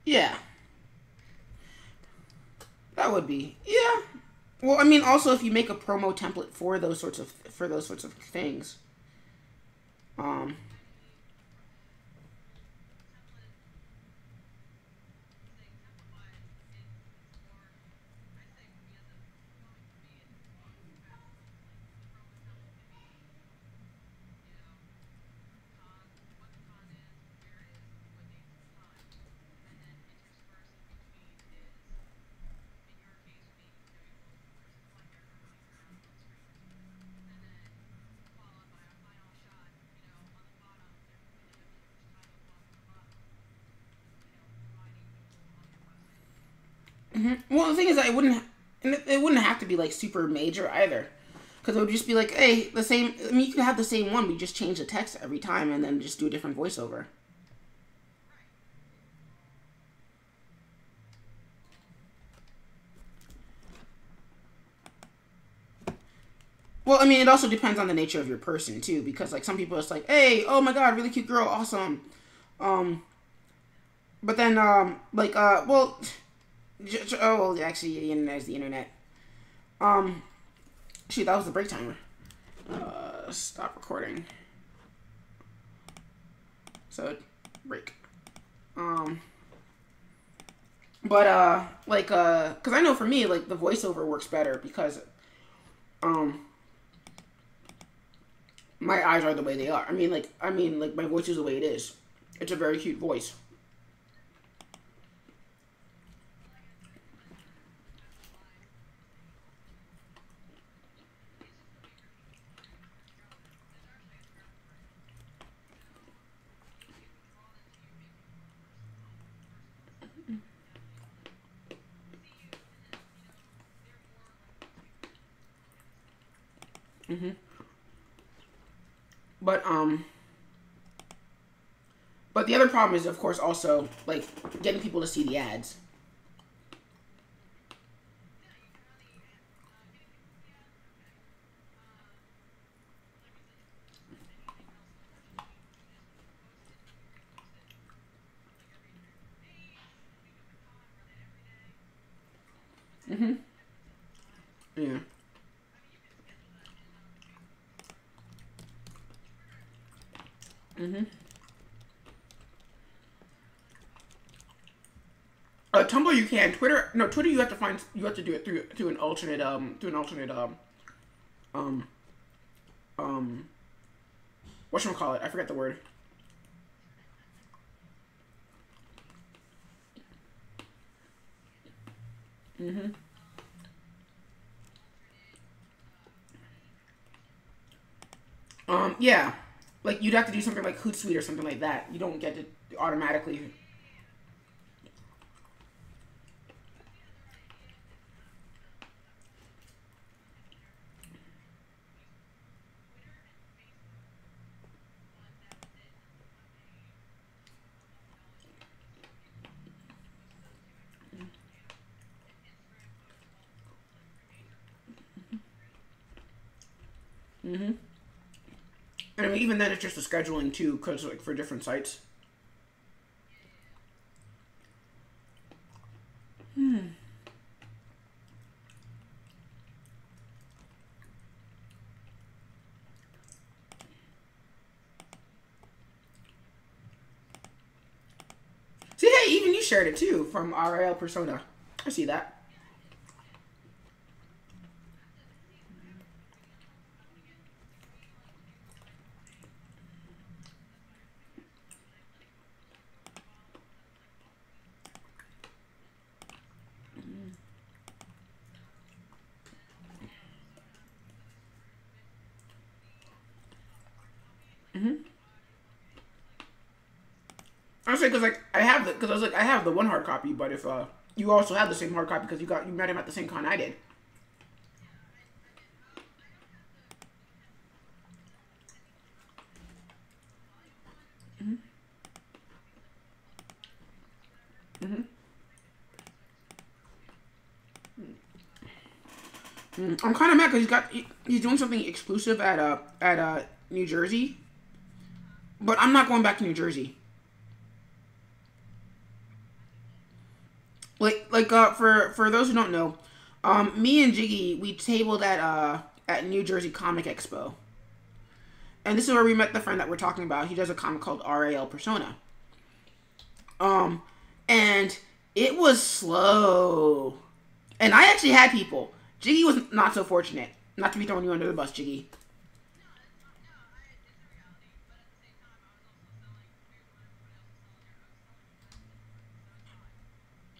Yeah, that would be. Yeah. Well, I mean, also if you make a promo template for those sorts of things, um, well, the thing is that it wouldn't have to be like super major either, because it would just be like, hey, the same. I mean, you could have the same one, we just change the text every time, and then just do a different voiceover. Well, I mean, it also depends on the nature of your person too, because like some people, it's like, hey, oh my god, really cute girl, awesome. Um, but then well, oh well, actually, the internet is the internet. Um, shoot, that was the break timer. Stop recording. So break. Um, but because I know for me, like the voiceover works better because my eyes are the way they are. I mean, like my voice is the way it is. It's a very cute voice. But but the other problem is, of course, also like getting people to see the ads. Yeah. Tumblr you can. Twitter no. Twitter you have to find. You have to do it through an alternate um whatchamacallit? I forget the word. Yeah. Like you'd have to do something like Hootsuite or something like that. You don't get to automatically. And I mean, even then, it's just the scheduling too, because like for different sites. See, hey, even you shared it too from RL Persona. I see that. Honestly, because like I have the one hard copy, but if you also have the same hard copy because you met him at the same con I did. I'm kind of mad because he's doing something exclusive at New Jersey, but I'm not going back to New Jersey. For those who don't know, me and Jiggy we tabled at New Jersey Comic Expo, and this is where we met the friend that we're talking about. He does a comic called RAL Persona. And it was slow, and I actually had people. Jiggy was not so fortunate. Not to be throwing you under the bus, Jiggy.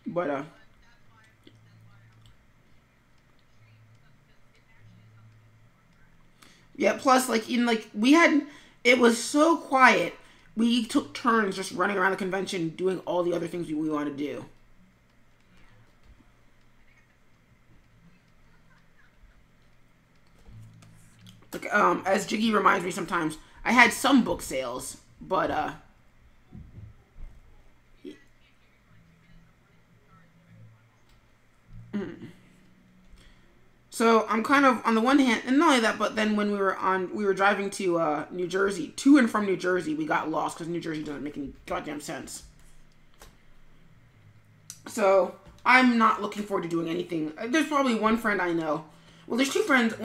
But yeah. Plus, like it was so quiet. We took turns just running around the convention, doing all the other things we wanted to do. Like, as Jiggy reminds me sometimes, I had some book sales, but so I'm kind of on the one hand, and not only that, but then when we were driving to New Jersey, to and from New Jersey, we got lost because New Jersey doesn't make any goddamn sense. So I'm not looking forward to doing anything. There's probably one friend I know. Well, there's two friends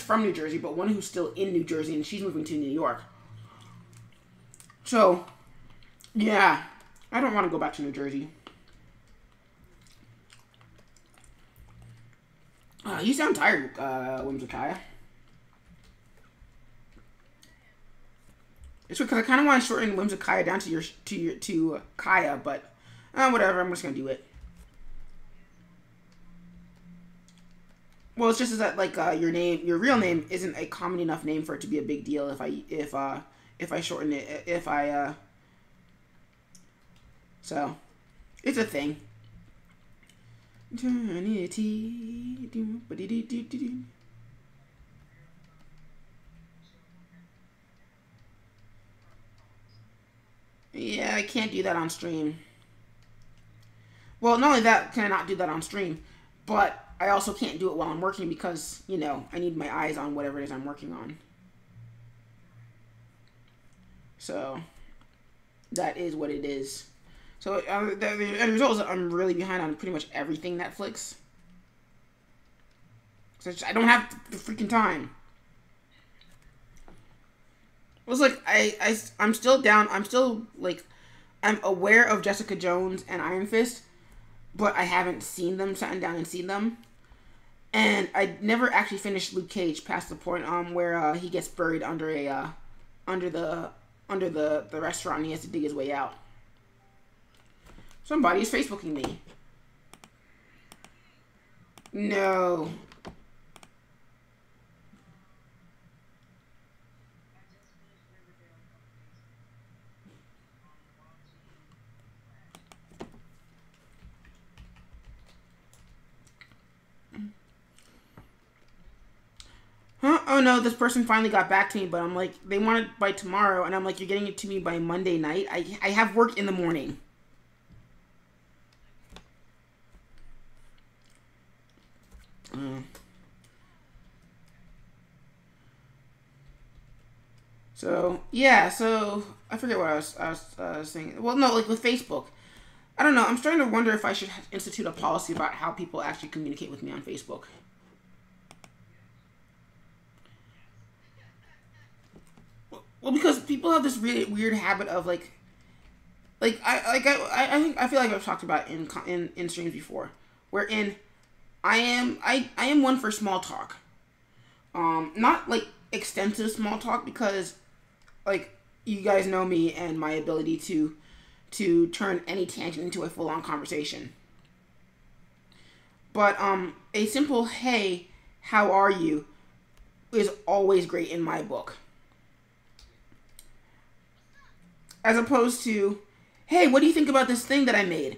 from New Jersey, but one who's still in New Jersey, and she's moving to New York. So, yeah, I don't want to go back to New Jersey. You sound tired, Whimsicaya. It's because I kind of want to shorten Whimsicaya down to Kaya, but whatever. I'm just gonna do it. Well, it's just that like your real name isn't a common enough name for it to be a big deal if I shorten it so it's a thing. Eternity. Yeah, I can't do that on stream. Well, not only that, can I not do that on stream, but I also can't do it while I'm working because, you know, I need my eyes on whatever it is I'm working on. So, that is what it is. So, the end result is that I'm really behind on pretty much everything Netflix. So, I don't have the freaking time. It was like, I'm still down, I'm aware of Jessica Jones and Iron Fist, but I haven't seen them, sat down and seen them. And I never actually finished Luke Cage past the point where he gets buried under a under the restaurant and he has to dig his way out. Somebody is Facebooking me. No. Huh? Oh no, this person finally got back to me, but I'm like, they want it by tomorrow, and I'm like, you're getting it to me by Monday night? I have work in the morning. So, yeah, so, I forget what I was saying. Well, no, like with Facebook. I don't know, I'm starting to wonder if I should institute a policy about how people actually communicate with me on Facebook. Well, because people have this really weird habit of I feel like I've talked about in streams before, wherein I am one for small talk, not like extensive small talk because like you guys know me and my ability to turn any tangent into a full on conversation. But a simple hey, how are you is always great in my book. As opposed to, hey, what do you think about this thing that I made?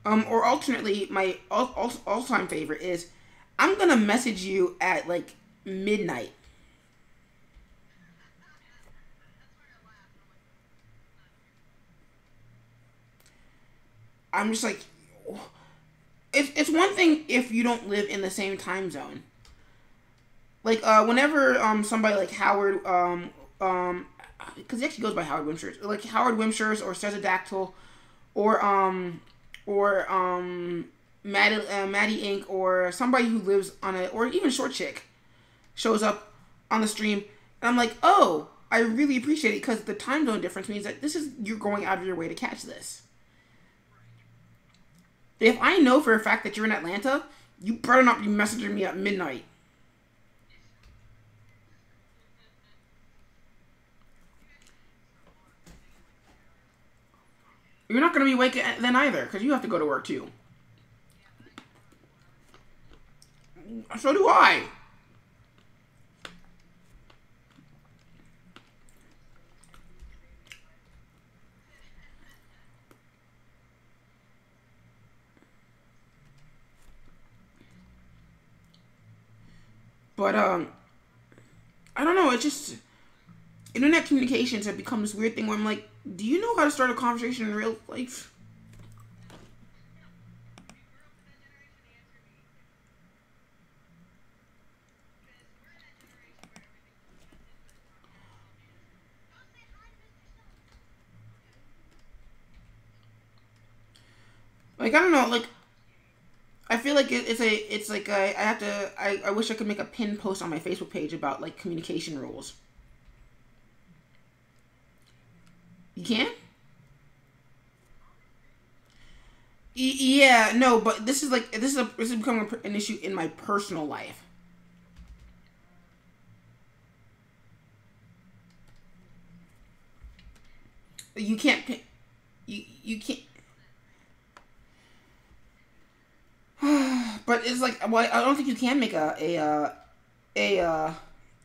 Or alternately, my all-time favorite is, I'm gonna message you at like midnight. I'm just like, it's one thing if you don't live in the same time zone. Like, whenever somebody like Howard, because he actually goes by Howard Wimshurst, like Howard Wimshurst or Cesardactyl, or Maddie Inc. or somebody who lives on or even Short Chick shows up on the stream, and I'm like, oh, I really appreciate it because the time zone difference means that you're going out of your way to catch this. If I know for a fact that you're in Atlanta, you better not be messaging me at midnight. You're not going to be awake then either, because you have to go to work too. So do I. But, I don't know, it's just, internet communications have become this weird thing where I'm like, do you know how to start a conversation in real life? Like, I don't know, like, I feel like I wish I could make a pin post on my Facebook page about, like, communication rules. You can? Yeah, no, but this is becoming an issue in my personal life. You can't. You can't. But it's like, well, I don't think you can make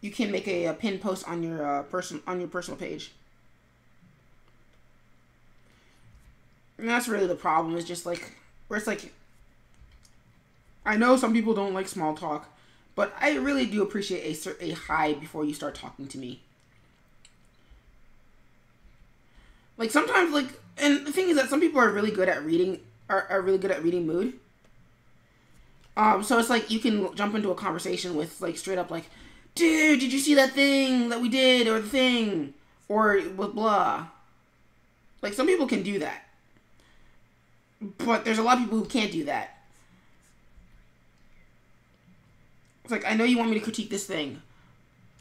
you can make a pin post on your personal page. And that's really the problem. Is just like where it's like, I know some people don't like small talk, but I really do appreciate a hi before you start talking to me. Like sometimes, like, and the thing is that some people are really good at reading, are really good at reading mood. So it's like you can jump into a conversation with like straight up like, dude, did you see that thing that we did, or the thing, or with blah. Like some people can do that, but there's a lot of people who can't do that. It's like, I know you want me to critique this thing,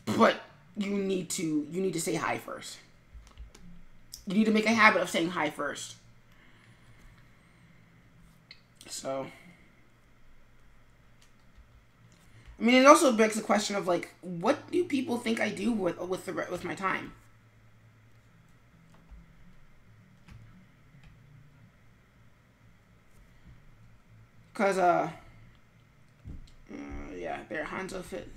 but you need to say hi first. You need to make a habit of saying hi first. So, I mean, it also begs the question of like, what do people think I do with my time? Cause yeah, there, Hanzo fit.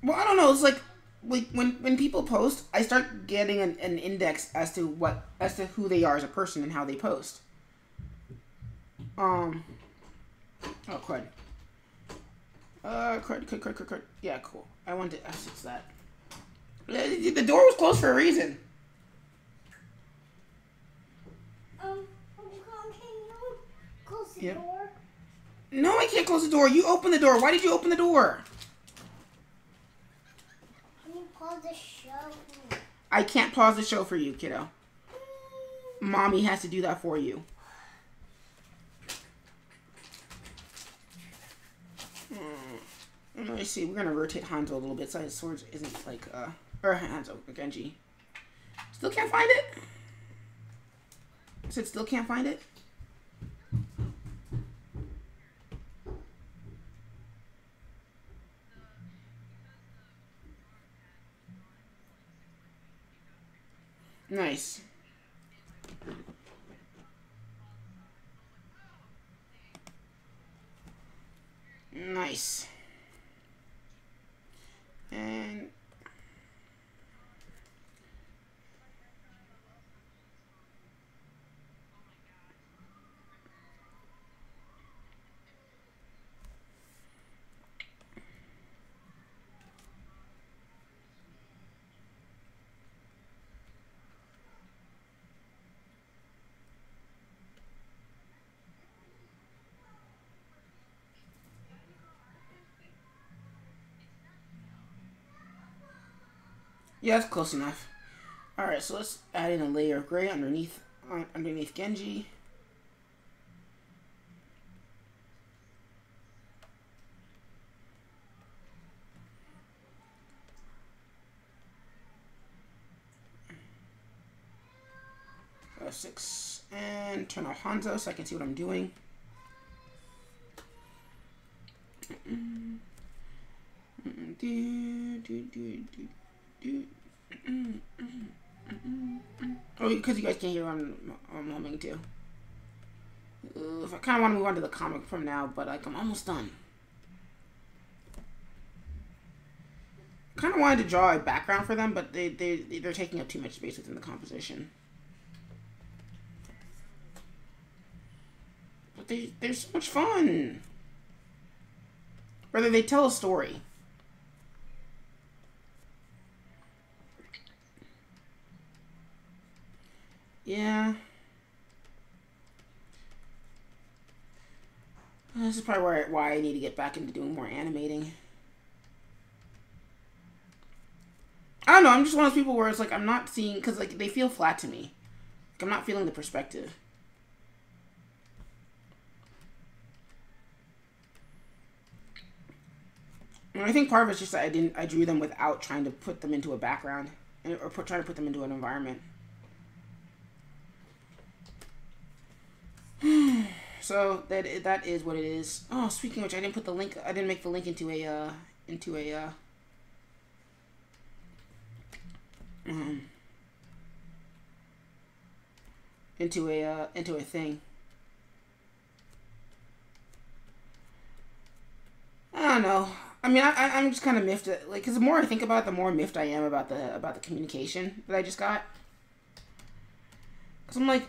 Well, I don't know. It's like when people post, I start getting an index as to who they are as a person and how they post. Oh, crud. Crud. Yeah, cool. I wanted to fix that. The door was closed for a reason. Can you close the Yep. door? No, I can't close the door. You open the door. Why did you open the door? Can you pause the show? I can't pause the show for you, kiddo. Mommy has to do that for you. Let me see. We're gonna rotate Hanzo a little bit so his sword isn't like or Hanzo, Genji. Still can't find it? I said still can't find it? Nice. Nice. And yeah, that's close enough. Alright, so let's add in a layer of gray underneath Genji. F6 and turn off Hanzo so I can see what I'm doing. Oh, because you guys can't hear what I'm humming too. If I kind of want to move on to the comic from now, but like I'm almost done. Kind of wanted to draw a background for them, but they're taking up too much space within the composition. But they're so much fun. Whether they tell a story. Yeah. This is probably why I need to get back into doing more animating. I don't know, I'm just one of those people where it's like I'm not seeing, because like they feel flat to me. Like I'm not feeling the perspective. And I think part of it's just that I drew them without trying to put them into a background or trying to put them into an environment. So that is what it is. Oh, speaking of which, I didn't put the link. I didn't make the link into a into a thing. I don't know. I mean, I'm just kind of miffed at, like, because the more I think about it, the more miffed I am about the communication that I just got. Because I'm like,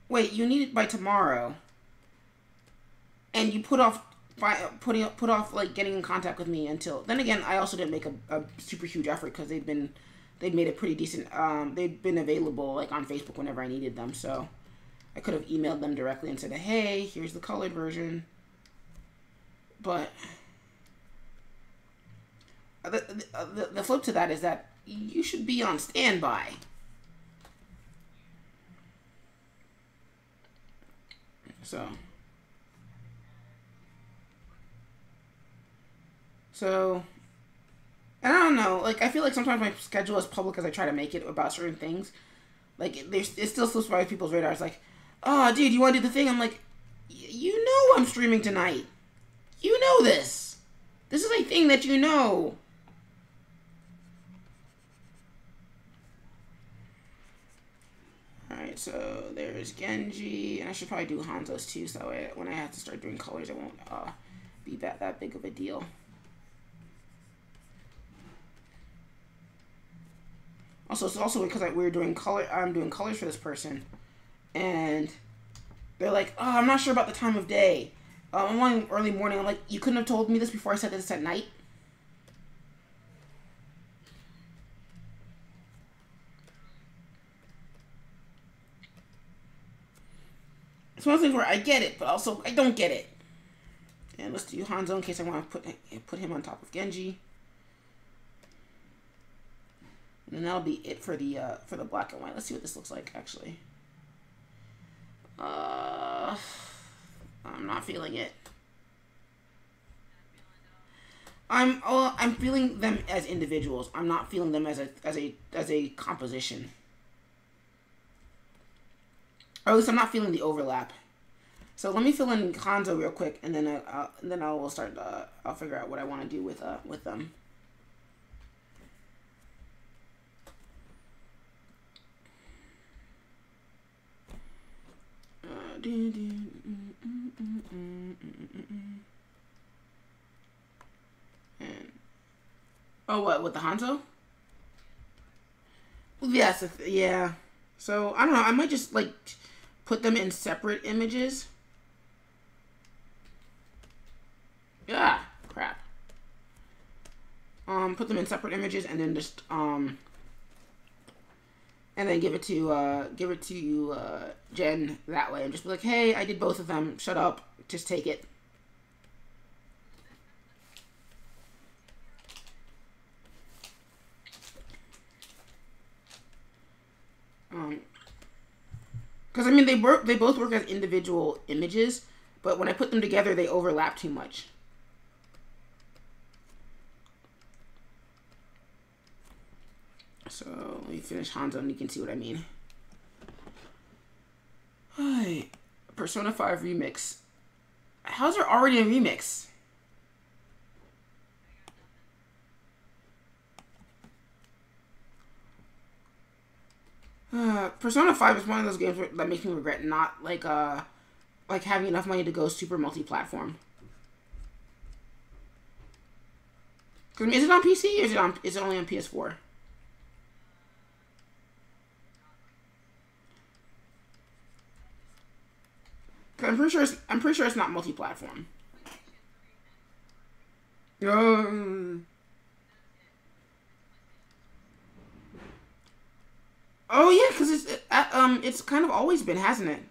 wait, you need it by tomorrow, and you put off like getting in contact with me until then. Again, I also didn't make a super huge effort because they've made it pretty decent. They've been available like on Facebook whenever I needed them, so I could have emailed them directly and said, hey, here's the colored version. But the flip to that is that you should be on standby. So, and I don't know, like, I feel like sometimes my schedule is public as I try to make it about certain things. Like, it still slips by people's radars, like, oh, dude, you want to do the thing? I'm like, you know I'm streaming tonight. You know this. This is a thing that you know. Alright, so there's Genji, and I should probably do Hanzo's too, so when I have to start doing colors, it won't be that big of a deal. Also, it's also because we're doing color. I'm doing colors for this person, and they're like, "Oh, I'm not sure about the time of day. I'm wanting early morning." I'm like, "You couldn't have told me this before I said this at night." It's one of those things where I get it, but also I don't get it. And let's do Hanzo in case I want to put him on top of Genji. And then that'll be it for the black and white. Let's see what this looks like actually. I'm not feeling it. I'm feeling them as individuals. I'm not feeling them as a composition. Or at least I'm not feeling the overlap. So let me fill in Hanzo real quick, and then I will start. I'll figure out what I want to do with them. And, oh, what, with the Hanzo? Yes, yeah. So, I don't know, I might just, like, put them in separate images. Yeah, crap. Put them in separate images and then just, and then give it to Jen that way, and just be like, hey, I did both of them. Shut up. Just take it. Because I mean, they both work as individual images, but when I put them together, they overlap too much. So let me finish Hanzo and you can see what I mean. Hi, Persona 5 Remix. How's there already a remix? Persona 5 is one of those games that makes me regret not like having enough money to go super multi-platform. I mean, is it on PC or is it only on PS4? I'm pretty sure it's not multi-platform. Oh yeah, because it's kind of always been, hasn't it?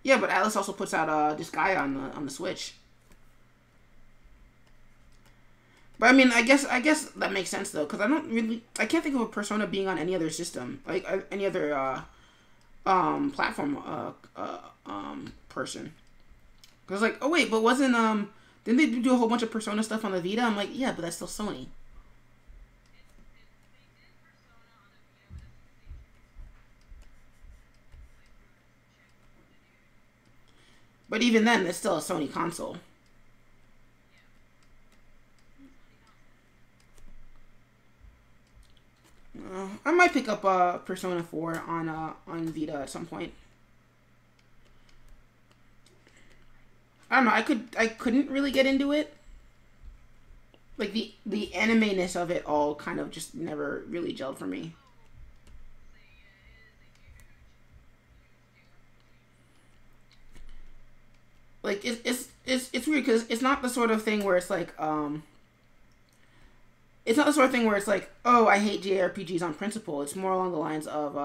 Yeah, but Atlas also puts out this guy on the Switch. But I mean, I guess that makes sense though, because I can't think of a Persona being on any other system, like any other platform person. Because like, oh wait, but wasn't Didn't they do a whole bunch of Persona stuff on the Vita? I'm like, yeah, but that's still Sony. But even then, it's still a Sony console. I might pick up Persona 4 on Vita at some point. I don't know. I couldn't really get into it. Like the anime-ness of it all kind of just never really gelled for me. Like it's weird because it's not the sort of thing where it's like it's not the sort of thing where it's like, oh, I hate JRPGs on principle. It's more along the lines of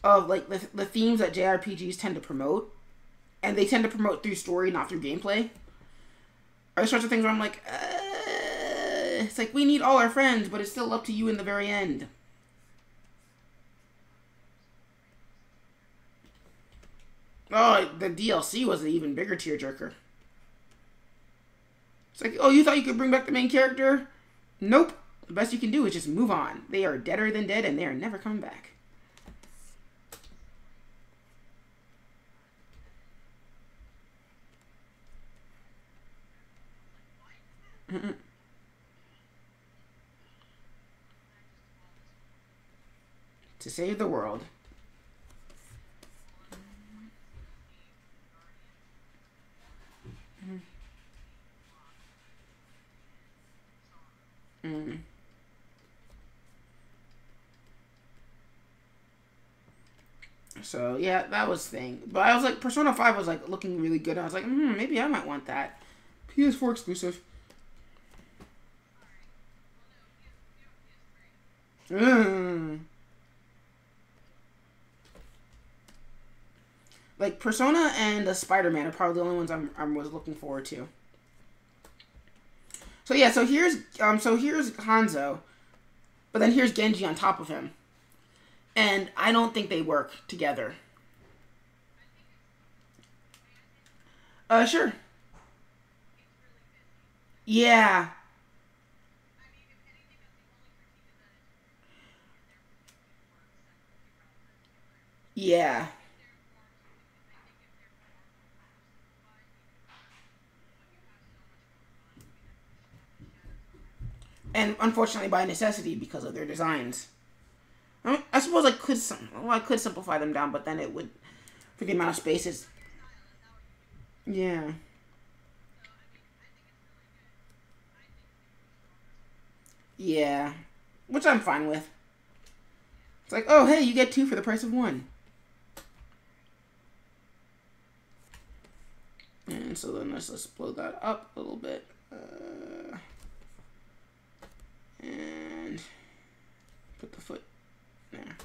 like the themes that JRPGs tend to promote, and they tend to promote through story, not through gameplay. Are the sorts of things where I'm like, it's like we need all our friends, but it's still up to you in the very end. Oh, the DLC was an even bigger tearjerker. It's like, oh, you thought you could bring back the main character? Nope. The best you can do is just move on. They are deader than dead, and they are never coming back. To save the world. So yeah, that was the thing. But I was like, Persona 5 was like looking really good. I was like, maybe I might want that. PS4 exclusive. Like Persona and Spider-Man are probably the only ones I was looking forward to. So yeah, so here's Hanzo, but then here's Genji on top of him, and I don't think they work together. Sure. Yeah. Yeah. And unfortunately by necessity because of their designs. I suppose I could simplify them down, but then it would, for the amount of spaces. Yeah. Yeah. Which I'm fine with. It's like, oh, hey, you get 2 for the price of 1. And so then let's blow that up a little bit. And put the foot there.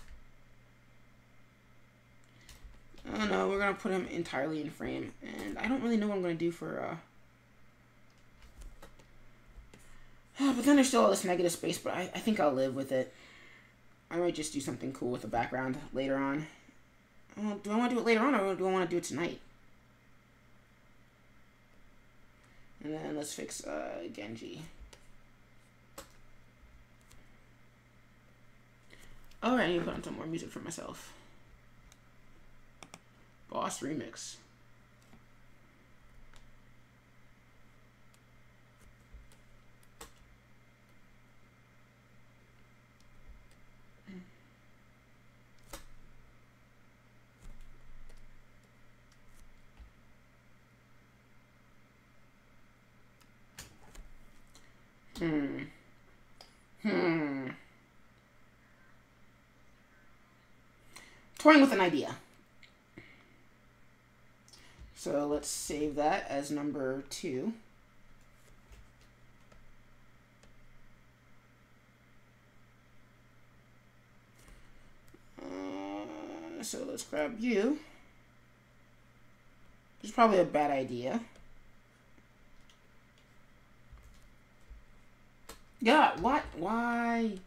Oh no, we're going to put him entirely in frame. And I don't really know what I'm going to do for... but then there's still all this negative space, but I think I'll live with it. I might just do something cool with the background later on. Do I want to do it later on, or do I want to do it tonight? And then let's fix Genji. Alright, I need to put on some more music for myself. Boss Remix. Toying with an idea. So let's save that as number 2. So let's grab you. Which is probably a bad idea. Yeah, what? Why?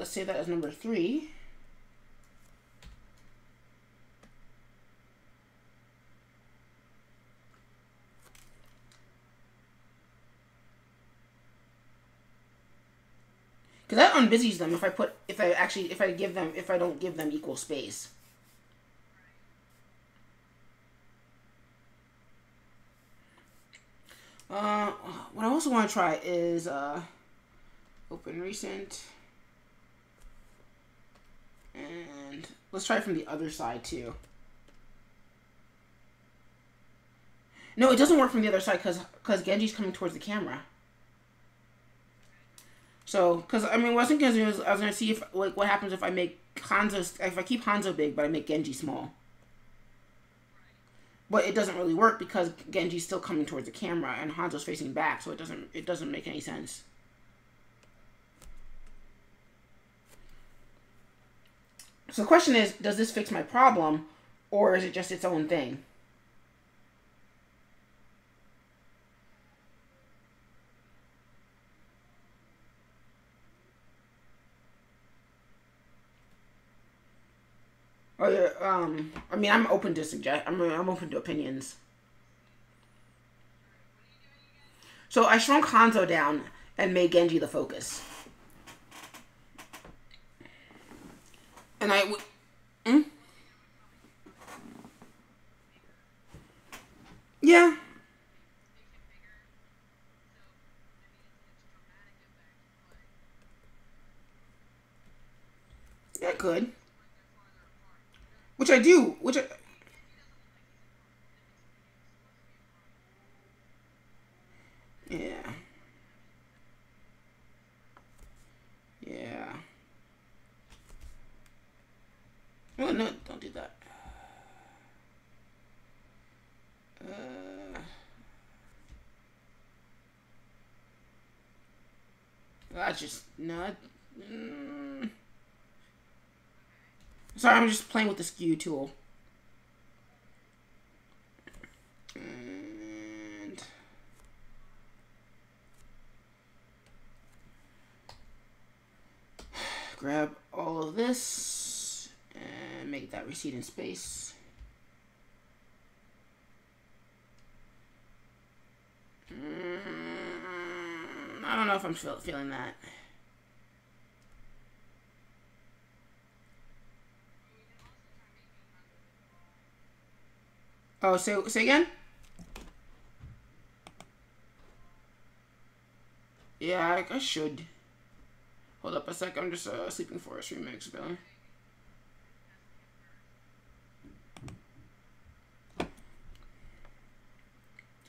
let's say that as number 3. Because that unbusies them if I don't give them equal space. What I also want to try is open recent. And let's try it from the other side too. No, it doesn't work from the other side because Genji's coming towards the camera. So, because I mean, what I was thinking is I was gonna see if like what happens if I keep Hanzo big but I make Genji small. But it doesn't really work because Genji's still coming towards the camera and Hanzo's facing back, so it doesn't make any sense. So the question is, does this fix my problem, or is it just its own thing? Or, I mean, I'm open to I'm open to opinions. So I shrunk Hanzo down and made Genji the focus. And yeah. Yeah, good. Which I do. Yeah. Yeah. Oh, no, don't do that. I just, no. Sorry, I'm just playing with the skew tool. And grab all of this and make that recede in space. I don't know if I'm feeling that. Oh, say again? Yeah, I should. Hold up a sec. I'm just Sleeping Forest remix going.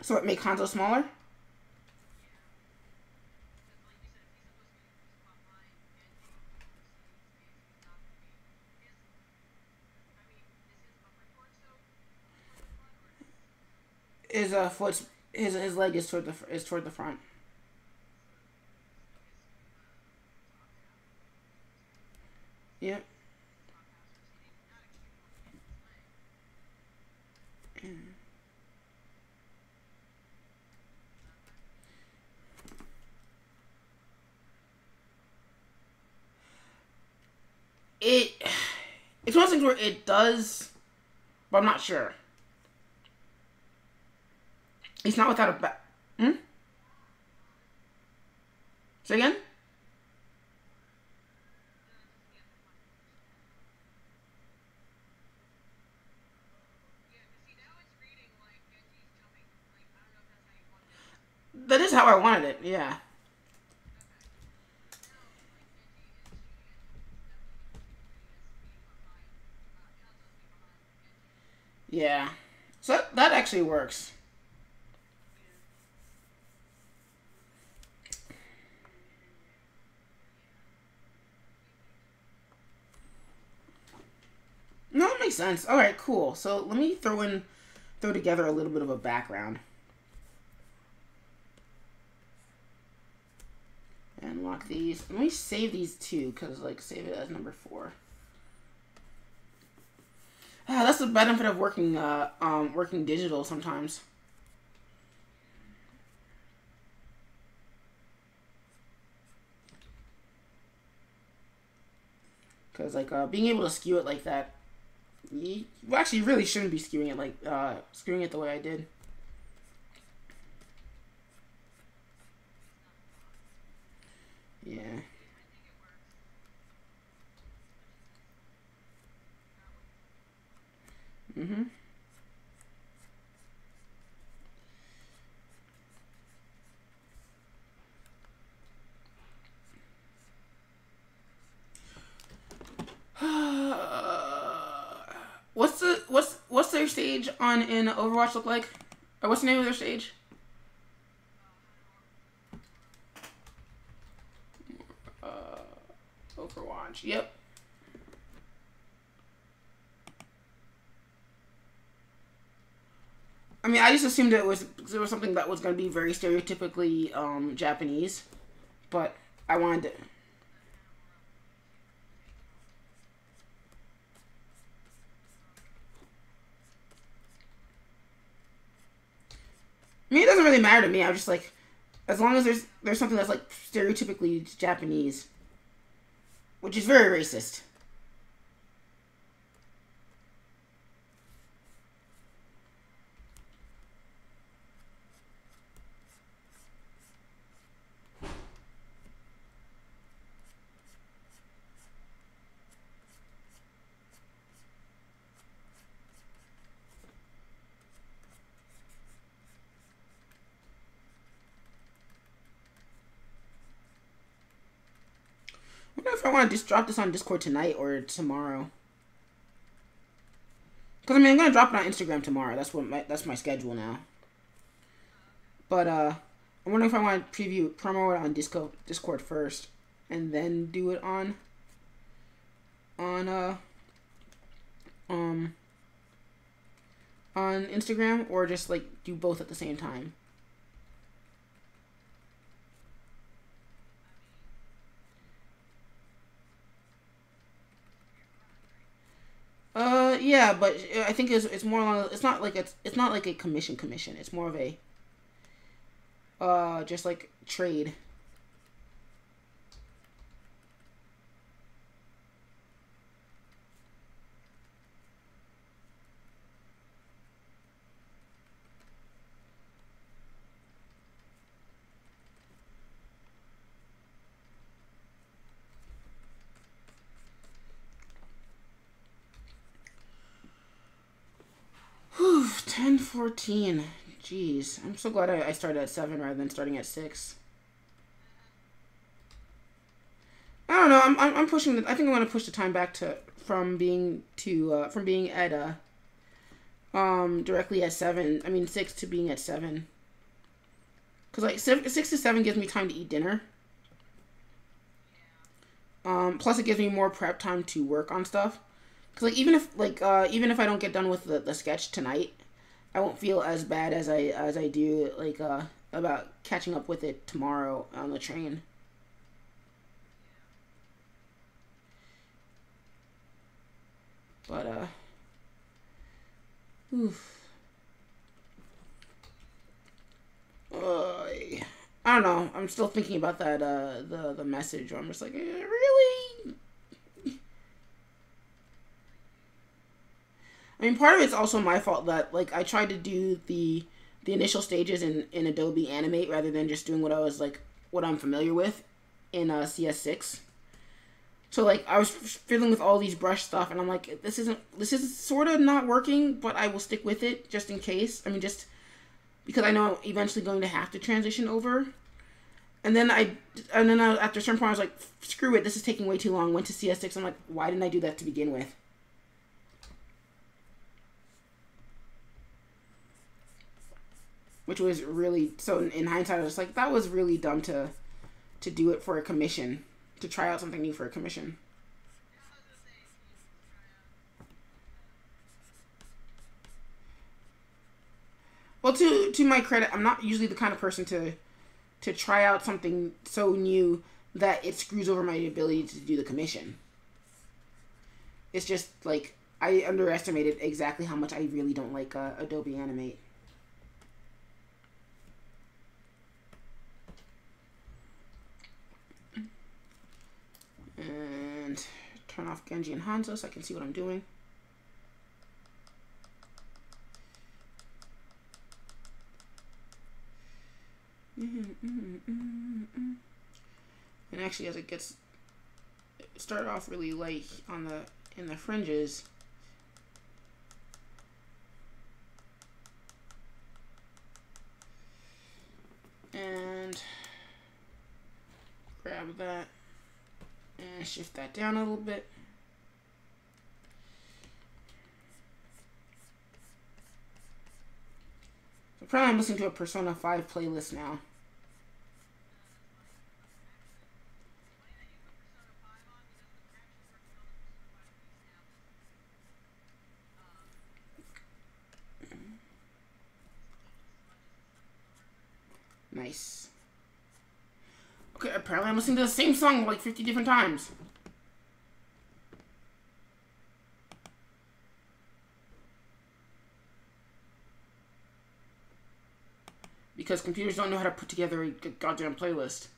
So it make Hanzo smaller? His foot, his leg is toward the front. Yep. It's one of those things where it does, but I'm not sure. It's not without a back. Say again? That is how I wanted it, yeah. Yeah. So that actually works. No, it makes sense. Alright, cool. So let me throw together a little bit of a background. And lock these. Let me save these two, because, like, save it as number 4. That's the benefit of working digital sometimes. Because, like, being able to skew it like that, you actually really shouldn't be skewing it like, skewing it the way I did. Yeah. Mm-hmm. What's their stage on in Overwatch look like? Or what's the name of their stage? Overwatch. Yep. I mean, I just assumed it was something that was going to be very stereotypically Japanese, but I wanted to. I mean, it doesn't really matter to me. I'm just like, as long as there's something that's like stereotypically Japanese, which is very racist. I wonder if I want to just drop this on Discord tonight or tomorrow. Because I mean, I'm gonna drop it on Instagram tomorrow. That's my schedule now. But I'm wondering if I want to promo it on Discord first, and then do it on Instagram, or just like do both at the same time. Yeah, but I think it's more along. It's not like a commission. It's more of a just like trade. Whew, 10:14. Jeez, I'm so glad I started at 7 rather than starting at 6. I don't know. I'm pushing. I think I'm gonna push the time back from being at directly at 7. I mean 6 to being at 7. Cause like 6 to 7 gives me time to eat dinner. Plus it gives me more prep time to work on stuff. Cause like even if I don't get done with the sketch tonight, I won't feel as bad as I do like about catching up with it tomorrow on the train. But oof. I don't know. I'm still thinking about that the message where I'm just like, really? I mean, part of it's also my fault that like I tried to do the initial stages in Adobe Animate rather than just doing what I'm familiar with in CS6. So like I was fiddling with all these brush stuff, and I'm like, this is sort of not working, but I will stick with it just in case. I mean, just because I know I'm eventually going to have to transition over. And then after a certain point, I was like, screw it, this is taking way too long. Went to CS6. I'm like, why didn't I do that to begin with? Which was really, so in hindsight, I was like, that was really dumb to do it for a commission, to try out something new for a commission. Well, to my credit, I'm not usually the kind of person to try out something so new that it screws over my ability to do the commission. It's just like I underestimated exactly how much I really don't like Adobe Animate. And turn off Genji and Hanzo so I can see what I'm doing. And actually, as it gets started off really light on in the fringes, and grab that and shift that down a little bit. So probably I'm listening to a Persona 5 playlist now. Nice. Okay, apparently I'm listening to the same song like 50 different times. Because computers don't know how to put together a goddamn playlist.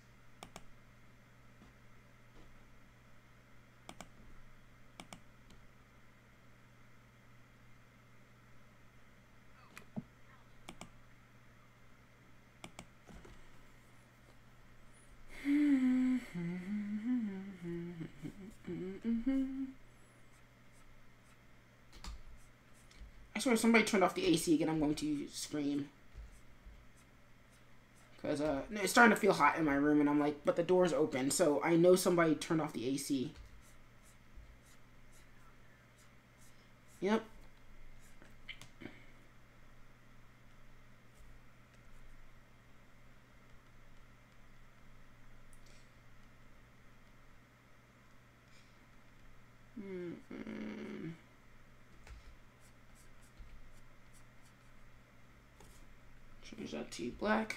I swear if somebody turned off the AC again, I'm going to scream. Because it's starting to feel hot in my room, and I'm like, but the door's open, so I know somebody turned off the AC. Yep. Change that to black.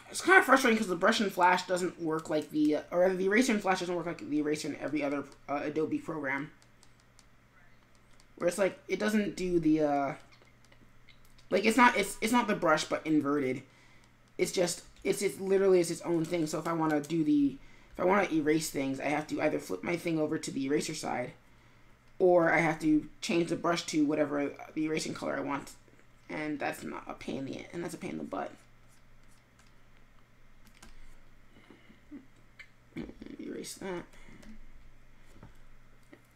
It's kind of frustrating because the brush and flash doesn't work like the eraser and flash doesn't work like the eraser in every other Adobe program. Where it's like it doesn't do the like it's not the brush but inverted. It's literally its own thing. So if I want to erase things, I have to either flip my thing over to the eraser side, or I have to change the brush to whatever the erasing color I want, and that's not a pain in the butt. Erase that.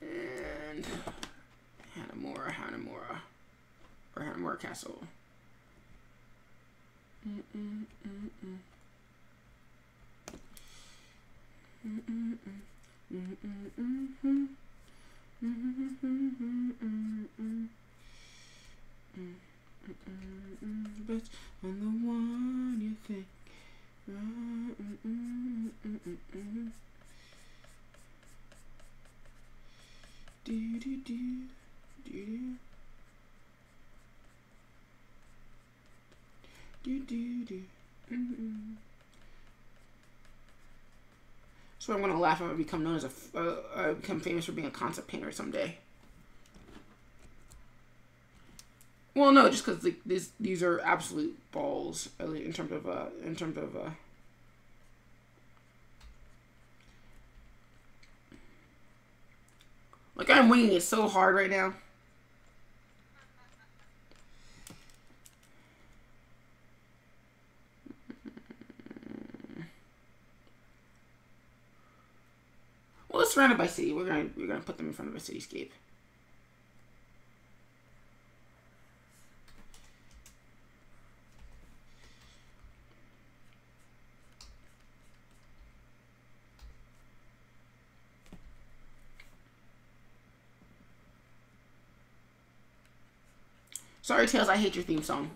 And Hanamura Castle. But I'm the one you think. Do do do do do do do. So I'm gonna laugh if I become known as become famous for being a concept painter someday. Well, no, just because these are absolute balls in terms of like I'm winging it so hard right now. Well, let's surround it by city. We're gonna put them in front of a cityscape. Sorry, Tails, I hate your theme song.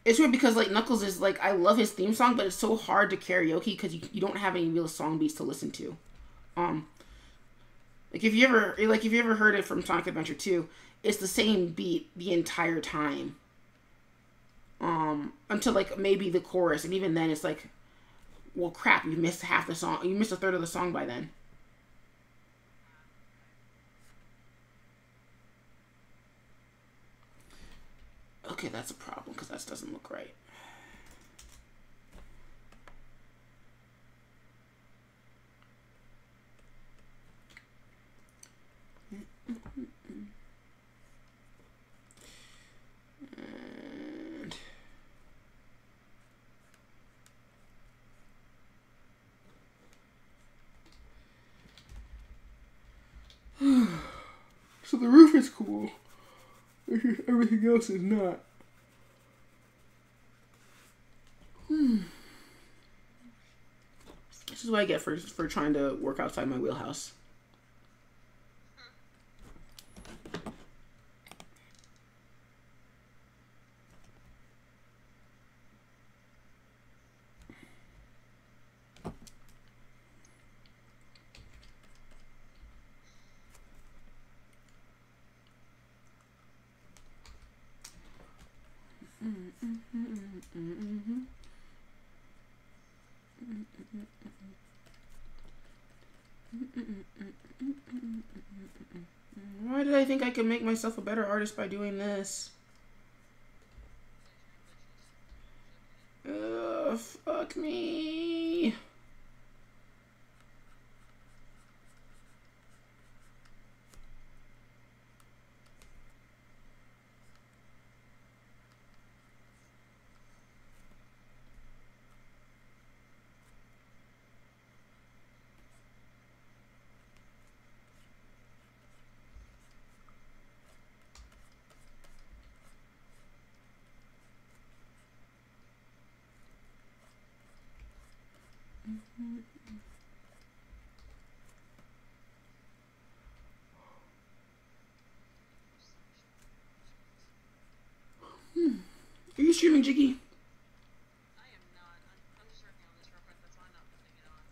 It's weird because, like, Knuckles is, like, I love his theme song, but it's so hard to karaoke because you don't have any real song beats to listen to. Like, if you ever heard it from Sonic Adventure 2, it's the same beat the entire time. Until, like, maybe the chorus, and even then it's like, well, crap, you missed half the song. You missed a third of the song by then. Okay, that's a problem because that doesn't look right. So the roof is cool. Everything else is not. This is what I get for trying to work outside my wheelhouse. Why did I think I could make myself a better artist by doing this? Fuck me. Are you streaming, Jiggy? I am not. I'm just working on this real quick. That's why I'm not putting it on.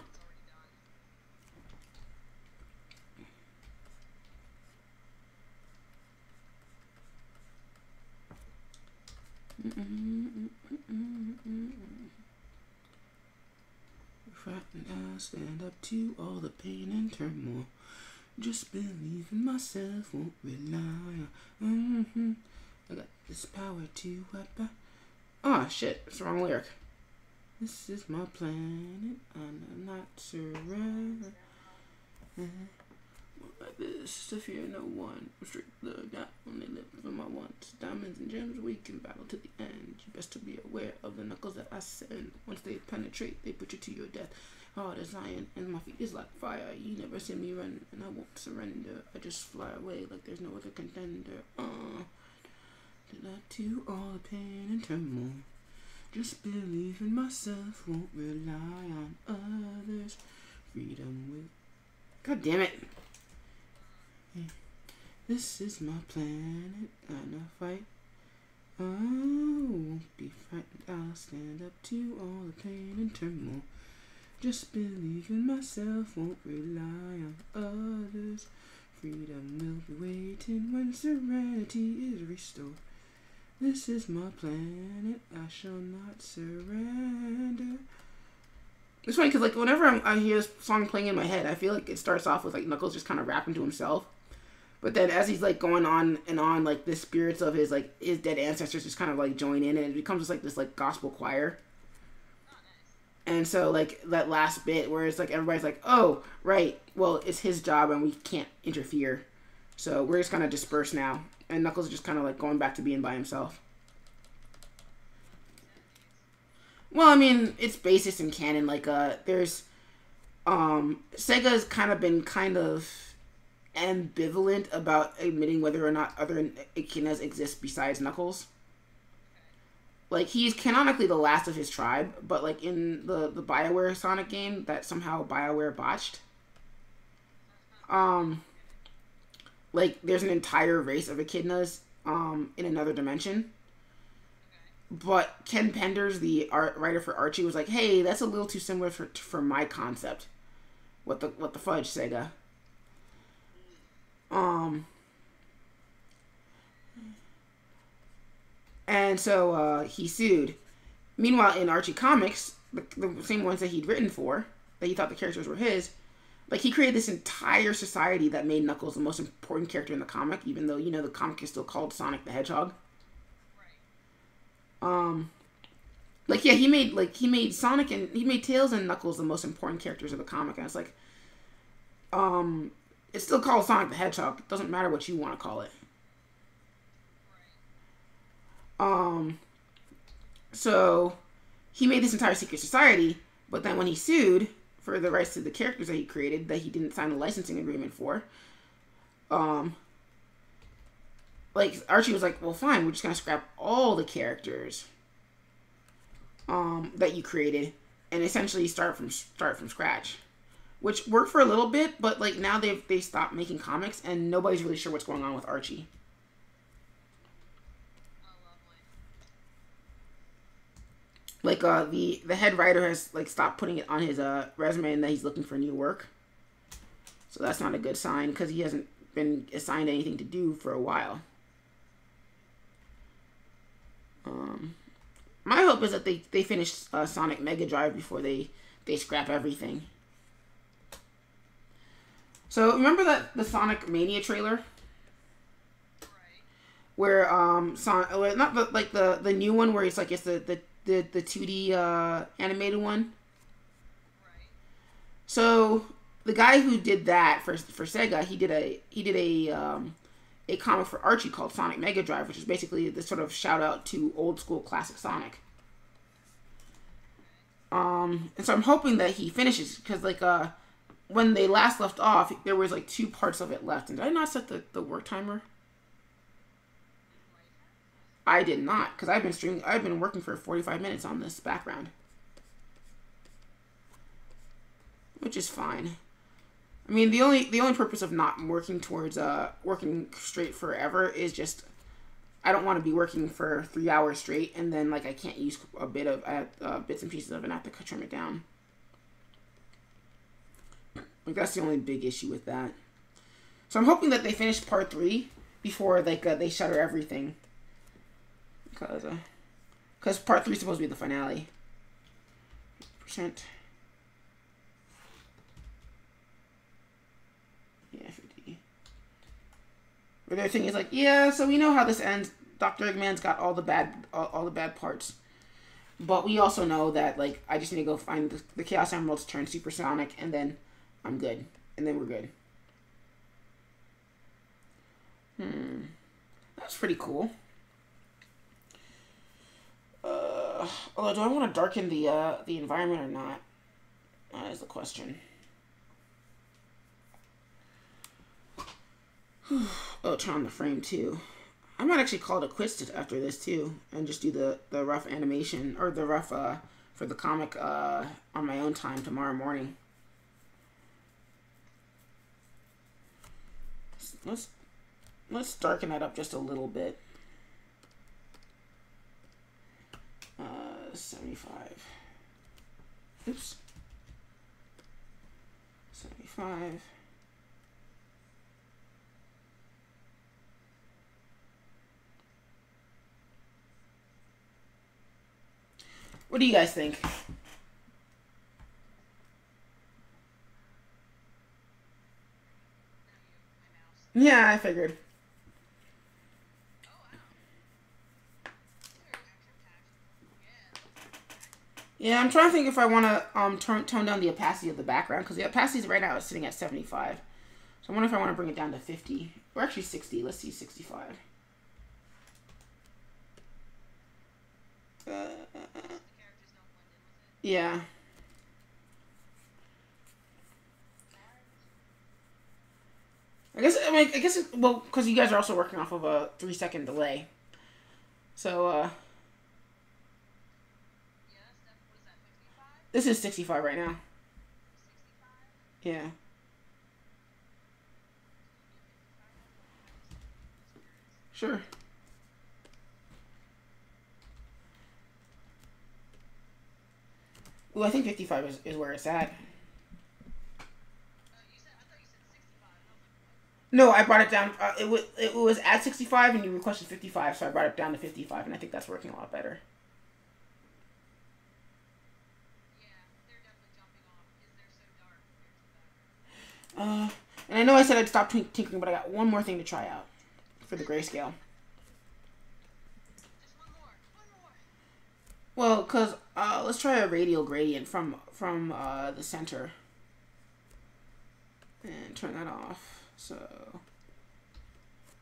It's already done. I'll stand up to all the pain and turmoil. Just believe in myself, won't rely on. I got this power to wipe out. Oh shit, it's the wrong lyric. This is my planet, I'm not surrender. Like this, to fear no one. Restrict the doubt, only live for my wants. Diamonds and gems, we can battle to the end. You best to be aware of the knuckles that I send. Once they penetrate, they put you to your death. Hard as iron, and my feet is like fire. You never see me run, and I won't surrender. I just fly away like there's no other contender. Did I do all the pain and turmoil? Just believe in myself, won't rely on others. Freedom will. God damn it. This is my planet, and I fight. Oh, won't be frightened. I'll stand up to all the pain and turmoil. Just believe in myself, won't rely on others. Freedom will be waiting when serenity is restored. This is my planet, I shall not surrender. It's funny because like whenever I hear this song playing in my head, I feel like it starts off with like Knuckles just kind of rapping to himself. But then as he's like going on and on, like the spirits of his dead ancestors just kind of like join in, and it becomes just like this like gospel choir. And so like that last bit where it's like everybody's like, oh right, well it's his job and we can't interfere, so we're just gonna disperse now. And Knuckles is just kind of like going back to being by himself. Well, I mean, it's basis in canon. Like, there's, Sega's kind of been kind of ambivalent about admitting whether or not other echidnas exist besides Knuckles. Like, he's canonically the last of his tribe, but like in the BioWare Sonic game that somehow BioWare botched, like, there's an entire race of echidnas, in another dimension. But Ken Penders, the writer for Archie, was like, hey, that's a little too similar for my concept. What the fudge, Sega? And so, he sued. Meanwhile, in Archie comics, the same ones that he'd written for, that he thought the characters were his, like, he created this entire society that made Knuckles the most important character in the comic, even though, you know, the comic is still called Sonic the Hedgehog. Like, yeah, he made Sonic and he made Tails and Knuckles the most important characters of the comic, and it's like, it's still called Sonic the Hedgehog. It doesn't matter what you want to call it. So he made this entire secret society, but then when he sued for the rights to the characters that he created, that he didn't sign a licensing agreement for, like Archie was like, well, fine, we're just gonna scrap all the characters that you created and essentially start from scratch, which worked for a little bit, but like now they stopped making comics and nobody's really sure what's going on with Archie. Like the head writer has like stopped putting it on his resume and that he's looking for new work, so that's not a good sign because he hasn't been assigned anything to do for a while. My hope is that they finish Sonic Mega Drive before they scrap everything. So remember the Sonic Mania trailer? Where Sonic, not the new one where it's like it's the 2D animated one. So the guy who did that for Sega, he did a comic for Archie called Sonic Mega Drive, which is basically this sort of shout out to old school classic Sonic. And so I'm hoping that he finishes because like when they last left off, there was like 2 parts of it left. And did I not set the work timer? I did not, because I've been working for 45 minutes on this background, which is fine. I mean, the only purpose of not working towards working straight forever is just I don't want to be working for 3 hours straight and then like I can't use a bit of bits and pieces of it and I have to trim it down. Like that's the only big issue with that. So I'm hoping that they finish part 3 before like they shutter everything. Because part 3 is supposed to be the finale. Percent. Yeah, 50. But their thing is like, yeah, so we know how this ends. Dr. Eggman's got all the bad parts. But we also know that like I just need to go find the Chaos Emeralds, turn supersonic, and then I'm good. And then we're good. That's pretty cool. Although, do I want to darken the environment or not? That is the question. Oh, turn on the frame too. I might actually call it a quits after this too, and just do the rough animation or the rough for the comic on my own time tomorrow morning. Let's darken that up just a little bit. 75. Oops. 75. What do you guys think? Yeah, I figured. Yeah, I'm trying to think if I want to tone down the opacity of the background, because the opacity right now is sitting at 75. So I wonder if I want to bring it down to 50. Or actually 60. Let's see, 65. Yeah. I guess well, because you guys are also working off of a 3-second delay. So, this is 65 right now. Yeah. Sure. Well, I think 55 is where it's at. No, I brought it down. It was at 65, and you requested 55, so I brought it down to 55, and I think that's working a lot better. And I know I said I'd stop tinkering, but I got one more thing to try out for the grayscale. Well, because let's try a radial gradient from the center. And turn that off. So,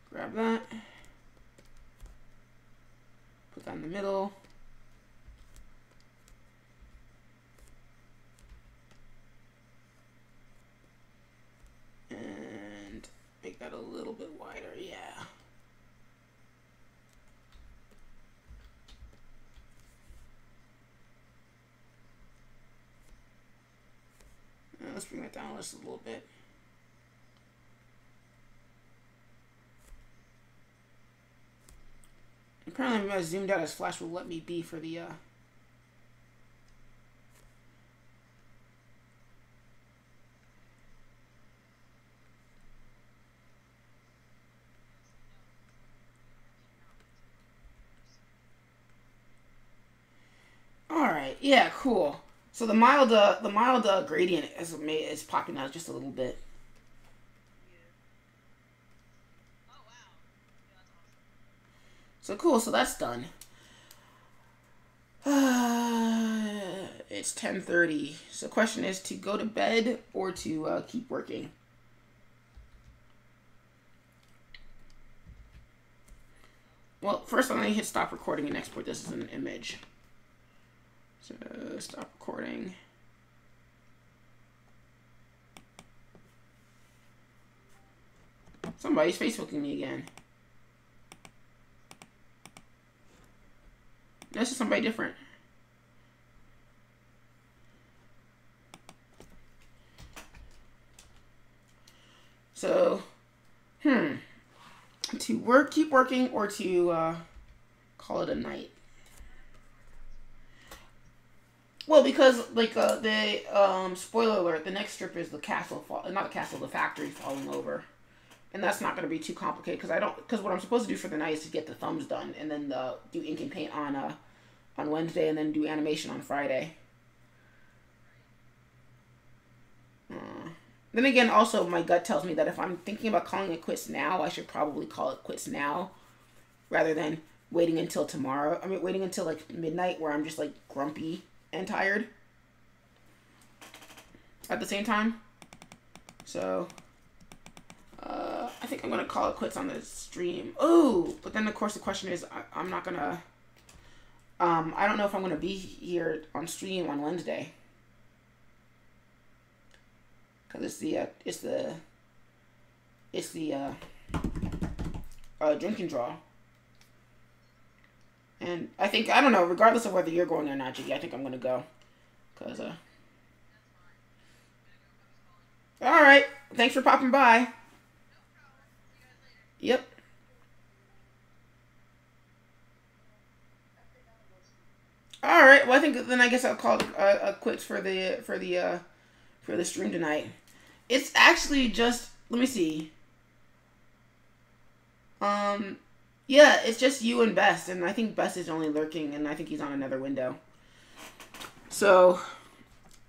grab that. Put that in the middle. And make that a little bit wider, yeah. Let's bring that down just a little bit. Apparently, I zoomed out as Flash will let me be for the Alright, yeah, cool. So the mild gradient is popping out just a little bit. Oh wow. Yeah, that's awesome. So cool, so that's done. It's 10:30. So question is to go to bed or to keep working. Well, first I'm going to hit stop recording and export this as an image. So stop recording. Somebody's Facebooking me again. This is somebody different. So, to keep working or to call it a night. Well, because like the spoiler alert, the next strip is the castle not the castle, the factory falling over, and that's not going to be too complicated because what I'm supposed to do for the night is to get the thumbs done and then do ink and paint on Wednesday and then do animation on Friday. Then again, also my gut tells me that if I'm thinking about calling it quits now, I should probably call it quits now, rather than waiting until tomorrow. I mean, waiting until like midnight where I'm just like grumpy and tired at the same time. So I think I'm gonna call it quits on the stream. Oh, but then of course the question is I'm not gonna I don't know if I'm gonna be here on stream on Wednesday because it's the drinking draw. And I don't know, regardless of whether you're going or not, Jiggy, I think I'm going to go. Cause, alright. Thanks for popping by. Yep. Alright, well I think then I guess I'll call it quits for the stream tonight. It's actually just, let me see. Yeah, it's just you and Best, and I think Best is only lurking, and I think he's on another window. So,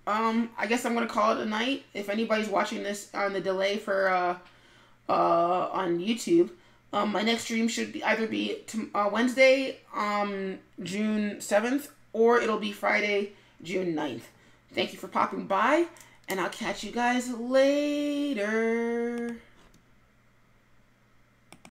I guess I'm gonna call it a night. If anybody's watching this on the delay for on YouTube, my next stream should either be Wednesday, June 7th, or it'll be Friday, June 9th. Thank you for popping by, and I'll catch you guys later.